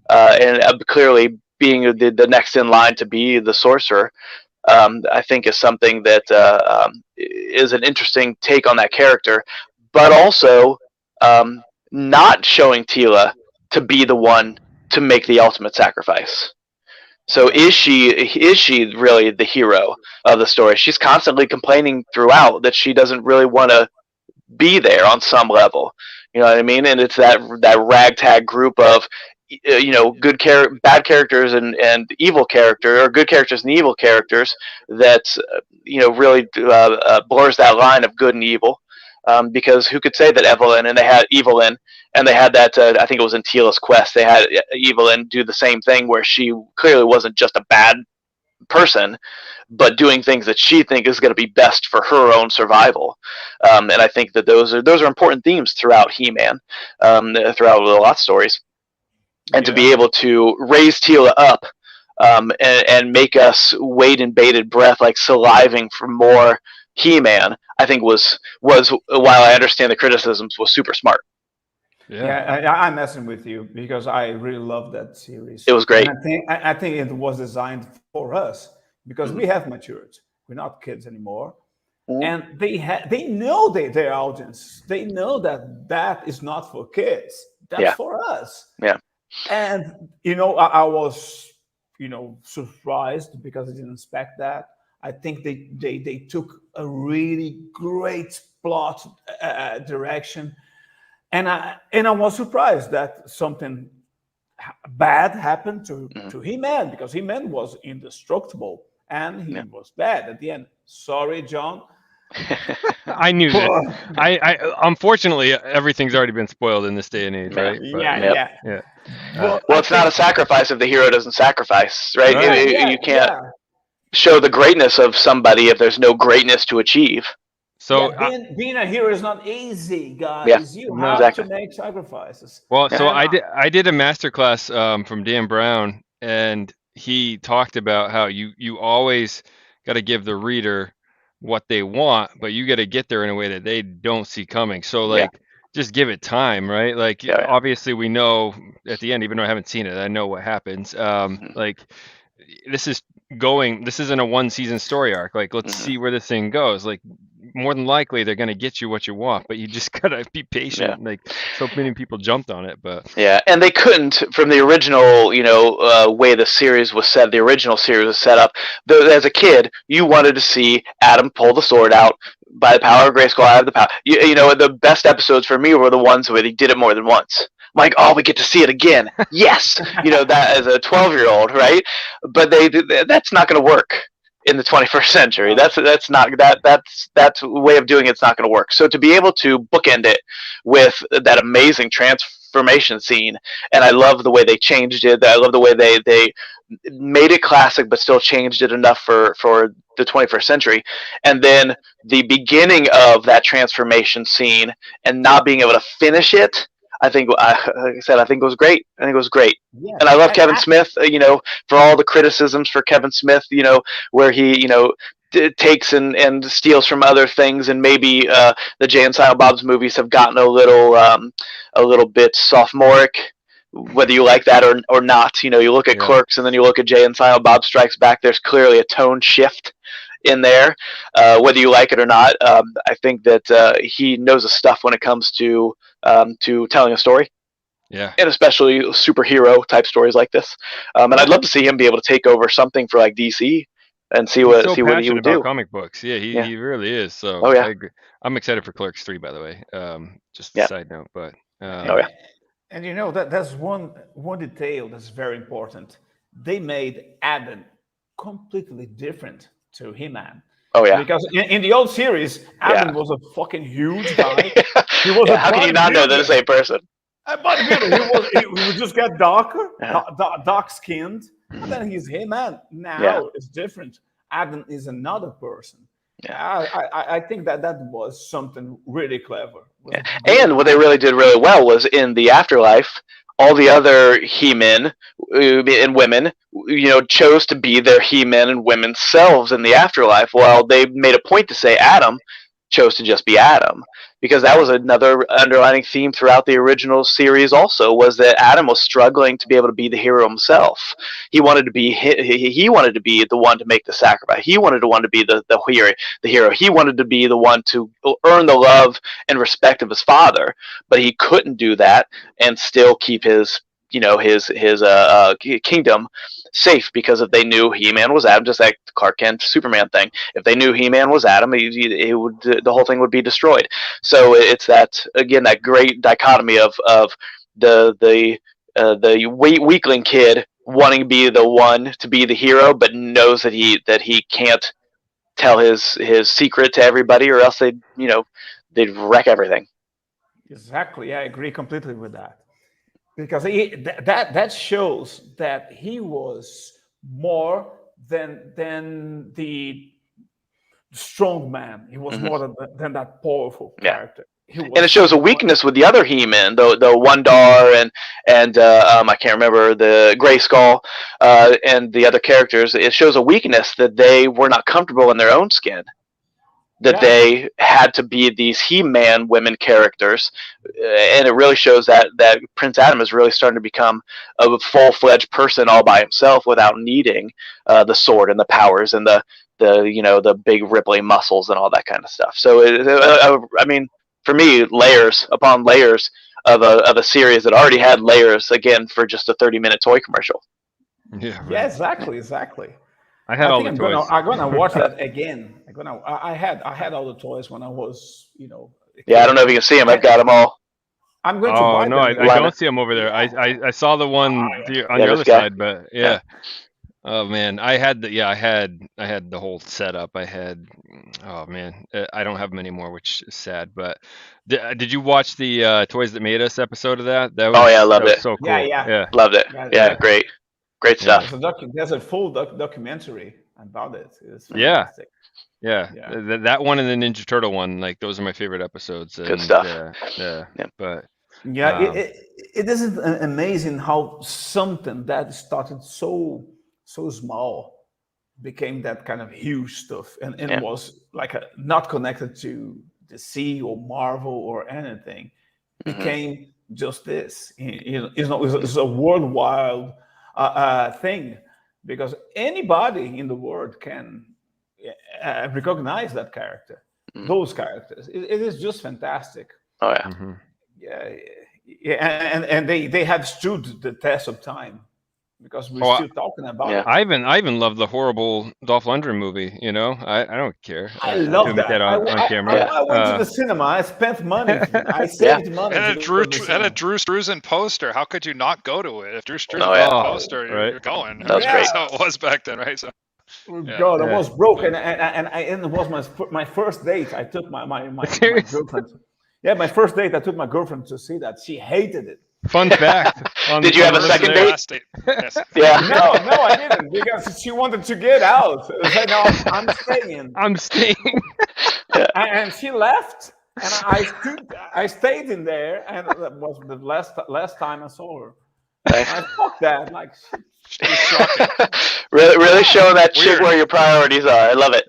and clearly being the next in line to be the sorcerer. I think is something that is an interesting take on that character, but also not showing Tila to be the one to make the ultimate sacrifice. So is she really the hero of the story? She's constantly complaining throughout that she doesn't really want to be there on some level. You know what I mean? And it's that ragtag group of bad characters and evil character, or good characters and evil characters that really blurs that line of good and evil. Because who could say that Evelyn and they had Evelyn and they had that I think it was in Tila's quest, they had Evelyn do the same thing where she clearly wasn't just a bad person, but doing things that she thinks is going to be best for her own survival. And I think that those are important themes throughout He-Man, throughout a lot of stories. And to be able to raise Tila up and make us wait in bated breath, like saliving for more He-Man, I think was while I understand the criticisms, was super smart. I'm messing with you because I really love that series. It was great. And I think it was designed for us because we have matured. We're not kids anymore. And they know their audience. They know that is not for kids. That's for us. Yeah. And I was surprised because I didn't expect that. I think they took a really great plot direction, and I was surprised that something bad happened to He-Man, because He-Man was indestructible and he was bad at the end. Sorry, John. I knew that. I unfortunately everything's already been spoiled in this day and age, right? Yeah. Well, it's not a sacrifice if the hero doesn't sacrifice, right? You can't show the greatness of somebody if there's no greatness to achieve. So being a hero is not easy, guys. You have to make sacrifices. Well, so I did a masterclass from Dan Brown, and he talked about how you always got to give the reader what they want, but you got to get there in a way that they don't see coming. So just give it time, right? Like obviously we know at the end, even though I haven't seen it, I know what happens. This isn't a 1-season story arc. Like, let's see where this thing goes. Like, more than likely they're going to get you what you want, but you just gotta be patient. Like, so many people jumped on it, but and they couldn't, from the original way the series was set. The original series was set up, as a kid you wanted to see Adam pull the sword out. By the power of Grayskull, I have the power. The best episodes for me were the ones where they did it more than once. like, oh, we get to see it again. Yes, that as a 12-year-old, right? But that's not going to work in the 21st century. That's way of doing it's not going to work. So to be able to bookend it with that amazing transformation scene, and I love the way they changed it. I love the way they made it classic, but still changed it enough for the 21st century. And then the beginning of that transformation scene and not being able to finish it, I think, like I said, I think it was great. I think it was great. Yeah. And I love Kevin Smith, for all the criticisms for Kevin Smith, where he, takes and steals from other things, and maybe the Jay and Silent Bob's movies have gotten a little bit sophomoric, whether you like that or not. You look at Clerks and then you look at Jay and Silent Bob Strikes Back. There's clearly a tone shift in there, whether you like it or not. I think that he knows his stuff when it comes to telling a story. Yeah. And especially superhero type stories like this. And I'd love to see him be able to take over something for like DC and see what he would do. Comic books. Yeah, he really is. So I agree. I'm excited for Clerks 3, by the way. Just a side note, but and that's one detail that's very important. They made Adam completely different to He-Man. Oh yeah. Because in the old series, Adam was a fucking huge guy. He was how can you not know they're the same person? But he would just get darker, dark skinned, and then he's He-Man. Now it's different. Adam is another person. Yeah, I think that was something really clever. Yeah. And what they really did really well was in the afterlife, all the other He-Men and women, chose to be their He-Men and women selves in the afterlife, while they made a point to say Adam chose to just be Adam. Because that was another underlining theme throughout the original series also, was that Adam was struggling to be able to be the hero himself. He wanted to be he wanted to be the one to make the sacrifice. He wanted to be the hero. He wanted to be the one to earn the love and respect of his father, but he couldn't do that and still keep his kingdom safe, because if they knew He-Man was Adam, just like the Clark Kent Superman thing, if they knew He-Man was Adam, the whole thing would be destroyed. So it's that great dichotomy of the weakling kid wanting to be the one to be the hero, but knows that he can't tell his secret to everybody, or else they'd wreck everything. Exactly, I agree completely with that. Because that shows that he was more than the strong man. He was more than that powerful character. And it shows a weakness with the other He-Men, the Wundar and I can't remember, the Gray Skull, and the other characters. It shows a weakness that they were not comfortable in their own skin. That they had to be these He-Man women characters, and it really shows that Prince Adam is really starting to become a full-fledged person all by himself, without needing the sword and the powers and the big rippling muscles and all that kind of stuff. So I mean, for me, layers upon layers of a series that already had layers, again, for just a 30-minute toy commercial. Yeah, right. Yeah, exactly. I had all the toys. I'm gonna watch that again. I had all the toys when I was, Yeah, I don't know if you can see them. I've got them all. I'm going to buy them. I don't see them over there. I saw the one on the other side, but yeah. Oh man, I had the whole setup. Oh man, I don't have them anymore, which is sad. But did you watch the Toys That Made Us episode of that? I loved it. So cool. Yeah, loved it. Yeah, great stuff. There's a full documentary about it. It's fantastic. Yeah. That one and the Ninja Turtle one, like those are my favorite episodes. Good stuff. But it isn't amazing how something that started so small became that kind of huge stuff, and was like not connected to the DC or Marvel or anything. Became just this. It's a worldwide thing, because anybody in the world can recognize that character, those characters. It is just fantastic. Oh yeah. Yeah, and they have stood the test of time. because we're Oh, still talking about Yeah. it. I even love the horrible Dolph Lundgren movie. You know, I don't care. I to love admit that. on camera. Yeah. I went to the cinema. I spent money. I Yeah. saved money. And to a go Drew to the and a cinema. Drew Struzan poster. How could you not go to it? If Drew Struzan Oh, yeah. was a Oh, poster, right. you're going. That was I mean, great. that's how it was back then, right? So yeah. God, I Yeah. was broke, and it was my first date. I took my Seriously? girlfriend. Yeah, my first date. I took my girlfriend to see that. She hated it. Fun fact. Did you have a second date? Last date. Yes. Yeah. No, I didn't, because she wanted to get out. I said, no, I'm staying. I'm staying. And she left, and I stayed in there, and that was the last time I saw her. Nice. I fuck that, like shit. It was shocking. Really showing that chick Weird. where your priorities are. I love it.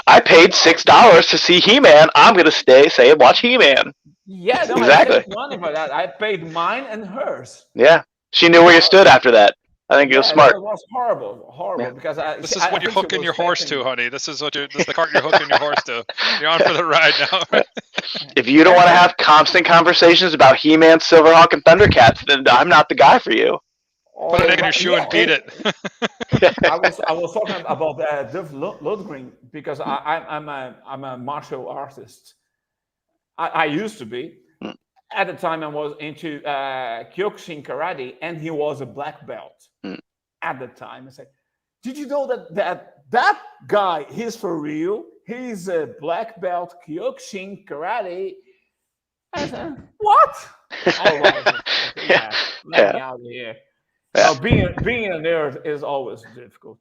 I paid $6 to see He-Man. I'm gonna stay and watch He-Man. Yeah, no, Exactly. I saved money for that. I paid mine and hers. Yeah, she knew where you stood after that. I think it was smart. It was horrible, Yeah. because This is I what you're think she hooking was your horse expecting- to, honey. This is the cart you're hooking your horse to. You're on for the ride now. If you don't want to have constant conversations about He-Man, Silverhawk, and Thundercats, then I'm not the guy for you. Put a dick in your shoe and beat it. I was talking about Dolph Lundgren because I'm a martial artist. I used to be. At the time, I was into Kyokushin karate, and he was a black belt. At the time, I said, "Did you know that guy? He's for real. He's a black belt Kyokushin karate." I said, "What?" All right, okay, let me out of here. Yeah. Now, being a nerd is always difficult.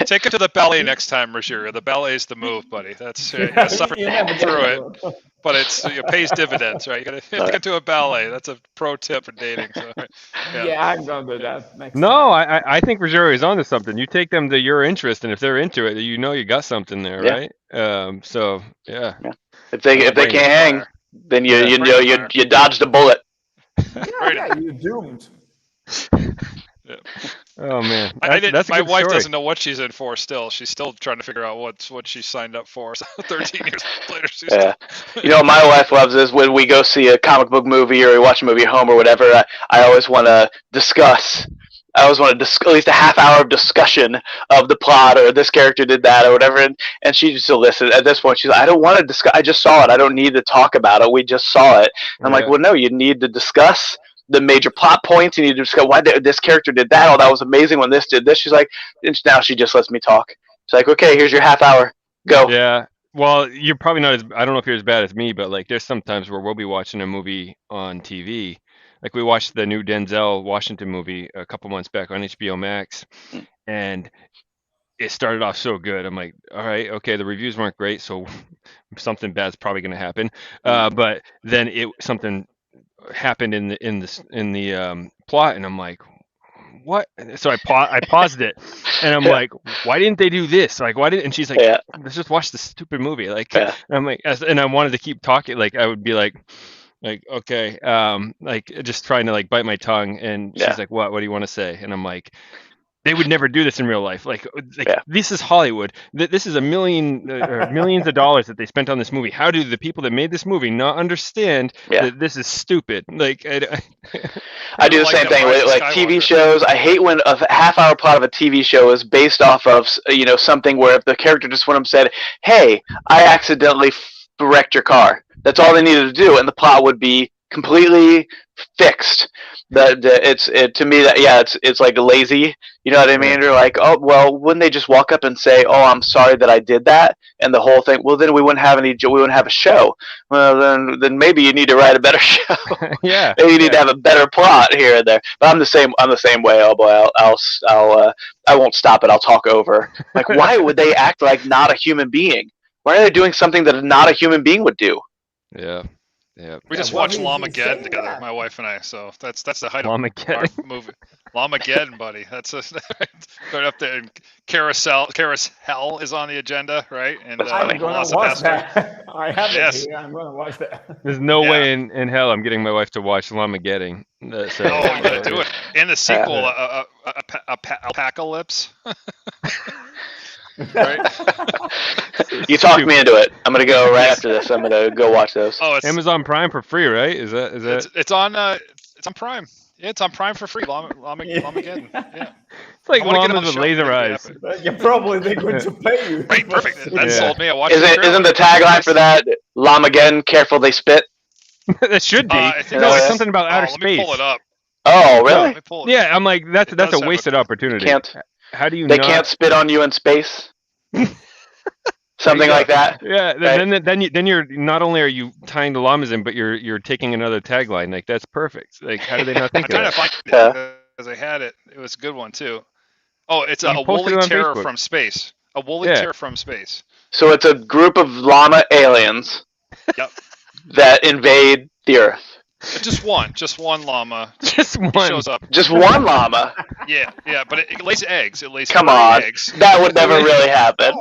Take it to the ballet next time, Roger. The ballet's the move, buddy. That's you gotta suffer You never through know. it, but it pays dividends, right? You gotta get to a ballet. That's a pro tip for dating. So, Yeah, I'm gonna do that next No, time. I think Rogero is onto something. You take them to your interest, and if they're into it, you know you got something there, Yeah. right? So yeah. If they Bring can't the hang, fire. then Yeah. you Bring know the you fire. you dodged a bullet. Yeah, you're doomed. Oh man, That's a my good wife story. doesn't know what she's in for. Still, she's still trying to figure out what she signed up for. So 13 years later, she's Yeah. You know what my wife loves is when we go see a comic book movie or we watch a movie at home or whatever, I always want to discuss. I always want to at least a half hour of discussion of the plot or this character did that or whatever. And she just listen. At this point, she's like, I don't want to discuss. I just saw it. I don't need to talk about it. We just saw it. And I'm like, Yeah. well, no, you need to discuss the major plot points. You need to discuss why this character did that. Oh, that was amazing when this did this. She's like, and now she just lets me talk. She's like, okay, here's your half hour. Go. Yeah. Well, you're probably not as, I don't know if you're as bad as me, but like there's sometimes where we'll be watching a movie on TV. Like we watched the new Denzel Washington movie a couple months back on HBO Max, and it started off so good. I'm like, all right, okay, the reviews weren't great, so something bad's probably going to happen. But then something happened in the plot, and I'm like, what? So I paused it, and I'm like, why didn't they do this? Like, why didn't? And she's like, Yeah. let's just watch the stupid movie. Like, Yeah. and I'm like, and I wanted to keep talking. Like, I would be like okay, like just trying to like bite my tongue, and she's Yeah. like, what do you want to say? And I'm like, they would never do this in real life. Like Yeah. this is Hollywood. This is millions of dollars that they spent on this movie. How do the people that made this movie not understand Yeah. that this is stupid? Like, I do the Like same the thing Rise with of like Skywalker. TV shows. I hate when a half-hour plot of a TV show is based off of something where if the character just went up and said, "Hey, I accidentally wrecked your car." That's all they needed to do, and the plot would be completely fixed. To me that it's like lazy. You know what I mean? Or like, oh well, wouldn't they just walk up and say, "Oh, I'm sorry that I did that," and the whole thing? Well, then we wouldn't have a show. Well, then maybe you need to write a better show. yeah. Maybe you need to have a better plot here and there. But I'm the same way. Oh boy, I won't stop it. I'll talk over. Like, why would they act like not a human being? Why are they doing something that not a human being would do? Yeah. Yeah. We just well, watched he's Lamageddon saying together, that. my wife and I. So that's the height of our Lamageddon. movie. Lamageddon, buddy. That's right up there. And Carousel is on the agenda, right? And That's funny. I'm gonna Velocipaster. watch that. I have Yes. it here. I'm gonna watch that. There's no Yeah. way in hell I'm getting my wife to watch Lamageddon. So, Oh, I'm gonna do it. And the sequel, Apocalypse. Right? You talked me into it. I'm gonna go right after this. I'm gonna go watch those. Oh, it's Amazon Prime for free, right? Is that? it's on Prime. It's on Prime for free. Lamageddon. Yeah. It's like I wanna get llamas on with the laser show. eyes. Yeah, probably they're going to pay you. Right, perfect. That Yeah. sold me. I watched the trailer. Isn't the tagline for that Lamageddon? Careful, they spit. That should be. I think No, it's that's- something about outer Let me space. pull it up. Oh, Let really? me pull it. Yeah, I'm like that's It a does have wasted opportunity. Can't. How do you They not? can't spit on you in space. Something like that. Yeah, Right. then you're not only are you tying the llamas in, but you're taking another tagline. Like that's perfect. Like how do they not think I'm of trying that? to find it because I had it. It was a good one too. Oh, it's You a posted woolly it on terror Facebook. from space. A woolly Yeah. terror from space. So it's a group of llama aliens Yep. that invade the Earth. Just one llama Just He one. shows up. Just one llama. Yeah, but it lays eggs. It lays Come 3 on, eggs, that would never really happen.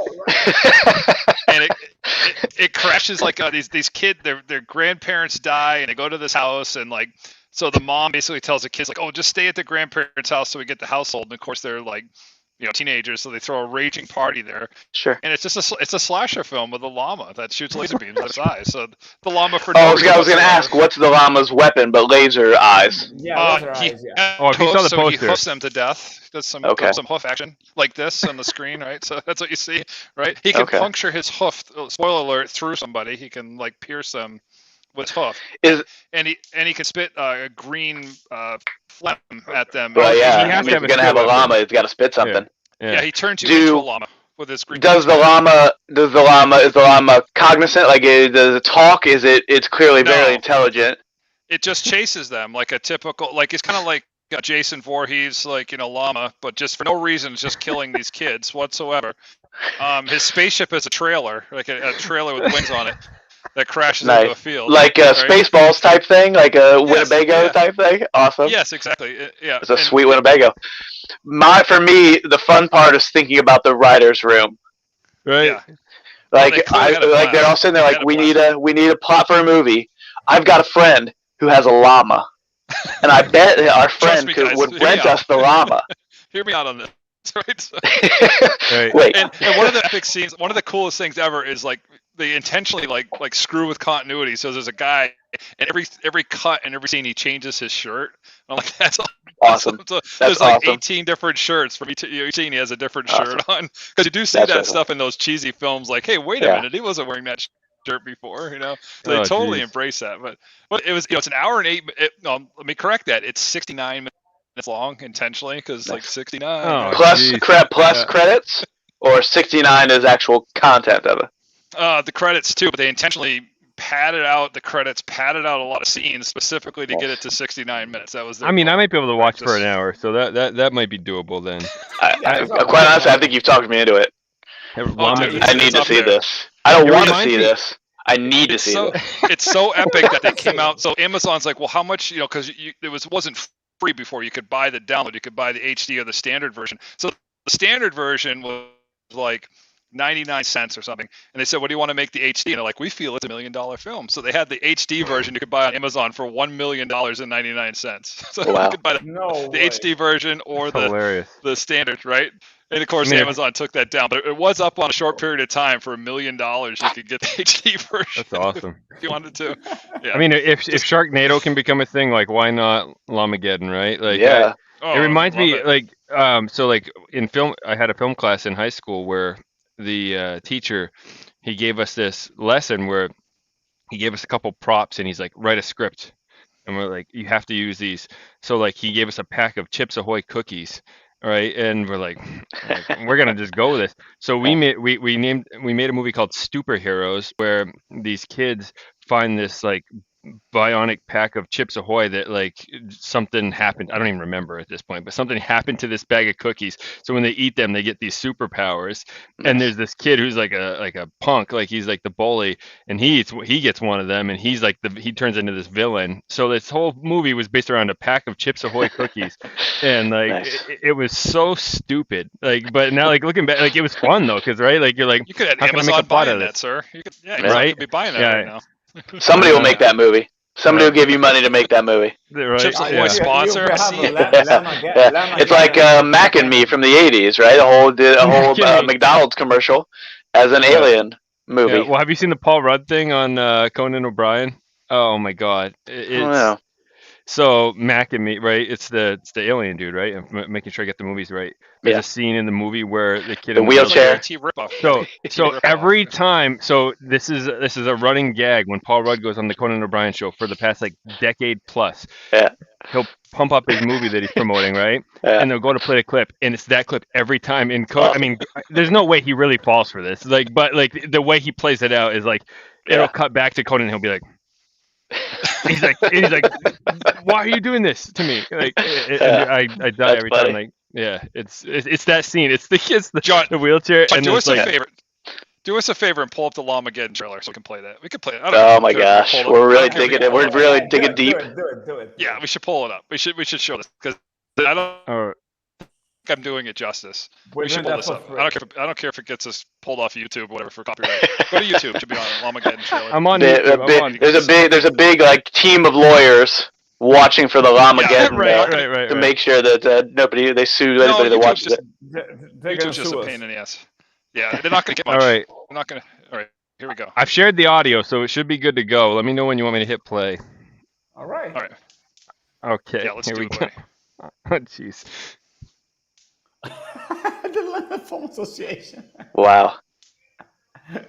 and it crashes like these kids. Their grandparents die, and they go to this house, and like so the mom basically tells the kids like, oh, just stay at the grandparents' house so we get the household. And of course they're like, teenagers, so they throw a raging party there. Sure. And it's just it's a slasher film with a llama that shoots laser beams at its eyes. So the llama for Oh, no I was reason going to ask, whatsoever. what's the llama's weapon but laser eyes? Yeah, laser eyes, yeah. Oh, if you saw the so he poster. hoofs them to death. Does some hoof action like this on the screen, right? So that's what you see, right? He can Okay. puncture his hoof. Spoiler alert! Through somebody, he can like pierce them with his hoof. And he can spit green phlegm at them. Well, yeah. He has to If have you're a going to have a skill llama, it's got to spit something. Yeah. Yeah, he turns you Do- into a llama with his green. Is the llama cognizant? Like, does it talk? It's clearly very No. intelligent. It just chases them like a typical, like it's kind of like Jason Voorhees, like llama, but just for no reason, it's just killing these kids whatsoever. His spaceship is a trailer, like a trailer with wings on it, that crashes Nice. into a field. Like a right? Spaceballs type thing? Like a Winnebago yeah. type thing? Awesome. Yes, exactly. Yeah, It's a sweet Winnebago. For me, the fun part is thinking about the writer's room. Right. Yeah. Well, they Like, clearly had a plan. they're all sitting there They like, had a we need a plot for a movie. I've got a friend who has a llama, and I bet our friend me, guys. would Hear me rent out. us the llama. Hear me out on this, right? So- Right. Wait, and one of the epic scenes, one of the coolest things ever is like they intentionally like screw with continuity. So there's a guy, and every cut and every scene he changes his shirt. I'm like, that's awesome. So there's That's like awesome. 18 different shirts from each scene. He has a different Awesome. shirt on because you do see That's that awesome. stuff in those cheesy films. Like, hey, wait a Yeah. minute, he wasn't wearing that shirt before. So they Oh, totally geez. embrace that. But it was it's an hour and 8. No, let me correct that. It's 69 minutes long intentionally because like 69. Oh, right? plus geez. Yeah. credits, or 69 is actual content of it. The credits too, but they intentionally padded out the credits, padded out a lot of scenes specifically to get it to 69 minutes. That was. Their I mean, I goal. might be able to watch for an Just- hour, so that might be doable then. Quite honestly, I think you've talked me into it. Llama dude, eat- I need it's to up see there. this. I don't It want to reminds see me- this. I need to It's see so this. it's so epic that they came out. So Amazon's like, well, how much? Because it wasn't free before. You could buy the download. You could buy the HD or the standard version. So the standard version was like 99 cents or something. And they said, what do you want to make the HD? And they're like, we feel it's $1 million film. So they had the HD version you could buy on Amazon for $1 million and 99 cents. So Wow. you could buy No the way. HD version or That's hilarious. the standard, right? And of course, I mean, Amazon took that down, but it was up on a short period of time for $1 million. You could get the HD version That's awesome. if you wanted to. Yeah. I mean, if Sharknado can become a thing, like why not Llamageddon, right? Like, Yeah. Oh, it reminds love me, it. like, so like in film, I had a film class in high school where the teacher, he gave us this lesson where he gave us a couple props and he's like, write a script, and we're like, you have to use these. So like he gave us a pack of Chips Ahoy cookies. Right, and we're like we're gonna just go with this. So we made a movie called Superheroes, where these kids find this like bionic pack of Chips Ahoy that like something happened. I don't even remember at this point, but something happened to this bag of cookies. So when they eat them, they get these superpowers. And there's this kid who's like a punk, like he's like the bully, and he gets one of them, and he's like he turns into this villain. So this whole movie was based around a pack of Chips Ahoy cookies, and like Nice. it was so stupid. Like, but now like looking back, like it was fun though, because right, like you're like, You could have how can I make a Amazon plot buying of that, this? sir. You could, yeah, Right? Amazon could be buying that Yeah. right now. Somebody will make that movie. Somebody will give you money to make that movie. Right? Chips Ahoy Yeah. sponsor. You have See? a Llama It's like Mac and Me from the '80s, right? A whole Mac and Me. McDonald's commercial as an alien movie. Yeah, well, have you seen the Paul Rudd thing on Conan O'Brien? Oh my God, I don't know. So Mac and me, right? It's the alien dude, right? I'm making sure I get the movies right. There's Yeah. a scene in the movie where the kid The in the wheelchair. It's like an ET ripoff. So every time, so this is a running gag when Paul Rudd goes on the Conan O'Brien show for the past like decade plus. Yeah. He'll pump up his movie that he's promoting, right? Yeah. And they'll go to play a clip, and it's that clip every time. Oh. I mean, there's no way he really falls for this. Like, but like the way he plays it out is like it'll cut back to Conan. And he'll be like, he's like, why are you doing this to me? Like, I die That's every funny. time. Like, yeah, it's that scene. It's the John, the wheelchair. John, and do then us it's a like, favor. Do us a favor and pull up the Llamageddon trailer so we can play that. We can play it. Oh my gosh, we're really digging it. We're really digging deep. Do it. Yeah, we should pull it up. We should show this because I don't oh, think I'm doing it justice. We're We should doing pull that this for up. free. I don't care if it gets us pulled off YouTube or whatever for copyright. Go to YouTube. It should be on Llamageddon trailer. I'm on YouTube. I'm on. There's a big like team of lawyers watching for the Llamageddon right. to make sure that they sue anybody that watches it. They're gonna YouTube's just sue a us. pain in the ass. Yeah, they're not gonna get much. All right, They're not gonna. All right, here we go. I've shared the audio, so it should be good to go. Let me know when you want me to hit play. All right. All right. Okay, Yeah, let's here do we it. go. Oh, jeez. The London Film Association. Wow. In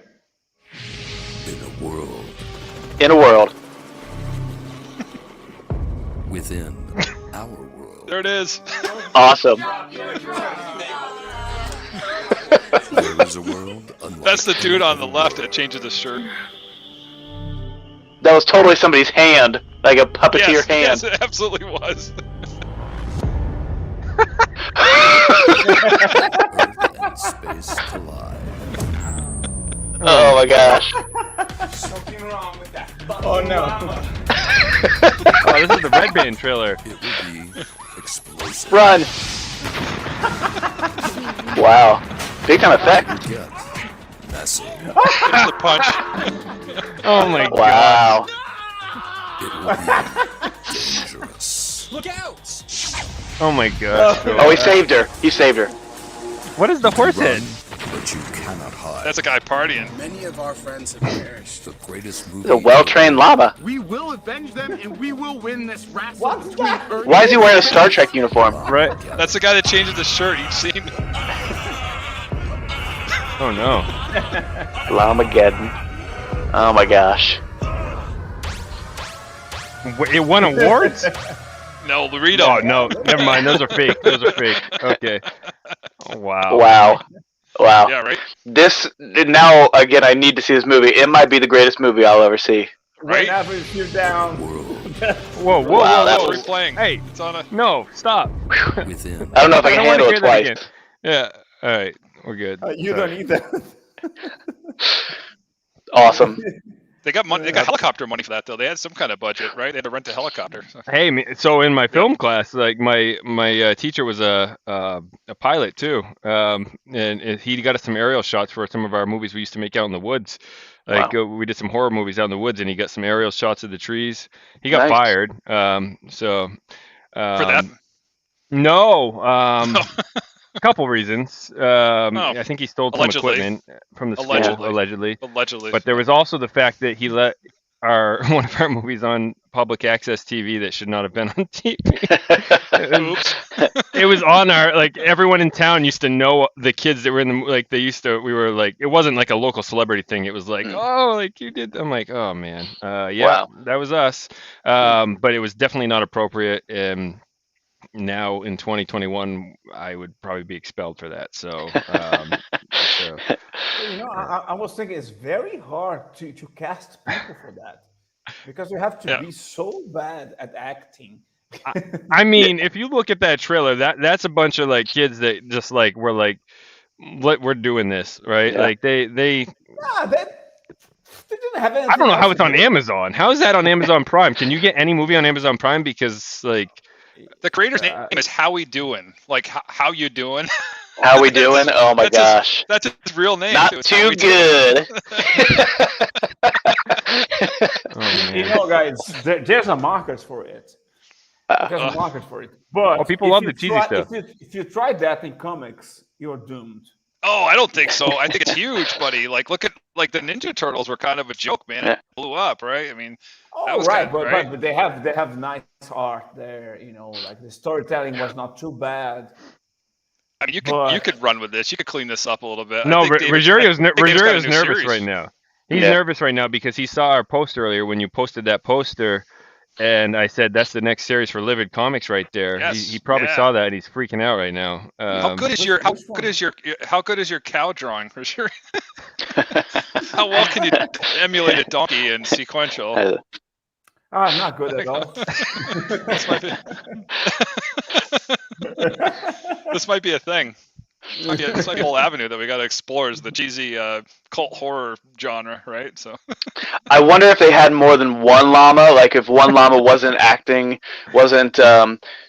a world In a world. within our world, There it is. Awesome. there is a world unlike That's the dude any on the other left world. that changes his shirt. That was totally somebody's hand, like a puppeteer hand. Yes, it absolutely was. Earth and space collide. Oh my gosh. Something wrong with that. Oh no. Oh, this is the Red Band trailer. It will be explosive. Run. Wow. Big time effect. You get messy. There's the punch. Oh my god. Wow. It will be dangerous. Oh my god. Oh, he saved her. He saved her. What is the horse Run, head? but you cannot hide. That's a guy partying. Many of our friends have perished. The greatest movie. He's a well-trained llama. We will avenge them, and we will win this wrestle What's between that? Earth. Why is he wearing a Star Trek uniform? Right. That's the guy that changes the shirt each scene. Oh no. Llamageddon. Oh my gosh. It won awards? No, Lorito. Oh no, never mind. Those are fake. Those are fake. Okay. Oh, wow. Wow. Wow. Yeah, right. This now again. I need to see this movie. It might be the greatest movie I'll ever see. Right. Whenever you're down. World Whoa, whoa, Wow, that whoa, was- whoa. Replaying. Hey, It's on a. no, stop. within. I don't know if I can don't wanna handle hear it that twice. again. Yeah. All right. We're good. You Sorry. don't need that. Awesome. They got money. They got helicopter money for that though. They had some kind of budget, right? They had to rent a helicopter. So. Hey, so in my film class, like my teacher was a pilot too, and he got us some aerial shots for some of our movies we used to make out in the woods. Like we did some horror movies out in the woods, and he got some aerial shots of the trees. He got Nice. fired. So For that. no, a couple reasons. I think he stole some Allegedly. equipment from the school, Allegedly. allegedly. Allegedly. But there was also the fact that he let one of our movies on public access TV that should not have been on TV. Oops. It was on our, like, everyone in town used to know the kids that were in the, like, we were like, it wasn't like a local celebrity thing. It was like, oh, like you did. I'm like, oh man. Yeah, Wow. that was us. But it was definitely not appropriate. And now in 2021, I would probably be expelled for that. So, You know, I was thinking it's very hard to cast people for that because you have to be so bad at acting. I mean, if you look at that trailer, that's a bunch of like kids that just like were like, we're doing this, right? Yeah. Like they They didn't have anything. I don't know how else it's to on do. Amazon. How is that on Amazon Prime? Can you get any movie on Amazon Prime? Because like, The creator's name is Howie Doing. Like how you doing? How we doing? Oh my That's gosh. That's his real name. Not too. It's too Howie Doing. good. oh man. You know, guys, there's a market for it. There's a market for it. But Oh, people if love you the cheesy try- stuff. If you try that in comics, you're doomed. Oh, I don't think so. I think it's huge, buddy. Like, look at like the Ninja Turtles were kind of a joke, man. Yeah. It blew up, right? I mean, that Oh, was right, good, right? but they have nice art there. Like the storytelling was not too bad. I mean, you But- could run with this. You could clean this up a little bit. No, I think David's Rogério's got a new nervous series. right now. He's Yeah. nervous right now because he saw our post earlier when you posted that poster, and I said that's the next series for Livid Comics right there. Yes, He probably yeah. saw that and he's freaking out right now. How good is your cow drawing, Rogerio? How well can you emulate a donkey in sequential? I'm not good at all. This might be a thing. This might be a whole avenue that we got to explore is the cheesy cult horror genre, right? So I wonder if they had more than one llama. Like if one llama wasn't acting, wasn't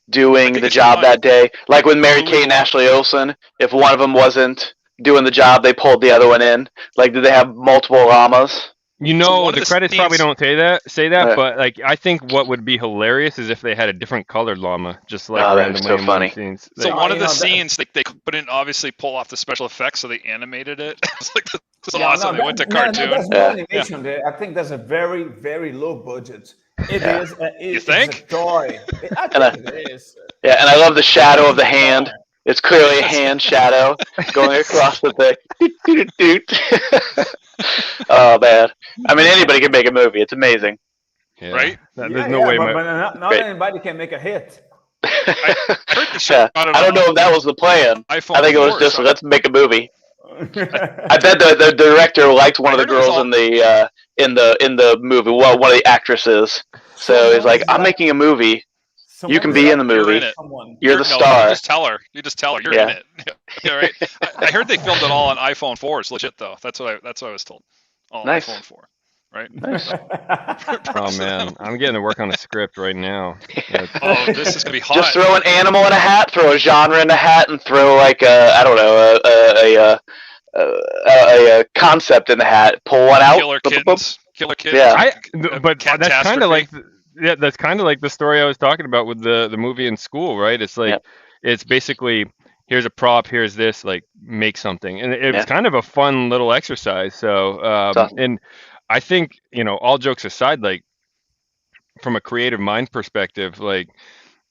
doing the job that day. Like with Mary Kate and Ashley Olsen, if one of them wasn't doing the job, they pulled the other one in. Like, did they have multiple llamas? You So know, one of the the credits scenes- probably don't say that, Yeah. but like I think what would be hilarious is if they had a different colored llama, just like Oh, that'd be randomly so in one funny. scenes. So Like, one of the that- scenes, they couldn't obviously pull off the special effects, so they animated it. It's like this is Yeah, awesome. no, They went to that- no, cartoon. There's no Yeah. animation there. I think there's a very, very low budget. It Yeah. is. You It's think? a toy. I And I- think it is. Yeah, and I love the shadow of the hand. It's clearly a hand shadow going across the thing. Doot, doot, doot. Oh man! I mean, anybody can make a movie. It's amazing. yeah. Right? There's Yeah, no yeah, way. but not Great. anybody can make a hit. I heard they Yeah. shot it I don't on know if that was the plan. iPhone I think it was 4 or just something. let's make a movie. I bet the director liked one of the I heard it was girls all- in the movie. Well, one of the actresses. So he's like, I'm making a movie. You can be in the You're movie. in it. You're the No, star. You just tell her. You're Yeah. in it. Yeah, right. I heard they filmed it all on iPhone 4s. Legit though. That's what I was told. All on Nice. iPhone 4. Right. Oh man, I'm getting to work on a script right now. Yeah, Oh, this is gonna be hot. Just throw an animal in a hat, throw a genre in a hat, and throw like I don't know a concept in the hat. Pull one out. Killer boop, boop, boop. kittens. Killer kittens. Yeah. but that's kind of like Catastrophe. that's kind of like the story I was talking about with the movie in school, right? It's like it's basically here's a prop, here's this, like make something, and it was Yeah. kind of a fun little exercise. So awesome. and I think all jokes aside, like from a creative mind perspective, like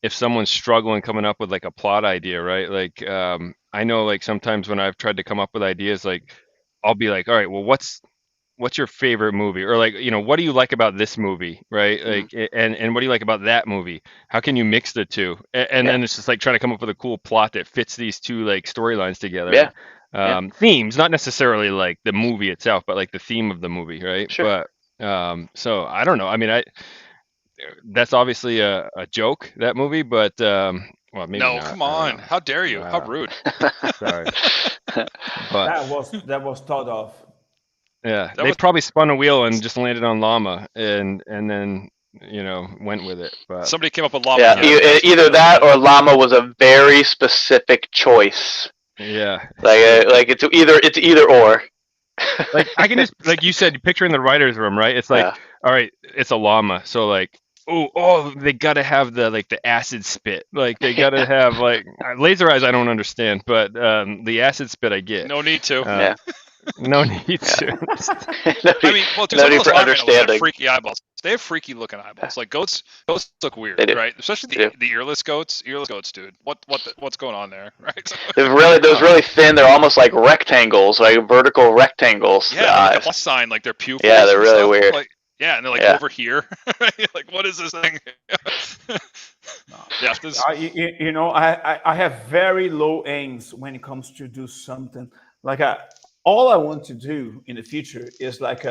if someone's struggling coming up with like a plot idea, right? Like I know like sometimes when I've tried to come up with ideas, like I'll be like, all right, well, what's your favorite movie, or like what do you like about this movie, right? Like and what do you like about that movie? How can you mix the two? And then it's just like trying to come up with a cool plot that fits these two like storylines together. Themes, not necessarily like the movie itself, but like the theme of the movie, right? Sure. But so I don't know, I mean that's obviously a joke, that movie, but well, maybe No, not. come I don't on. know. How dare you? How Wow. rude. Sorry. But that was thought of. yeah, That they was- probably spun a wheel and just landed on llama and then went with it. But Somebody came up with llama. Yeah, either that or llama was a very specific choice. yeah, Like it's either or. like I can just, like you said, picture in the writer's room, right? It's like, all right, it's a llama, so like, oh, they gotta have the acid spit, like they gotta have like laser eyes. I don't understand, but the acid spit I get. No need to. Yeah. No need to. I mean, well, no need for they have understanding. freaky eyeballs. They have freaky looking eyeballs. Like goats look weird, They do. right? Especially They the earless goats. Earless goats, dude. What's going on there, right? They're really thin. They're almost like rectangles, like vertical rectangles. the Yeah, like eyes. a plus sign, like their pupils. Yeah, they're and really stuff. weird. Like, yeah, and they're like Yeah. over here. Like, what is this thing? Yeah, this, I have very low aims when it comes to do something. Like all I want to do in the future is like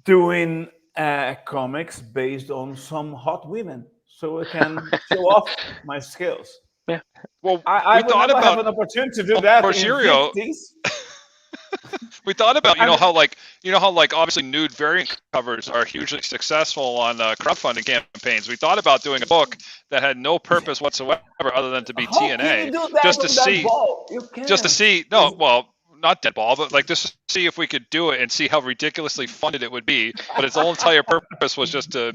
doing comics based on some hot women, so I can show off my skills. well, I we would thought never have about an opportunity to do that in Rogerio. 50s. we thought about how obviously nude variant covers are hugely successful on crowdfunding campaigns. We thought about doing a book that had no purpose whatsoever other than to be How can TNA, you do that just to on that see. ball? You can't. Just to see, no, well, not deadball, but like just to see if we could do it and see how ridiculously funded it would be. But its whole entire purpose was just to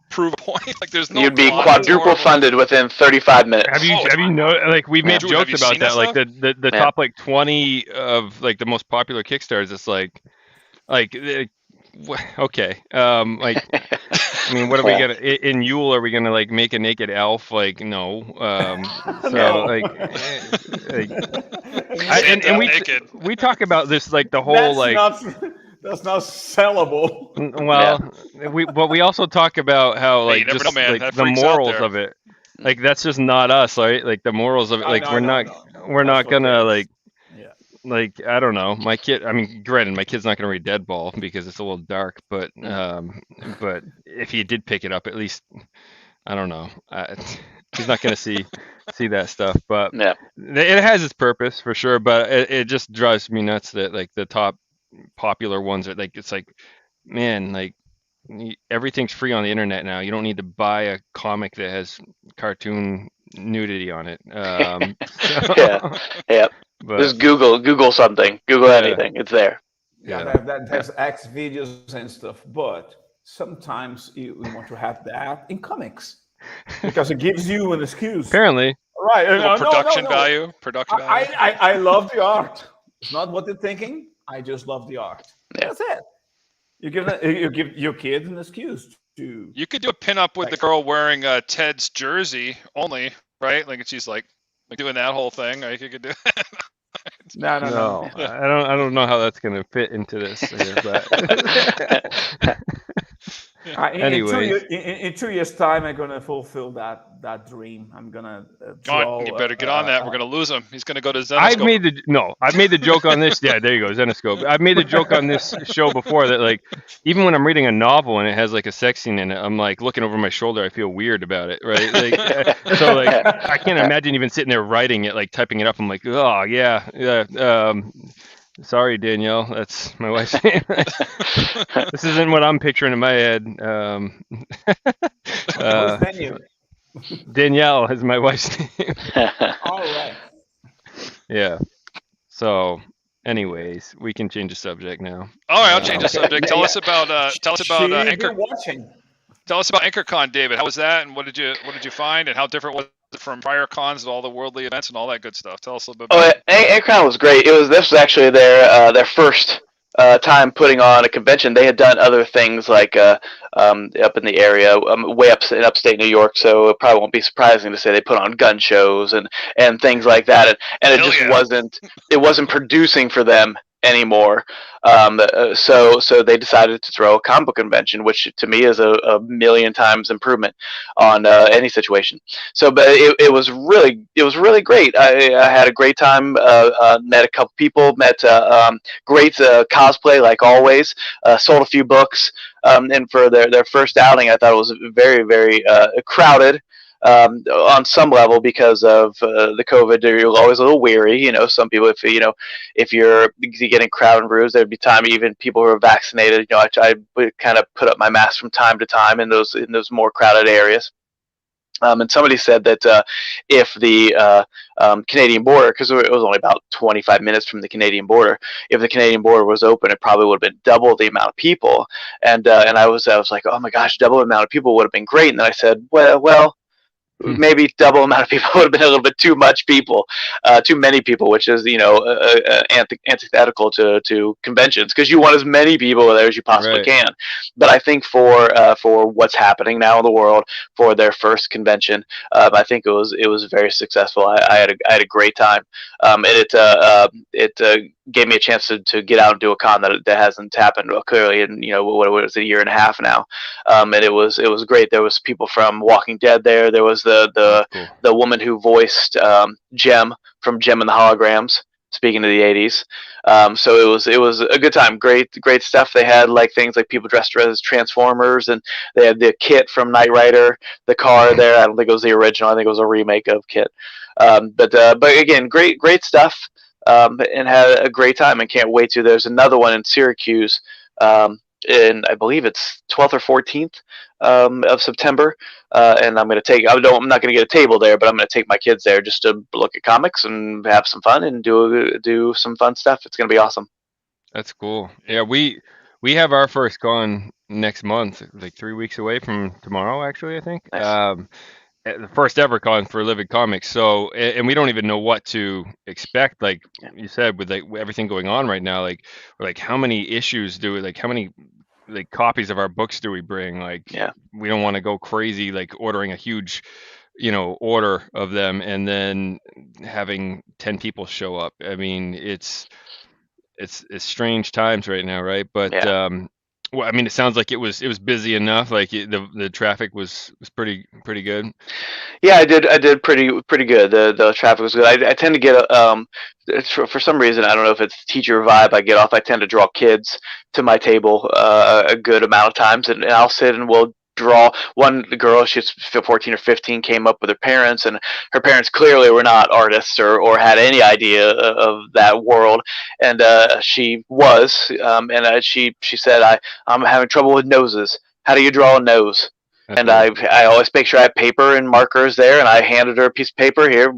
prove a point. Like there's no. You'd be quadruple funded within 35 minutes. Have you know? Like we've made Drew, jokes about that. Like the Yeah. top like 20 of like the most popular Kickstarters. It's like okay. Like I mean, what are we gonna in Yule? Are we gonna like make a naked elf? Like no. So No. and naked. we talk about this like the whole that's not sellable. Well, we also talk about how Hey, like you never just know, man. like That the freaks out morals there. of it. Like that's just not us, right? Like the morals of it. Like we're not That's gonna what it like. is. Yeah. Like I don't know, my kid. I mean, granted, my kid's not gonna read Deadball because it's a little dark. But if he did pick it up, at least I don't know. He's not gonna see that stuff. But Yeah. it has its purpose for sure. But it just drives me nuts that like the top popular ones are like it's like, man, like everything's free on the internet now. You don't need to buy a comic that has cartoon nudity on it. Yeah. But, Just Google something. Google anything. It's there. Yeah, there's X videos and stuff, but sometimes you want to have that in comics because it gives you an excuse. apparently, Right? Production value. Production value. I love the art. It's not what you're thinking. I just love the art. Yeah. That's it. You give your kid an excuse to. You could do a pinup with the girl wearing Ted's jersey only, right? Like she's like doing that whole thing. Like you could do. No. I don't know how that's gonna fit into this. Here, but Anyways. In 2 years' time, I'm gonna fulfill that dream. I'm gonna draw. You better get on that. We're gonna lose him. He's gonna go to Zenoscope. I've made the joke on this. Yeah, there you go, Zenoscope. I've made the joke on this show before that like even when I'm reading a novel and it has like a sex scene in it, I'm like looking over my shoulder. I feel weird about it, right? Like, so like I can't imagine even sitting there writing it, like typing it up. I'm like, oh yeah. Sorry, Danielle. That's my wife's name. This isn't what I'm picturing in my head. What's Daniel? Danielle is my wife's name. All right. Yeah. So, anyways, we can change the subject now. All right, I'll change the subject. Tell us about Anchor. Watching. Tell us about AnchorCon, David. How was that, and what did you find, and how different was it from prior cons and all the worldly events and all that good stuff? Tell us a little bit. Oh, AnchorCon was great. This was actually their first time putting on a convention. They had done other things like up in the area, way up in upstate New York. So it probably won't be surprising to say they put on gun shows and things like that. And it just wasn't producing for them anymore. So they decided to throw a comic book convention, which to me is a million times improvement on any situation. So, but it was really great. I had a great time. Met a couple people. Met great cosplay like always. Sold a few books. And for their first outing, I thought it was very, very crowded. On some level because of the COVID, you're always a little weary. Some people, if you're getting crowd and bruised, there'd be time even people who are vaccinated. I would kind of put up my mask from time to time in those more crowded areas. And somebody said that if the Canadian border, because it was only about 25 minutes from the Canadian border, if the Canadian border was open, it probably would have been double the amount of people. And I was like, oh my gosh, double the amount of people would have been great. And then I said, well. Maybe double amount of people would have been a little bit too much people, too many people, which is antithetical to conventions because you want as many people there as you possibly can. But I think for what's happening now in the world for their first convention, I think it was very successful. I had a great time, and it gave me a chance to get out and do a con that hasn't happened clearly in what was a year and a half now, and it was great. There was people from Walking Dead there. There was the woman who voiced Jem from Jem and the Holograms. Speaking of the 80s, so it was a good time. Great stuff. They had like things like people dressed as Transformers, and they had the Kit from Knight Rider, the car there. I don't think it was the original. I think it was a remake of Kit. But again, great stuff. And had a great time and can't wait to. There's another one in Syracuse in, I believe it's 12th or 14th of September, and I'm not going to get a table there, but I'm going to take my kids there just to look at comics and have some fun and do some fun stuff. It's going to be awesome. That's cool. Yeah, we have our first con next month, like 3 weeks away from tomorrow, actually, I think. Nice. The first ever con for Livid Comics. So, and we don't even know what to expect. Like you said, with like everything going on right now, like how many issues do we, like how many like copies of our books do we bring? Like Yeah. we don't want to go crazy, like ordering a huge, order of them and then having 10 people show up. I mean, it's strange times right now, right? But Yeah. well, I mean, it sounds like it was busy enough. Like the traffic was pretty good. Yeah, I did pretty good. The traffic was good. I tend to get for some reason, I don't know if it's teacher vibe I get off. I tend to draw kids to my table a good amount of times, and I'll sit and we'll draw. One girl, she's 14 or 15, came up with her parents, and her parents clearly were not artists or had any idea of that world, and she was, and she said, I'm having trouble with noses. How do you draw a nose? And I always make sure I have paper and markers there, and I handed her a piece of paper here.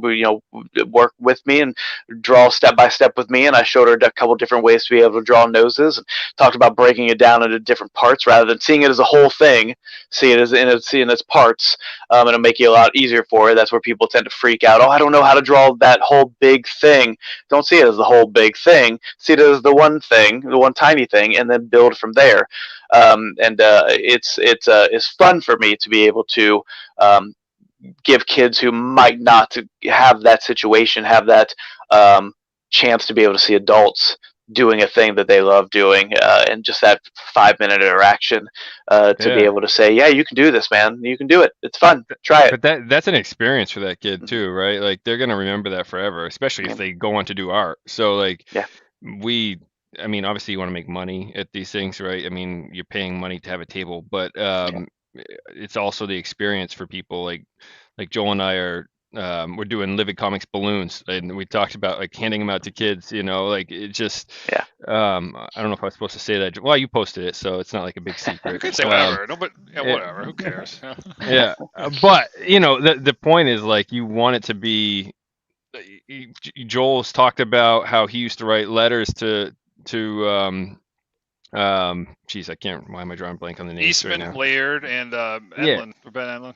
Work with me and draw step by step with me. And I showed her a couple different ways to be able to draw noses, and talked about breaking it down into different parts rather than seeing it as a whole thing. See it as in its parts, and it'll make it a lot easier for her. That's where people tend to freak out. Oh, I don't know how to draw that whole big thing. Don't see it as the whole big thing. See it as the one thing, the one tiny thing, and then build from there. It's fun for me to be able to give kids who might not have that situation, have that chance to be able to see adults doing a thing that they love doing, and just that 5-minute interaction to be able to say, yeah, you can do this, man. You can do it. It's fun. Try it. But that's an experience for that kid too, right? Like they're gonna remember that forever, especially if they go on to do art. So like, I mean, obviously you want to make money at these things, right? I mean, you're paying money to have a table, but it's also the experience for people. Like Joel and I are, we're doing Livid Comics balloons, and we talked about like handing them out to kids. Like it just, I don't know if I was supposed to say that. Well, you posted it, so it's not like a big secret. You can say whatever. No, but whatever. Who cares? Yeah, but the point is like you want it to be. Joel's talked about how he used to write letters to geez, I can't. Why am I drawing blank on the names Eastman, right now? Laird, and Edlin, Ben Edlin.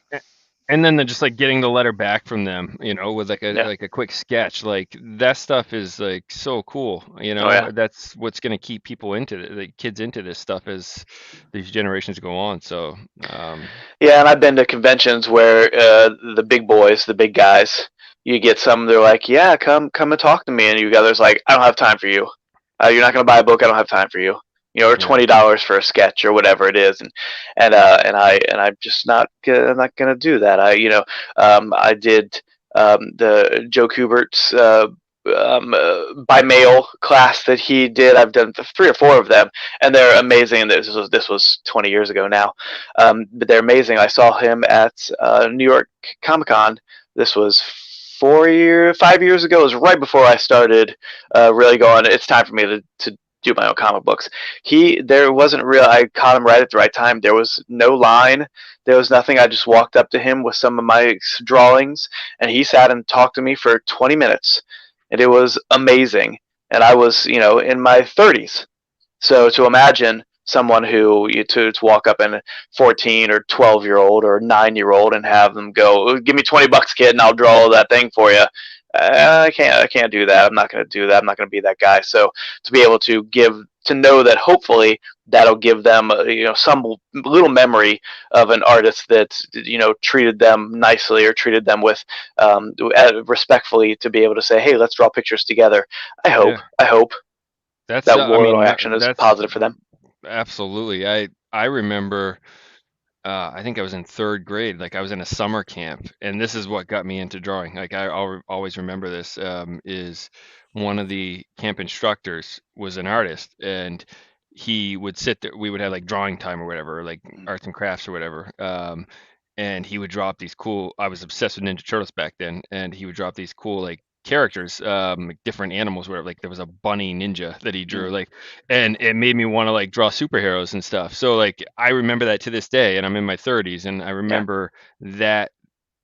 And then just like getting the letter back from them, with like a quick sketch, like that stuff is like so cool. That's what's gonna keep people the kids into this stuff as these generations go on. So yeah, and I've been to conventions where the big boys, the big guys, you get some. They're like, yeah, come and talk to me, and you others like, I don't have time for you. You're not gonna buy a book. I don't have time for you. Or $20 for a sketch or whatever it is, and I'm just not gonna do that. I did the Joe Kubert's by mail class that he did. I've done 3 or 4 of them, and they're amazing. This was 20 years ago now, but they're amazing. I saw him at New York Comic Con. This was 5 years ago. It was right before I started really going, it's time for me to do my own comic books. I caught him right at the right time. There was no line. There was nothing. I just walked up to him with some of my drawings, and he sat and talked to me for 20 minutes. And it was amazing. And I was, in my 30s. So to imagine someone who to walk up in a 14 or 12-year-old or 9-year-old and have them go, give me $20, kid, and I'll draw that thing for you. I can't do that. I'm not going to do that. I'm not going to be that guy. So to be able to know that hopefully that'll give them some little memory of an artist that treated them nicely or treated them with respectfully, to be able to say, hey, let's draw pictures together. I hope that little action is positive for them. Absolutely. I remember I think I was in 3rd grade. Like I was in a summer camp, and this is what got me into drawing. Like I'll always remember this. Is one of the camp instructors was an artist, and he would sit there. We would have like drawing time or whatever, like arts and crafts or whatever. And he would drop these cool. I was obsessed with Ninja Turtles back then, and he would drop these cool like characters, like different animals, where like there was a bunny ninja that he drew, like, and it made me want to like draw superheroes and stuff. So like I remember that to this day, and I'm in my 30s, and I remember that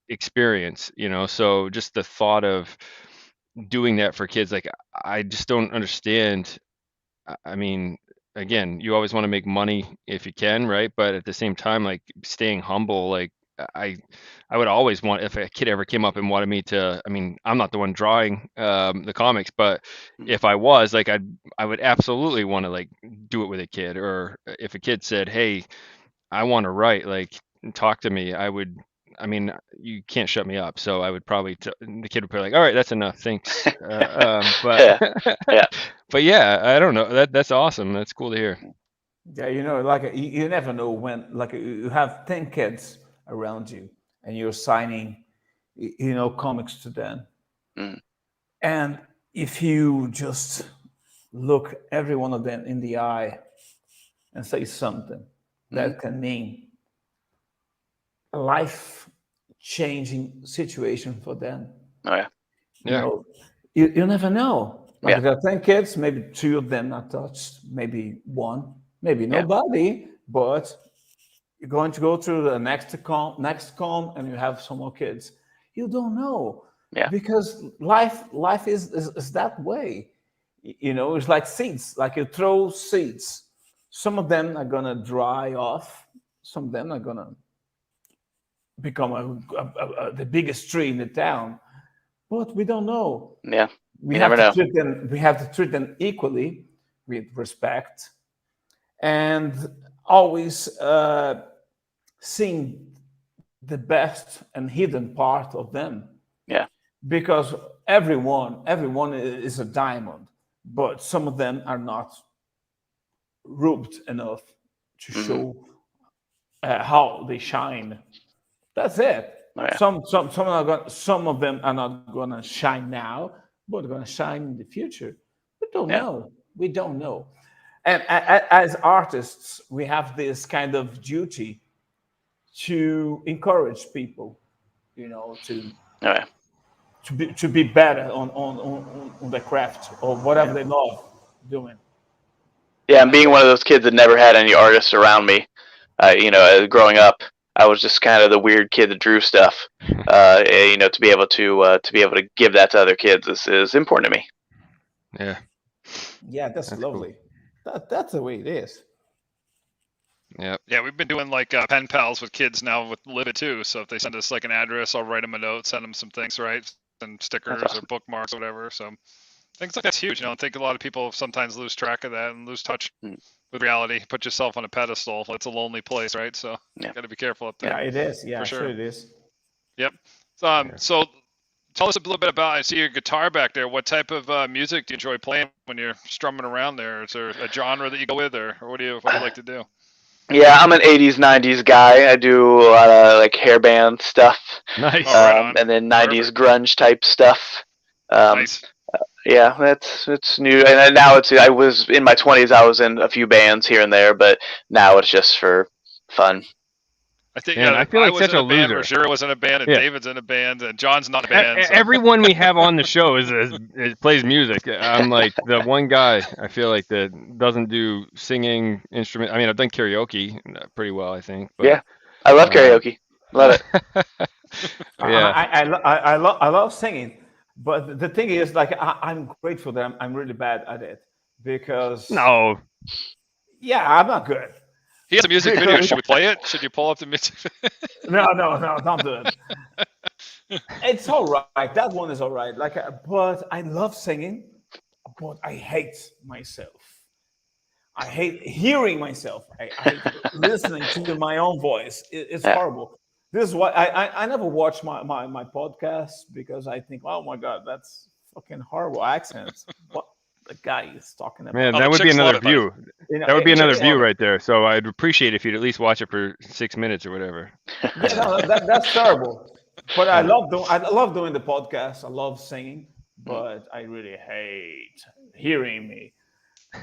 experience, so just the thought of doing that for kids, like I just don't understand. I mean, again, you always want to make money if you can, right? But at the same time, like staying humble, like I I would always want, if a kid ever came up and wanted me to, I mean, I'm not the one drawing the comics, but if I was, like I would absolutely want to like do it with a kid. Or if a kid said, "Hey, I want to write, like talk to me," I mean, you can't shut me up. So I would probably, the kid would be like, "All right, that's enough. Thanks." But Yeah. but yeah, I don't know. That's awesome. That's cool to hear. Yeah, like you never know when, like you have 10 kids around you and you're signing, comics to them. Mm. And if you just look every one of them in the eye and say something that can mean a life-changing situation for them. Oh yeah. You never know. Like Yeah. there are 10 kids, maybe 2 of them not touched, maybe 1, maybe nobody, but you're going to go through the next com, and you have some more kids. You don't know. Yeah. Because life is that way. It's like seeds, like you throw seeds. Some of them are gonna dry off, some of them are gonna become the biggest tree in the town, but we don't know. Yeah. We You have never to know. treat them. We have to treat them equally, with respect, and always seeing the best and hidden part of them. Yeah. Because everyone is a diamond, but some of them are not rubbed enough to show how they shine. That's it. Oh, yeah. Some of them are not gonna shine now, but they're gonna shine in the future. We don't know. We don't know. And as artists, we have this kind of duty to encourage people, to Oh, yeah. to be better on the craft or whatever they love doing. Yeah, and being one of those kids that never had any artists around me, growing up, I was just kind of the weird kid that drew stuff. To be able to give that to other kids is important to me. Yeah. Yeah, that's lovely. Cool. That's the way it is. Yeah, we've been doing like pen pals with kids now with Livid too. So if they send us like an address, I'll write them a note, send them some things, right? And stickers or bookmarks or whatever. So things like that's huge. I think a lot of people sometimes lose track of that and lose touch with reality. Put yourself on a pedestal. It's a lonely place, right? So you got to be careful up there. Yeah, it is. Yeah, for sure it is. Yep. So tell us a little bit about, I see your guitar back there. What type of music do you enjoy playing when you're strumming around there? Is there a genre that you go with, or what do you like to do? Yeah, I'm an 80s, 90s guy. I do a lot of like hair band stuff. Nice. And then 90s grunge type stuff. Nice. Yeah, it's new. And now I was in my 20s, I was in a few bands here and there, but now it's just for fun. I think I feel like such a loser. Rogera was in a band, and David's in a band, and John's not in a band. So. Everyone we have on the show is plays music. I'm like the one guy I feel like that doesn't do singing instrument. I mean, I've done karaoke pretty well, I think. But, yeah, I love karaoke. Love it. Yeah, I love singing, but the thing is, like, I'm grateful that I'm really bad at it because yeah, I'm not good. He has a music video. Should we play it? Should you pull up the music? No, don't do it. It's all right. That one is all right. Like, but I love singing, but I hate myself. I hate hearing myself. I hate listening to my own voice. It's horrible. This is why I never watch my podcast because I think, oh my God, that's fucking horrible accents. What the guy is talking about. Man, that would be another view. That would be another view right there. So I'd appreciate if you'd at least watch it for 6 minutes or whatever. Yeah, no, that's terrible. But I love doing the podcast. I love singing, but I really hate hearing me.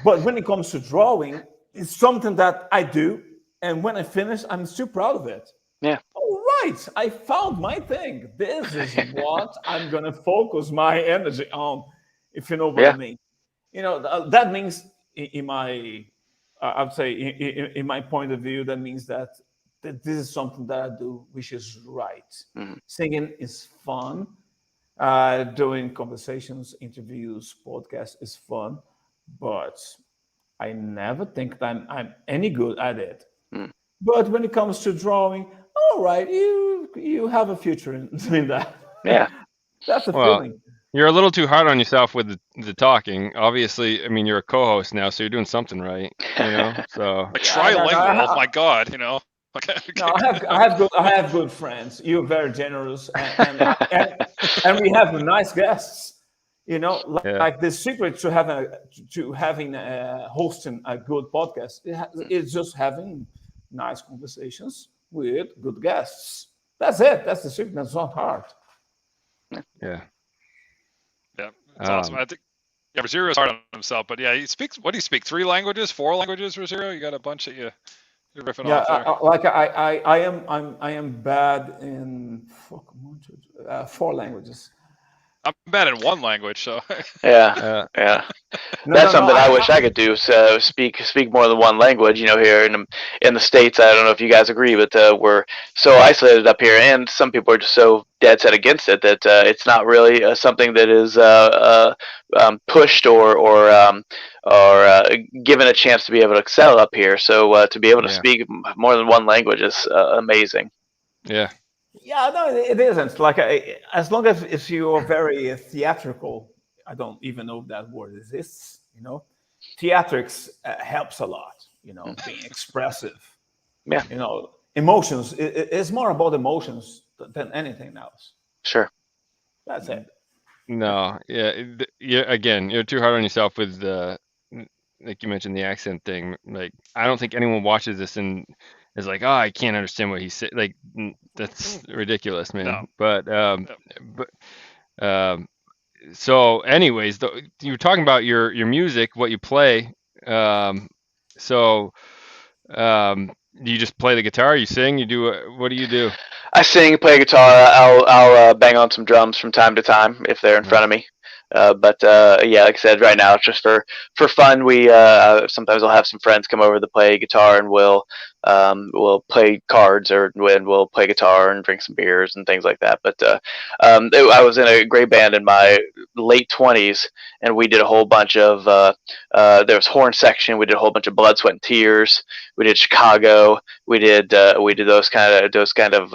But when it comes to drawing, it's something that I do, and when I finish, I'm still proud of it. Yeah. Oh all right, I found my thing. This is what I'm going to focus my energy on, if you know what I mean. That means in my, I'd say in my point of view, that means that this is something that I do, which is right. Singing is fun. Doing conversations, interviews, podcasts is fun, but I never think that I'm any good at it. But when it comes to drawing, all right, you have a future in doing that. Yeah. That's a Well, feeling. you're a little too hard on yourself with the talking. Obviously, I mean, you're a co-host now, so you're doing something right, So Like trilingual, my God, Okay. No, I have good friends. You're very generous, and we have nice guests. Like the secret to having hosting a good podcast is just having nice conversations with good guests. That's it. That's the secret. That's not hard. Yeah. Yeah, that's awesome. I think Rosario's hard on himself, but yeah, he speaks. What do you speak? 3 languages, 4 languages, Rosario? You got a bunch that you're riffing off there. I am bad in 4 languages. I'm bad in 1 language, so. Yeah. That's something I wish I could do. So speak more than 1 language. Here in the States, I don't know if you guys agree, but we're so isolated up here, and some people are just so dead set against it that it's not really something that is pushed or given a chance to be able to excel up here. So to be able to speak more than 1 language is amazing. Yeah. Yeah, no, it isn't. Like, as long as if you are very theatrical, I don't even know if that word exists. Theatrics helps a lot. Being expressive. Yeah. Emotions. It's more about emotions than anything else. Sure. That's it. No, yeah. Again, you're too hard on yourself with like you mentioned, the accent thing. Like, I don't think anyone watches this and is like, oh, I can't understand what he said. Like, that's ridiculous, man. No. So anyways, you were talking about your music, what you play. Do you just play the guitar? You sing? You do what do you do? I sing, play guitar. I'll bang on some drums from time to time if they're in front of me. But like I said, right now it's just for fun. We sometimes I'll have some friends come over to play guitar, and we'll play cards, or we'll play guitar and drink some beers and things like that. But I was in a great band in my late 20s, and we did a whole bunch of there was horn section. We did a whole bunch of Blood, Sweat, and Tears. We did Chicago. We did those kind of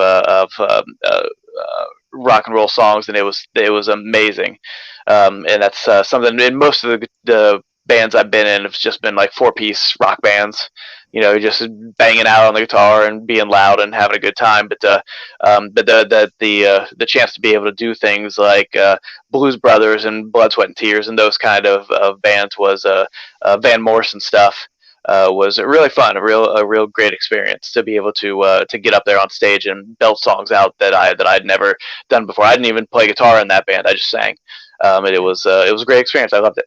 rock and roll songs, and it was amazing. And that's something in most of the bands I've been in have just been like 4-piece rock bands, just banging out on the guitar and being loud and having a good time. But the chance to be able to do things like Blues Brothers and Blood, Sweat, and Tears and those kind of bands was Van Morrison stuff. Was really fun, a real great experience to be able to get up there on stage and belt songs out that I'd never done before. I didn't even play guitar in that band; I just sang. And it was a great experience. I loved it.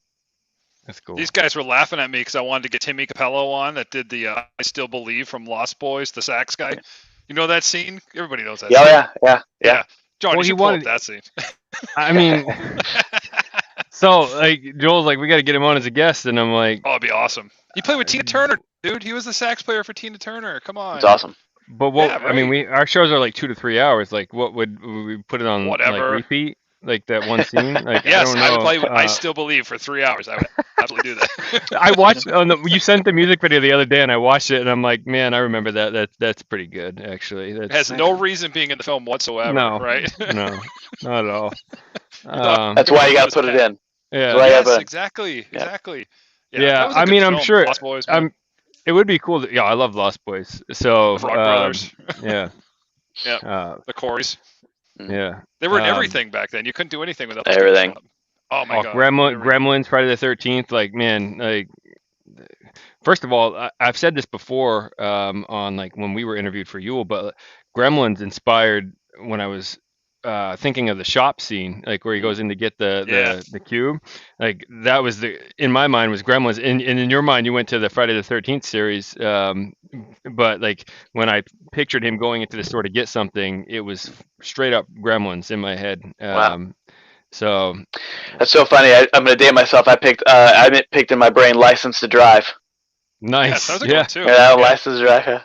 That's cool. These guys were laughing at me because I wanted to get Timmy Capello on that did the I Still Believe from Lost Boys, the sax guy. You know that scene? Everybody knows that scene. Yeah. John, you wanted that scene. I mean, so like Joel's like, we got to get him on as a guest, and I'm like, oh, it'd be awesome. He played with Tina Turner, dude. He was the sax player for Tina Turner. Come on. It's awesome. But what? Yeah, right? I mean, our shows are like 2 to 3 hours. Like, what would we put it on? Whatever. Like repeat? Like that one scene? Like, yes, I would play I Still Believe for 3 hours. I would absolutely do that. I watched you sent the music video the other day, and I watched it, and I'm like, man, I remember that. That's pretty good, actually. It has no reason being in the film whatsoever. No, right? No, not at all. That's why you got to put it in. Yeah. Yes, exactly. Yeah, I mean, I'm sure. Lost Boys, it would be cool. I love Lost Boys. So Frog Brothers. Yeah. Yeah. The Corys. Yeah. They were in everything back then. You couldn't do anything without everything. Oh my God. Gremlins, Friday the 13th. Like, man, like, first of all, I've said this before on like when we were interviewed for Yule, but Gremlins inspired when I was thinking of the shop scene, like where he goes in to get the cube. Like that was in my mind was Gremlins, and in your mind you went to the Friday the 13th series. But like when I pictured him going into the store to get something, it was straight up Gremlins in my head. Wow. So That's so funny. I'm gonna date myself. I picked in my brain License to Drive. nice. That was a Yeah. good one too. Yeah, License to Drive. Yeah.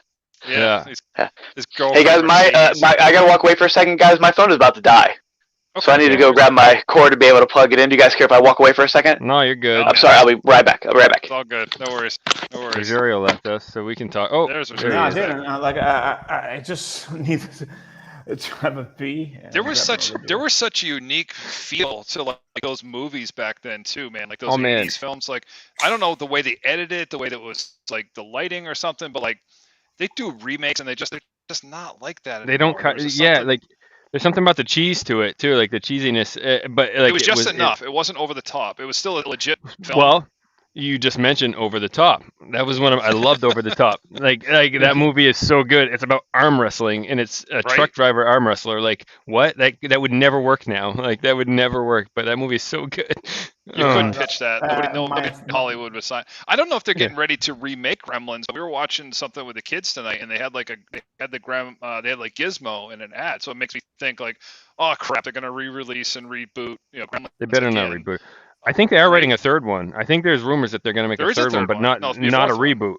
Yeah. His girlfriend Hey guys, I gotta walk away for a second, guys. My phone is about to die, so I need to go grab my cord to be able to plug it in. Do you guys care if I walk away for a second? No, you're good. I'm sorry. I'll be right back. It's all good. No worries. No worries. Rosario left us, so we can talk. Oh, There's there Rosario. No, he I is. didn't. I just needed to have a pee. and There was grab such another beer. a unique feel to like those movies back then too, man. Like those Oh, man. 80s films. Like I don't know the way they edited it, the way that was like the lighting or something, but like they do remakes and they're just not like that. They don't anymore. cut. There's just Yeah, something- like there's something about the cheese to it too, like the cheesiness. But like it was just enough. It wasn't over the top. It was still a legit film. Well, you just mentioned Over the Top. That was one of I loved Over the Top. Like that movie is so good. It's about arm wrestling, and it's a truck driver arm wrestler. Like what? That would never work now. Like that would never work. But that movie is so good. You couldn't pitch that. Nobody in my- Hollywood would sign. I don't know if they're getting ready to remake Gremlins. But we were watching something with the kids tonight, and they had like they had like Gizmo in an ad. So it makes me think like, oh crap, they're gonna re-release and reboot. Gremlins. They better not again. reboot. I think they are writing a third one. I think there's rumors that they're going to make There a is a third one, third but one. not No, it's gonna be a not a fourth one. reboot.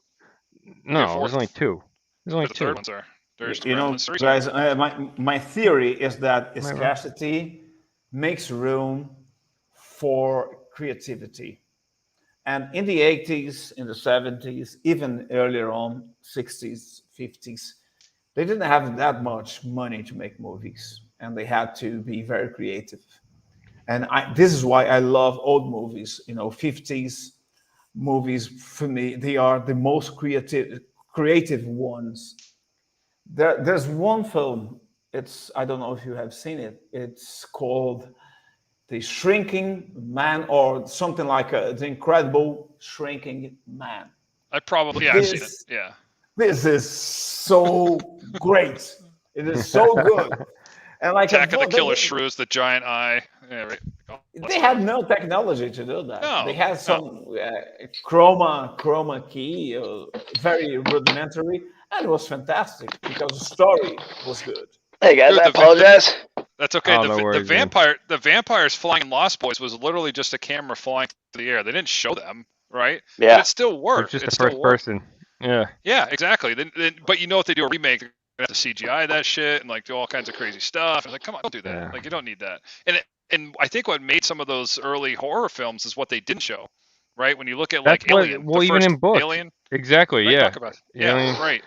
a No, fourth. there's only two. There's only The two. third ones are. There's You know, Gremlins 3. guys, my theory is that Am I wrong? scarcity makes room for creativity. And in the 80s, in the 70s, even earlier on, 60s, 50s, they didn't have that much money to make movies, and they had to be very creative. And this is why I love old movies. 50s movies for me, they are the most creative ones. There's one film. I don't know if you have seen it. It's called The Shrinking Man, or something like The Incredible Shrinking Man. I've seen it. Yeah. This is so great. It is so good. And like Attack of the Killer Shrews, the giant eye. Yeah, right. They had no technology to do that. No, they had some chroma key, very rudimentary, and it was fantastic because the story was good. Hey guys, Dude, I apologize. That's okay. Oh, no worries, man. The vampires flying in Lost Boys was literally just a camera flying through the air. They didn't show them, right? Yeah. But it still It's worked. just It the still first worked. person. Yeah. Yeah, exactly. But if they do a remake, they're gonna have to CGI that shit and like do all kinds of crazy stuff. It's like, come on, don't do that. Yeah. Like you don't need that. And I think what made some of those early horror films is what they didn't show, right? When you look at like That's what- Alien, well, the even first in books. Alien, Exactly. right? Yeah. Talk about it. Yeah, Alien. right.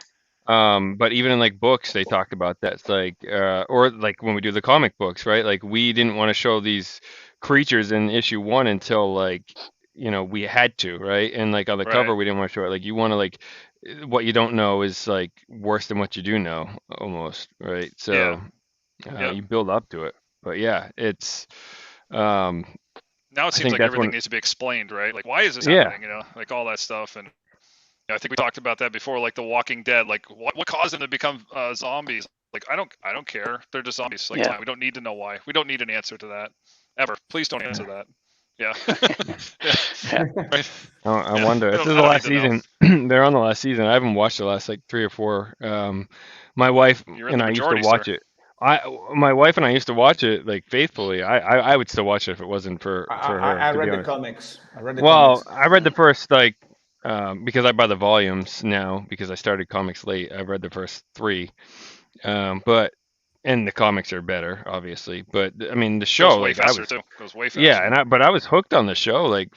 But even in like books, they talk about that. It's like, or like when we do the comic books, right? Like we didn't want to show these creatures in issue 1 until like, we had to, right? And like on the cover, Right. we didn't want to show it. Like you want to like, what you don't know is like worse than what you do know, almost, right? So Yeah. you build up to it. But yeah, it's. Now it seems think like that's everything when- needs to be explained, right? Like why is this Yeah. happening? Like all that stuff. And I think we talked about that before, like The Walking Dead. Like what caused them to become zombies? Like I don't care. They're just zombies. Like Yeah. we don't need to know why. We don't need an answer to that ever. Please don't answer that. Yeah. Right. I Yeah, wonder. I This don't- is I the don't last need to know. season. They're on the last season. I haven't watched the last like 3 or 4. My wife You're in and the I used to majority, watch sir. it. My wife and I used to watch it like faithfully. I would still watch it if it wasn't for her. I to be read the honest. comics. Well, I read the first like because I buy the volumes now because I started comics late. I read the first 3, and the comics are better, obviously. But I mean, the show, Goes way like, I faster was, too. Goes way faster. yeah, but I was hooked on the show. Like,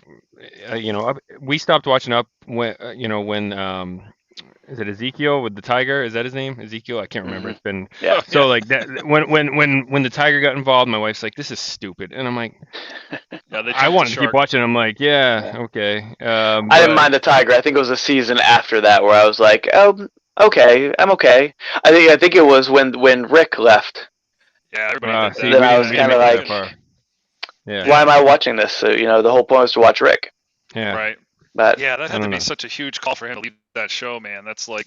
we stopped watching up when is it Ezekiel with the tiger? Is that his name? Ezekiel? I can't remember. Mhm. It's been Yeah. so like that. When the tiger got involved, my wife's like, "This is stupid," and I'm like, Yeah, they I jumped wanted the to keep shark. watching. I'm like, yeah, okay. I but- didn't mind the tiger. I think it was a season after that where I was like, oh, okay, I'm okay. I think it was when Rick left. Yeah, everybody did see, that. Then I was we didn't kinda make it like- that far. Yeah, Why am I watching this? So, the whole point was to watch Rick. yeah. Right. But Yeah, that I had to don't be know. such a huge call for him to leave that show, man. That's like,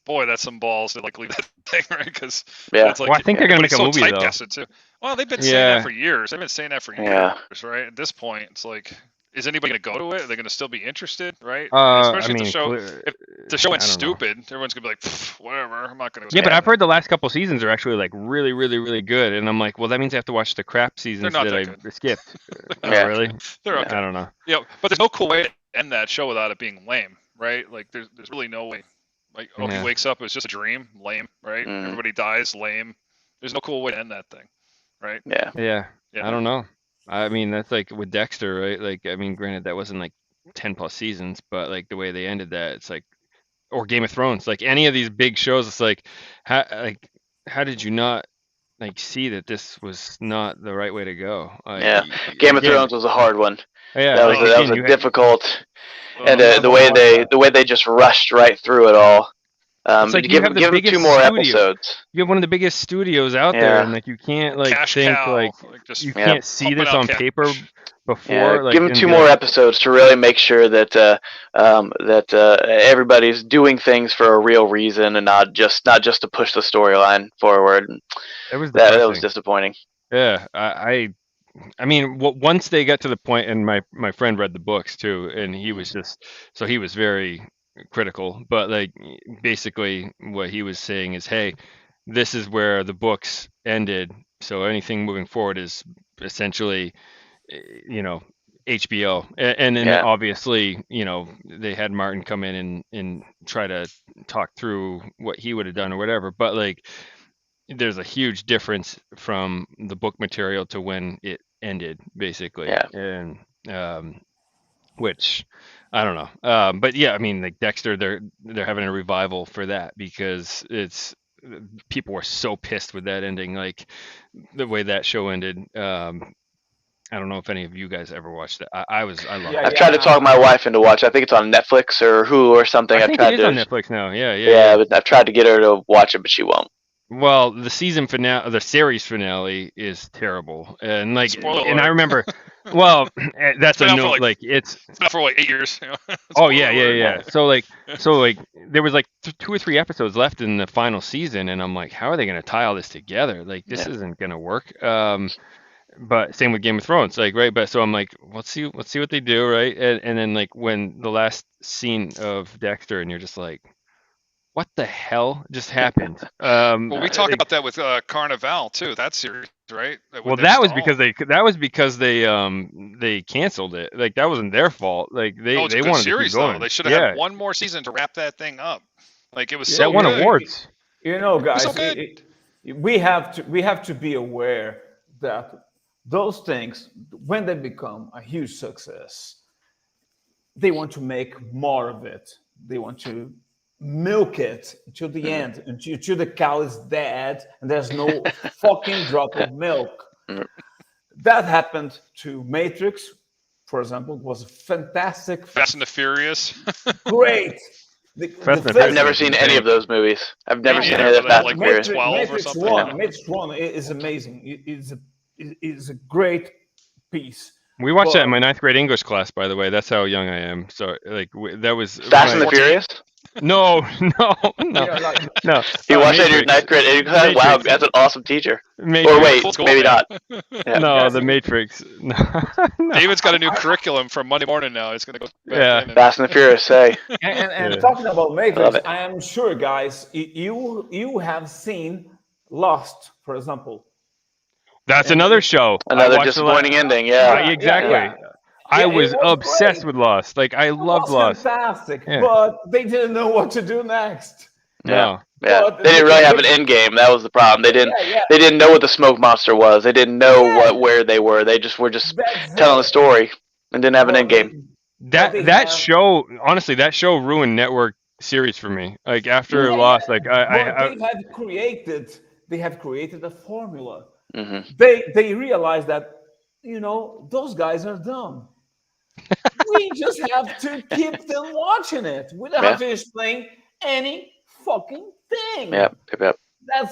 boy, that's some balls to like leave that thing, right? Because Yeah. it's like, Well, I think they're gonna make a so movie though. typecasted, too. Well, they've been saying Yeah. that for years. They've been saying that for Yeah. years, right? At this point, it's like, is anybody going to go to it? Are they going to still be interested, right? I Especially mean, if the show went I don't know. stupid, everyone's going to be like, whatever, I'm not going to. Yeah, but I've heard the last couple seasons are actually like really, really, really good, and I'm like, well, that means I have to watch the crap seasons not that I that good. skipped. Oh, Yeah. really? They're okay. I don't know. Yeah, but there's no cool way to end that show without it being lame, right? Like, there's really no way. Like, he wakes up, it's just a dream, lame, right? Everybody dies, lame. There's no cool way to end that thing, right? Yeah. Yeah. I don't know. I mean, that's like with Dexter, right? Like, I mean, granted, that wasn't like 10 plus seasons, but like the way they ended that, it's like, or Game of Thrones, like any of these big shows, it's like, how did you not like see that this was not the right way to go? Yeah. Game of Thrones was a hard one. Yeah, That was a difficult, and the way they just rushed right through it all. It's like give them 2 more episodes. You have one of the biggest studios out there, and like you can't like Cash think cow, like just you can't see pumping this out on cash. paper before. Yeah, like, give them 2 more episodes to really make sure that everybody's doing things for a real reason and not just to push the storyline forward. It was that was disappointing. Yeah, I mean, once they got to the point, and my friend read the books too, and he was he was very critical, but like basically what he was saying is, hey, this is where the books ended, so anything moving forward is essentially, HBO, and then obviously, they had Martin come in and try to talk through what he would have done or whatever, but like there's a huge difference from the book material to when it ended, basically. And which I don't know. But yeah, I mean, like Dexter, they're having a revival for that because people were so pissed with that ending, like the way that show ended. I don't know if any of you guys ever watched it. I loved it. I've tried to talk my wife into watch. I think it's on Netflix or Hulu or something. I think it is on Netflix now. Yeah, but I've tried to get her to watch it, but she won't. Well, the season finale, the series finale, is terrible, and like, Spoiler and I alert. remember, well, that's a been out no, for, like it's not for like 8 years. Oh yeah. So like there was like 2 or 3 episodes left in the final season, and I'm like, how are they gonna tie all this together? Like this isn't gonna work. But same with Game of Thrones, like, right? But so I'm like, let's see what they do, right? And then like when the last scene of Dexter, and you're just like, what the hell just happened? Well, we talked about that with Carnival too. That series, right? Well, that was because they canceled it. Like that wasn't their fault. Like they wanted to keep going. They should have had one more season to wrap that thing up. Like it was so that won good. awards. Guys, so we have to be aware that those things, when they become a huge success, they want to make more of it. They want to milk it to the end, until the cow is dead and there's no fucking drop of milk. That happened to Matrix, for example. It was a fantastic. Fast and the Furious. Great. I've never seen any of those movies. I've never seen any of the Fast and Furious. Matrix 1 is amazing. It's a great piece. We watched that in my 9th grade English class, by the way. That's how young I am. So like that was Fast and the Furious. No. You watched that in your 9th grade English class? Wow, that's an awesome teacher. Matrix. Or wait, maybe not. Yeah. No, the Matrix. No. David's got a new curriculum from Monday morning now. It's gonna go. Fast and the Furious. Say. And talking about Matrix, I am sure, guys, you have seen Lost, for example. That's another show. Another disappointing ending. Yeah. Right, exactly. Yeah. I was obsessed with Lost. Like I loved Lost. Fantastic, but they didn't know what to do next. No. Yeah. They didn't really have an end game. That was the problem. They didn't know what the smoke monster was. They didn't know where they were. They just were telling a story and didn't have an end game. That show, honestly, that show ruined network series for me. Like after Lost, like they have created a formula. Mm-hmm. They realize that those guys are dumb. We just have to keep them watching it. We don't have to explain any fucking thing. Yep. That's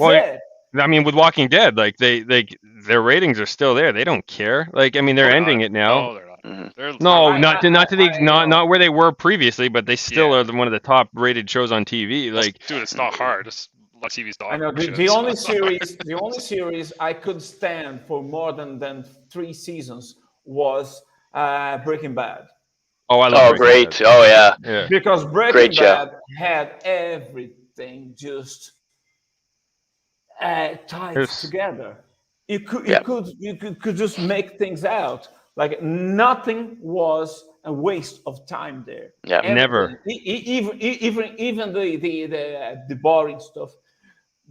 it. I mean, with Walking Dead, like their ratings are still there. They don't care. Like, I mean, they're ending it now. No, they're not. No, not where they were previously, but they still are one of the top rated shows on TV. Like, dude, it's not hard. It's a lot of TV's dog. I know the only series I could stand for more than 3 seasons was Breaking Bad. Oh, I love Breaking Bad. Oh, yeah. Because Breaking Bad had everything just tied together. You could just make things out. Like nothing was a waste of time there. Yeah, never. Even the boring stuff,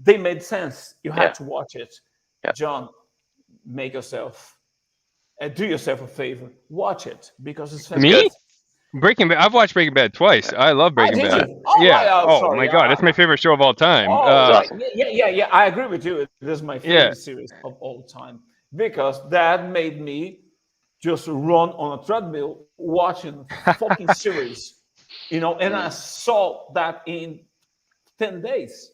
they made sense. You had to watch it. Yeah. John, do yourself a favor. Watch it because it's fantastic. Me? Breaking Bad. I've watched Breaking Bad twice. I love Breaking Bad. Sorry, my God, it's my favorite show of all time. Awesome. Yeah. I agree with you. It is my favorite series of all time because that made me just run on a treadmill watching fucking series, and I saw that in 10 days.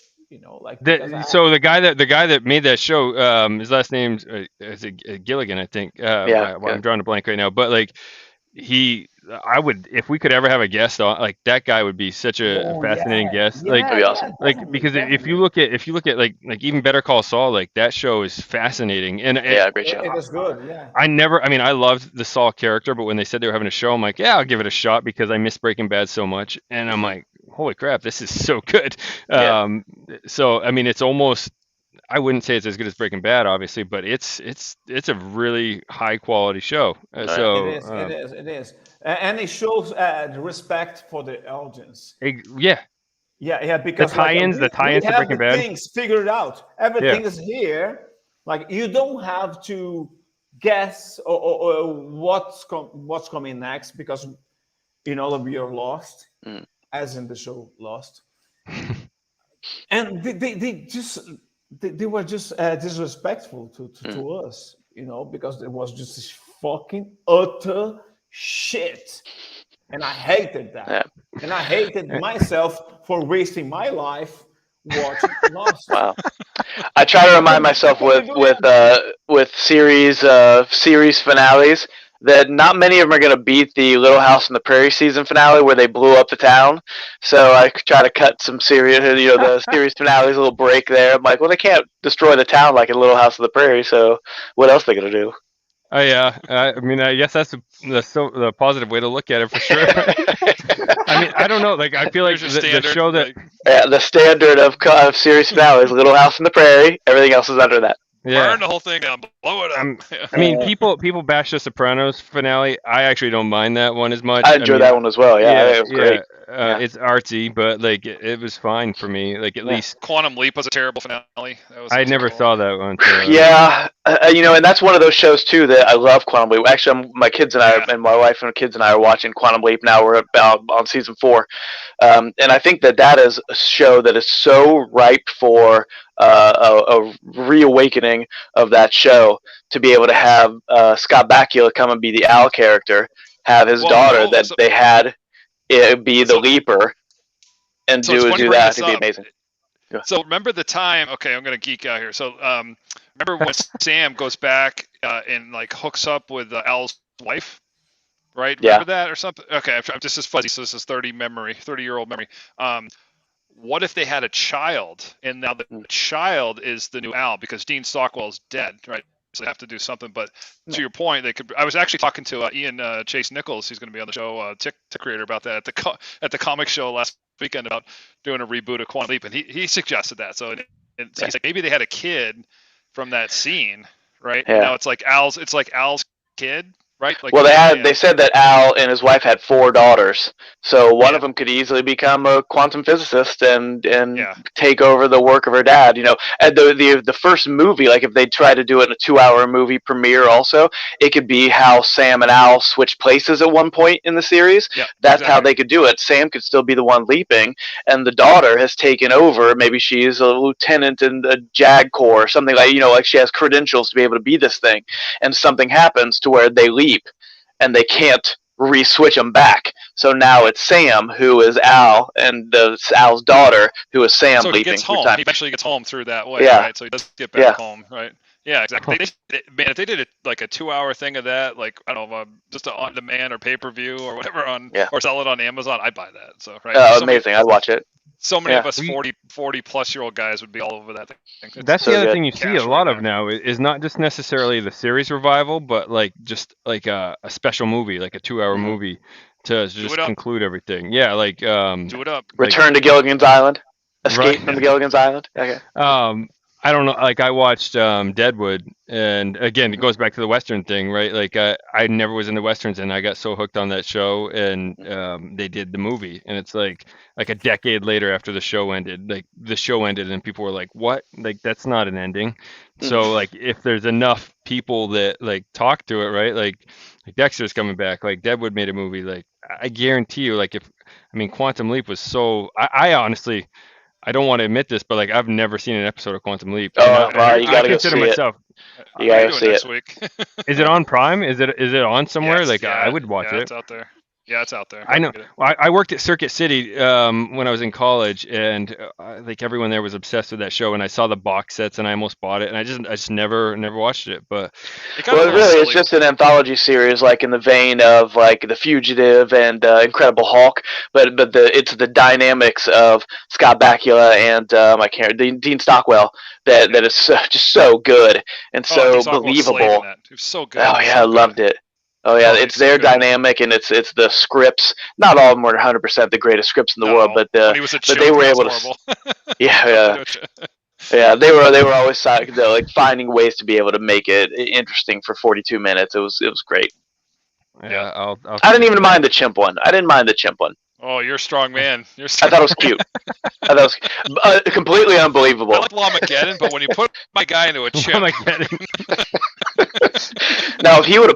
So the guy that made that show, his last name's is Gilligan, I think. I'm drawing a blank right now, but like I would, if we could ever have a guest on, like that guy would be such a fascinating guest. That'd be awesome. Because if you look at like even Better Call Saul, like that show is fascinating. And great show. It is good. Yeah. I loved the Saul character, but when they said they were having a show, I'm like, yeah, I'll give it a shot because I miss Breaking Bad so much. And I'm like, holy crap, this is so good. So I mean, it's almost, I wouldn't say it's as good as Breaking Bad, obviously, but it's a really high quality show. It is, and it shows the respect for the audience. Yeah, because the tie-ins to Breaking Bad. Things figured out. Everything is here. Like you don't have to guess or what's coming next because we are lost, as in the show Lost. And they were just disrespectful to us, because it was just this fucking utter shit. And I hated that. Yeah. And I hated myself for wasting my life watching Lost. Wow. I try to remind myself with series finales that not many of them are going to beat the Little House on the Prairie season finale where they blew up the town. So I try to cut some series, the series finales, a little break there. I'm like, well, they can't destroy the town like in Little House on the Prairie, so what else are they going to do? Oh, yeah. I mean, I guess that's the positive way to look at it for sure. I mean, I don't know. Like, I feel like the show that... Yeah, the standard of series finales, Little House on the Prairie, everything else is under that. Yeah. Burn the whole thing down, blow it up. I mean, people bash the Sopranos finale. I actually don't mind that one as much. I enjoyed that one as well. Yeah, it was great. It's artsy, but like it was fine for me. Like at least Quantum Leap was a terrible finale. I never saw that one. So, and that's one of those shows too that I love. Quantum Leap. Actually, my kids and I, and my wife and kids and I are watching Quantum Leap now. We're on season 4, and I think that is a show that is so ripe for a reawakening of that show, to be able to have Scott Bakula come and be the Al character, have his daughter they had be the Leaper, and do that. I think it'd be amazing. Yeah. So remember the time? Okay, I'm gonna geek out here. So remember when Sam goes back and like hooks up with Al's wife, right? Remember that or something? Okay, this is fuzzy. So this is 30-year-old memory. What if they had a child, and now the child is the new Al because Dean Stockwell's dead, right? So they have to do something. But to your point, they could. I was actually talking to Ian Chase Nichols, who's going to be on the show, Tick Creator, about that at the comic show last weekend about doing a reboot of Quantum Leap, and he suggested that. So he's like, maybe they had a kid from that scene, right? Yeah. Now it's like Al's kid. Right? Like, well, they said that Al and his wife had 4 daughters, so one of them could easily become a quantum physicist and take over the work of her dad. And the first movie, like if they try to do it in a 2-hour movie premiere, also it could be how Sam and Al switch places at one point in the series. Yeah, that's how they could do it. Sam could still be the one leaping, and the daughter has taken over. Maybe she's a lieutenant in the JAG Corps or something like she has credentials to be able to be this thing, and something happens to where they leap. And they can't re-switch them back. So now it's Sam who is Al, and Al's daughter who is Sam leaping. He eventually gets home through that way, right? So he does get back home, right? Yeah, exactly. Man, if they did like a 2-hour thing of that, like I don't know, just a on demand or pay per view or whatever or sell it on Amazon, I'd buy that. So right. Oh, amazing! I'd watch it. So many of us 40 plus year old guys would be all over that thing. That's the other thing you see a lot of now is not just necessarily the series revival, but like just like a special movie, like a 2-hour movie to just conclude everything. Yeah, like do it up. Return to Gilligan's Island. Escape from Gilligan's Island. Okay. I don't know. Like I watched Deadwood, and again, it goes back to the Western thing, right? Like I never was into Westerns, and I got so hooked on that show, and they did the movie, and it's like a decade later after the show ended, and people were like, "What? Like that's not an ending." So like if there's enough people that like talk to it, right? Like Dexter's coming back, like Deadwood made a movie, like I guarantee you, like Quantum Leap was so. I honestly. I don't want to admit this, but like I've never seen an episode of Quantum Leap. Oh, wow, you gotta go see myself, it. You gotta go see it. Week. Is it on Prime? Is it on somewhere? I would watch it. It's out there. Yeah, it's out there. I know. I worked at Circuit City when I was in college, and like everyone there was obsessed with that show. And I saw the box sets, and I almost bought it. And I just never watched it. But it's just an anthology series, like in the vein of like The Fugitive and Incredible Hulk. But it's the dynamics of Scott Bakula and Dean Stockwell that is just so good and so believable. It was so good. Oh yeah, I loved it. Oh yeah, it's their dynamic, and it's the scripts. Not all of them were 100% the greatest scripts in the world, but they were able to. Yeah, they were always like finding ways to be able to make it interesting for 42 minutes. It was great. Yeah, I didn't even mind the chimp one. Oh, you're a strong man. I thought it was cute. I thought it was completely unbelievable. I like Llamageddon, but when you put my guy into a chimp. Now, if he would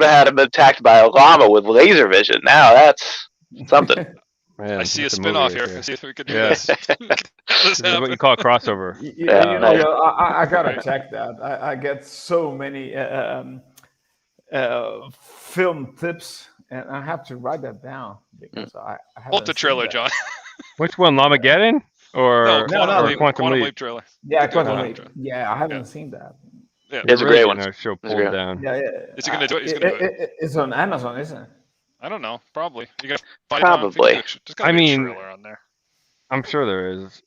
have had him attacked by a llama with laser vision, now that's something. Man, I see a spin-off here. See if we could do this. This is what you call a crossover. I gotta check that. I get so many film tips. And I have to write that down because I haven't Pull up the trailer, John. Which one, Llamageddon or Quantum Leap trailer? Yeah, Quantum Leap. Yeah, I haven't seen that. Yeah, it's a great one. Show pulled down. Yeah. Is he gonna do it? He's gonna do it. It's on Amazon, isn't it? I don't know. Probably. You gotta probably. Just gotta be a trailer on there. I'm sure there is.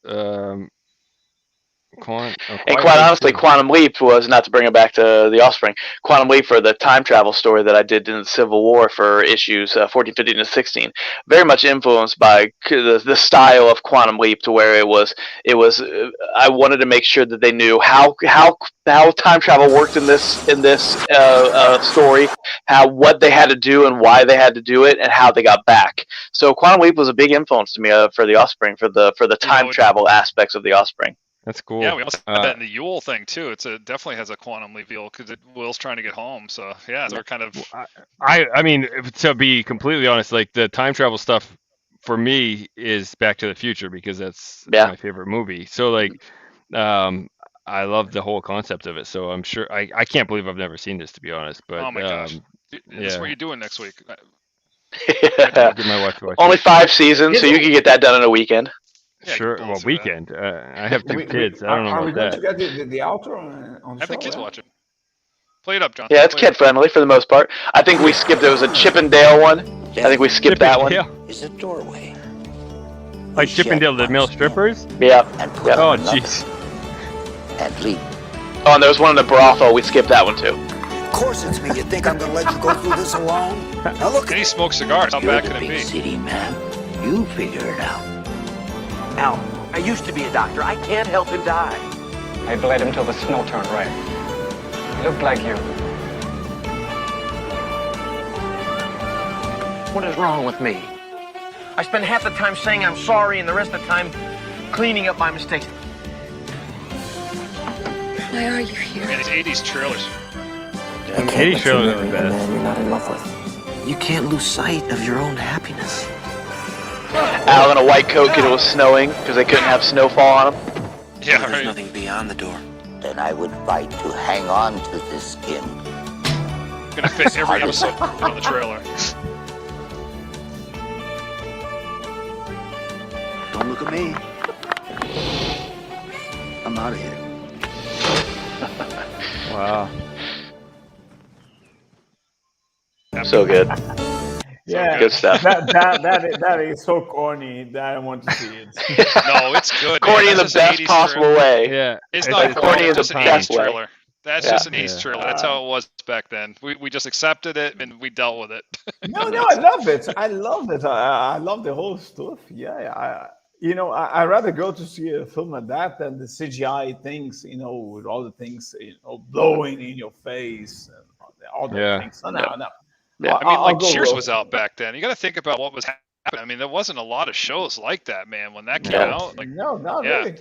Quite honestly, Quantum Leap was, not to bring it back to the Offspring, Quantum Leap for the time travel story that I did in the Civil War for issues 14, 15, and 16. Very much influenced by the style of Quantum Leap, to where it was. I wanted to make sure that they knew how time travel worked in this story, what they had to do and why they had to do it, and how they got back. So Quantum Leap was a big influence to me for the Offspring, for the time travel aspects of the Offspring. That's cool. Yeah, we also had that in the Yule thing too. Definitely has a Quantum Leap feel because Will's trying to get home. So yeah, they're kind of. I mean, to be completely honest, like the time travel stuff for me is Back to the Future because that's my favorite movie. So like, I love the whole concept of it. So I'm sure I can't believe I've never seen this, to be honest. But oh my gosh, that's what you're doing next week. Give my wife to watch Only 5 seasons, so you can get that done in a weekend. Yeah, sure. Well, weekend. I have 2 kids. I don't know about that. Are we going to get the outro on the Have show? the kids watch it. Play it up, John. Yeah, it's kid friendly for the most part. I think we skipped. There was a Chip and Dale one. I think we skipped that one. Is a doorway. Like Chip and Dale, the male strippers? Yeah. Oh, jeez. And leap. Oh, and there was one in the brothel. We skipped that one too. Of course it's me. You think I'm gonna let you go through this alone? Now look. And he smokes cigars. How bad can it be? City man. You figure it out. Al, I used to be a doctor. I can't help him die. I bled him till the snow turned red. He looked like you. What is wrong with me? I spend half the time saying I'm sorry and the rest of the time cleaning up my mistakes. Why are you here? Man, these 80s trailers. The 80s trailers are the best. Man you're not in love with. You can't lose sight of your own happiness. Al in a white coat because it was snowing, because they couldn't have snowfall on him. Yeah, There's right. nothing beyond the door. Then I would fight to hang on to this skin. Gonna fit every episode on the trailer. Don't look at me. I'm out of here. Wow. So good. Yeah, good stuff. That is so corny that I want to see it. No, it's good. Corny in man. the best possible way. Yeah. It's not corny in it's the just an 80s best way. trailer. That's Yeah. just an 80s trailer. That's how it was back then. We just accepted it and we dealt with it. No, I love it. I love it. I love the whole stuff. Yeah. I rather go to see a film like that than the CGI things, with all the things, blowing in your face and all the things. No. Yeah. I mean, like Cheers Rogue. was out back then. You got to think about what was happening. I mean, there wasn't a lot of shows like that, man, when that came out. Like, no, not really.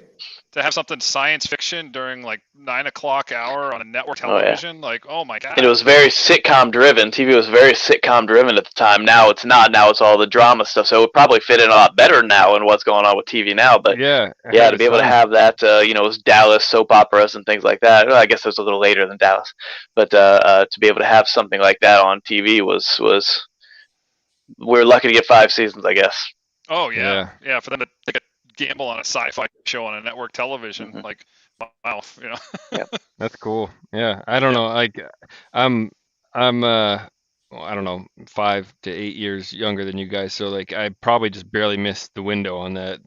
To have something science fiction during like 9 o'clock hour on a network television, oh my god. And it was very sitcom driven. TV was very sitcom driven at the time. Now it's not. Now it's all the drama stuff. So it would probably fit in a lot better now in what's going on with TV now. But to be able to have that, it was Dallas soap operas and things like that. Well, I guess it was a little later than Dallas, but to be able to have something like that on TV was we're lucky to get 5 seasons, I guess. Oh yeah. For them to take a gamble on a sci-fi show on a network television, like wow, That's cool. Yeah, I don't know. Like, I'm I don't know, 5 to 8 years younger than you guys, so like I probably just barely missed the window on that.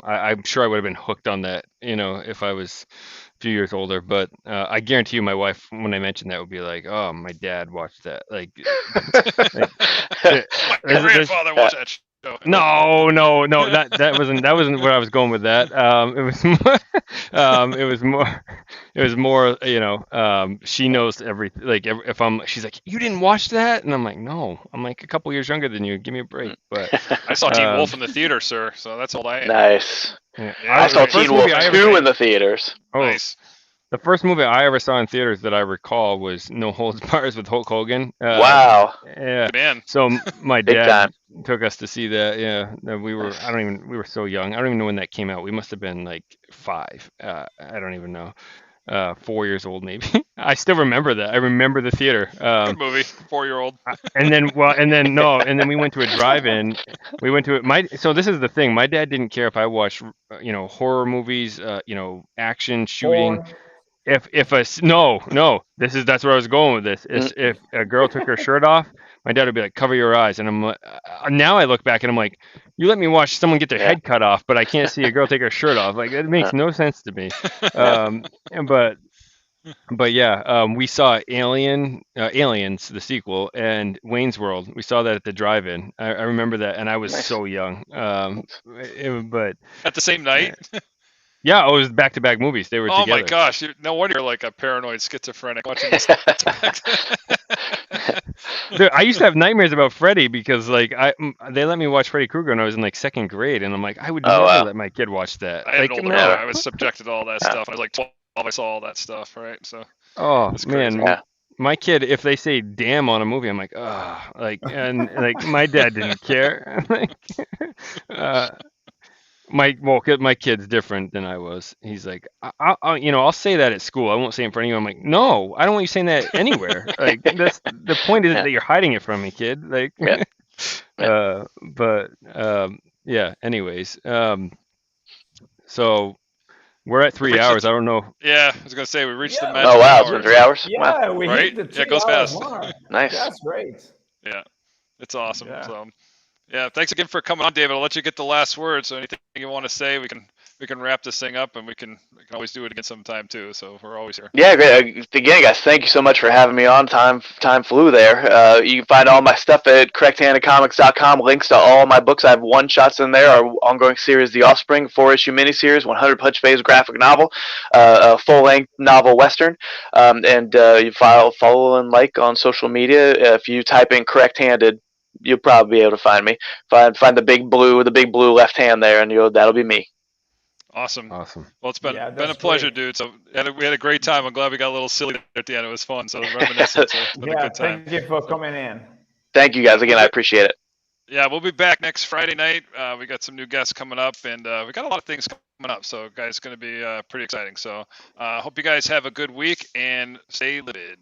I'm sure I would have been hooked on that, if I was a few years older. But I guarantee you, my wife, when I mentioned that, would be like, "Oh, my dad watched that." Like, my grandfather watched that show. No, that wasn't where I was going with that. It was more, she knows everything. Like, she's like, "You didn't watch that?" And I'm like, "No, I'm like a couple years younger than you. Give me a break." But I saw Teen Wolf in the theater, sir. So that's all I am. Nice. Yeah. I saw Teen Wolf 2 in the theaters. Oh, nice. The first movie I ever saw in theaters that I recall was No Holds Barred with Hulk Hogan. Wow. Yeah. Man. So my Big dad time. took us to see that. Yeah. We were we were so young. I don't even know when that came out. We must have been like 5. I don't even know. 4 years old maybe. I still remember that. I remember the theater. Good movie, 4-year-old. And then we went to a drive-in. We went to it. So this is the thing. My dad didn't care if I watched, horror movies, action, shooting. That's where I was going with this. If a girl took her shirt off, my dad would be like, "Cover your eyes." And I'm now I look back and I'm like, you let me watch someone get their head cut off, but I can't see a girl take her shirt off. Like, it makes no sense to me. But yeah, we saw Aliens, the sequel, and Wayne's World. We saw that at the drive-in. I remember that, and I was so young. But at the same night. Yeah, it was back-to-back movies. They were together. Oh my gosh! No wonder you're like a paranoid schizophrenic watching this. Dude, I used to have nightmares about Freddy because they let me watch Freddy Krueger when I was in like 2nd grade, and I'm like, I would never let my kid watch that. I had an older brother. I was subjected to all that stuff. I was like 12. I saw all that stuff, right? So. Oh man. My kid, if they say "damn" on a movie, I'm like, and my dad didn't care. My kid's different than I was. He's like, I'll say that at school. I won't say it in front of you. I'm like, no, I don't want you saying that anywhere. Like, that's the point is that you're hiding it from me, kid. Like, yeah. Anyways, so we're at 3 hours. I don't know. Yeah, I was gonna say we reached the magic. Oh wow, it's been 3 hours. Yeah, wow. we right? hit the 3 Yeah, it goes fast. Nice. That's great. Yeah, it's awesome. Yeah. So. Yeah, thanks again for coming on, David. I'll let you get the last word. So anything you want to say, we can wrap this thing up, and we can always do it again sometime too. So we're always here. Yeah, great. Again, guys, thank you so much for having me on. Time flew there. You can find all my stuff at correcthandedcomics.com. Links to all my books. I have one-shots in there. Our ongoing series, The Offspring, 4-issue miniseries, 100-punch-phase graphic novel, a full-length novel western. And you follow and like on social media. If you type in correct-handed, you'll probably be able to find me. Find the big blue left hand there, and that'll be me. Awesome. Well, it's been a pleasure, dude. So we had a great time. I'm glad we got a little silly there at the end. It was fun. So reminiscent. So it's been a good time. Thank you for coming in. Thank you guys again. I appreciate it. Yeah, we'll be back next Friday night. We got some new guests coming up, and we got a lot of things coming up. So, guys, it's going to be pretty exciting. So, hope you guys have a good week and stay livid.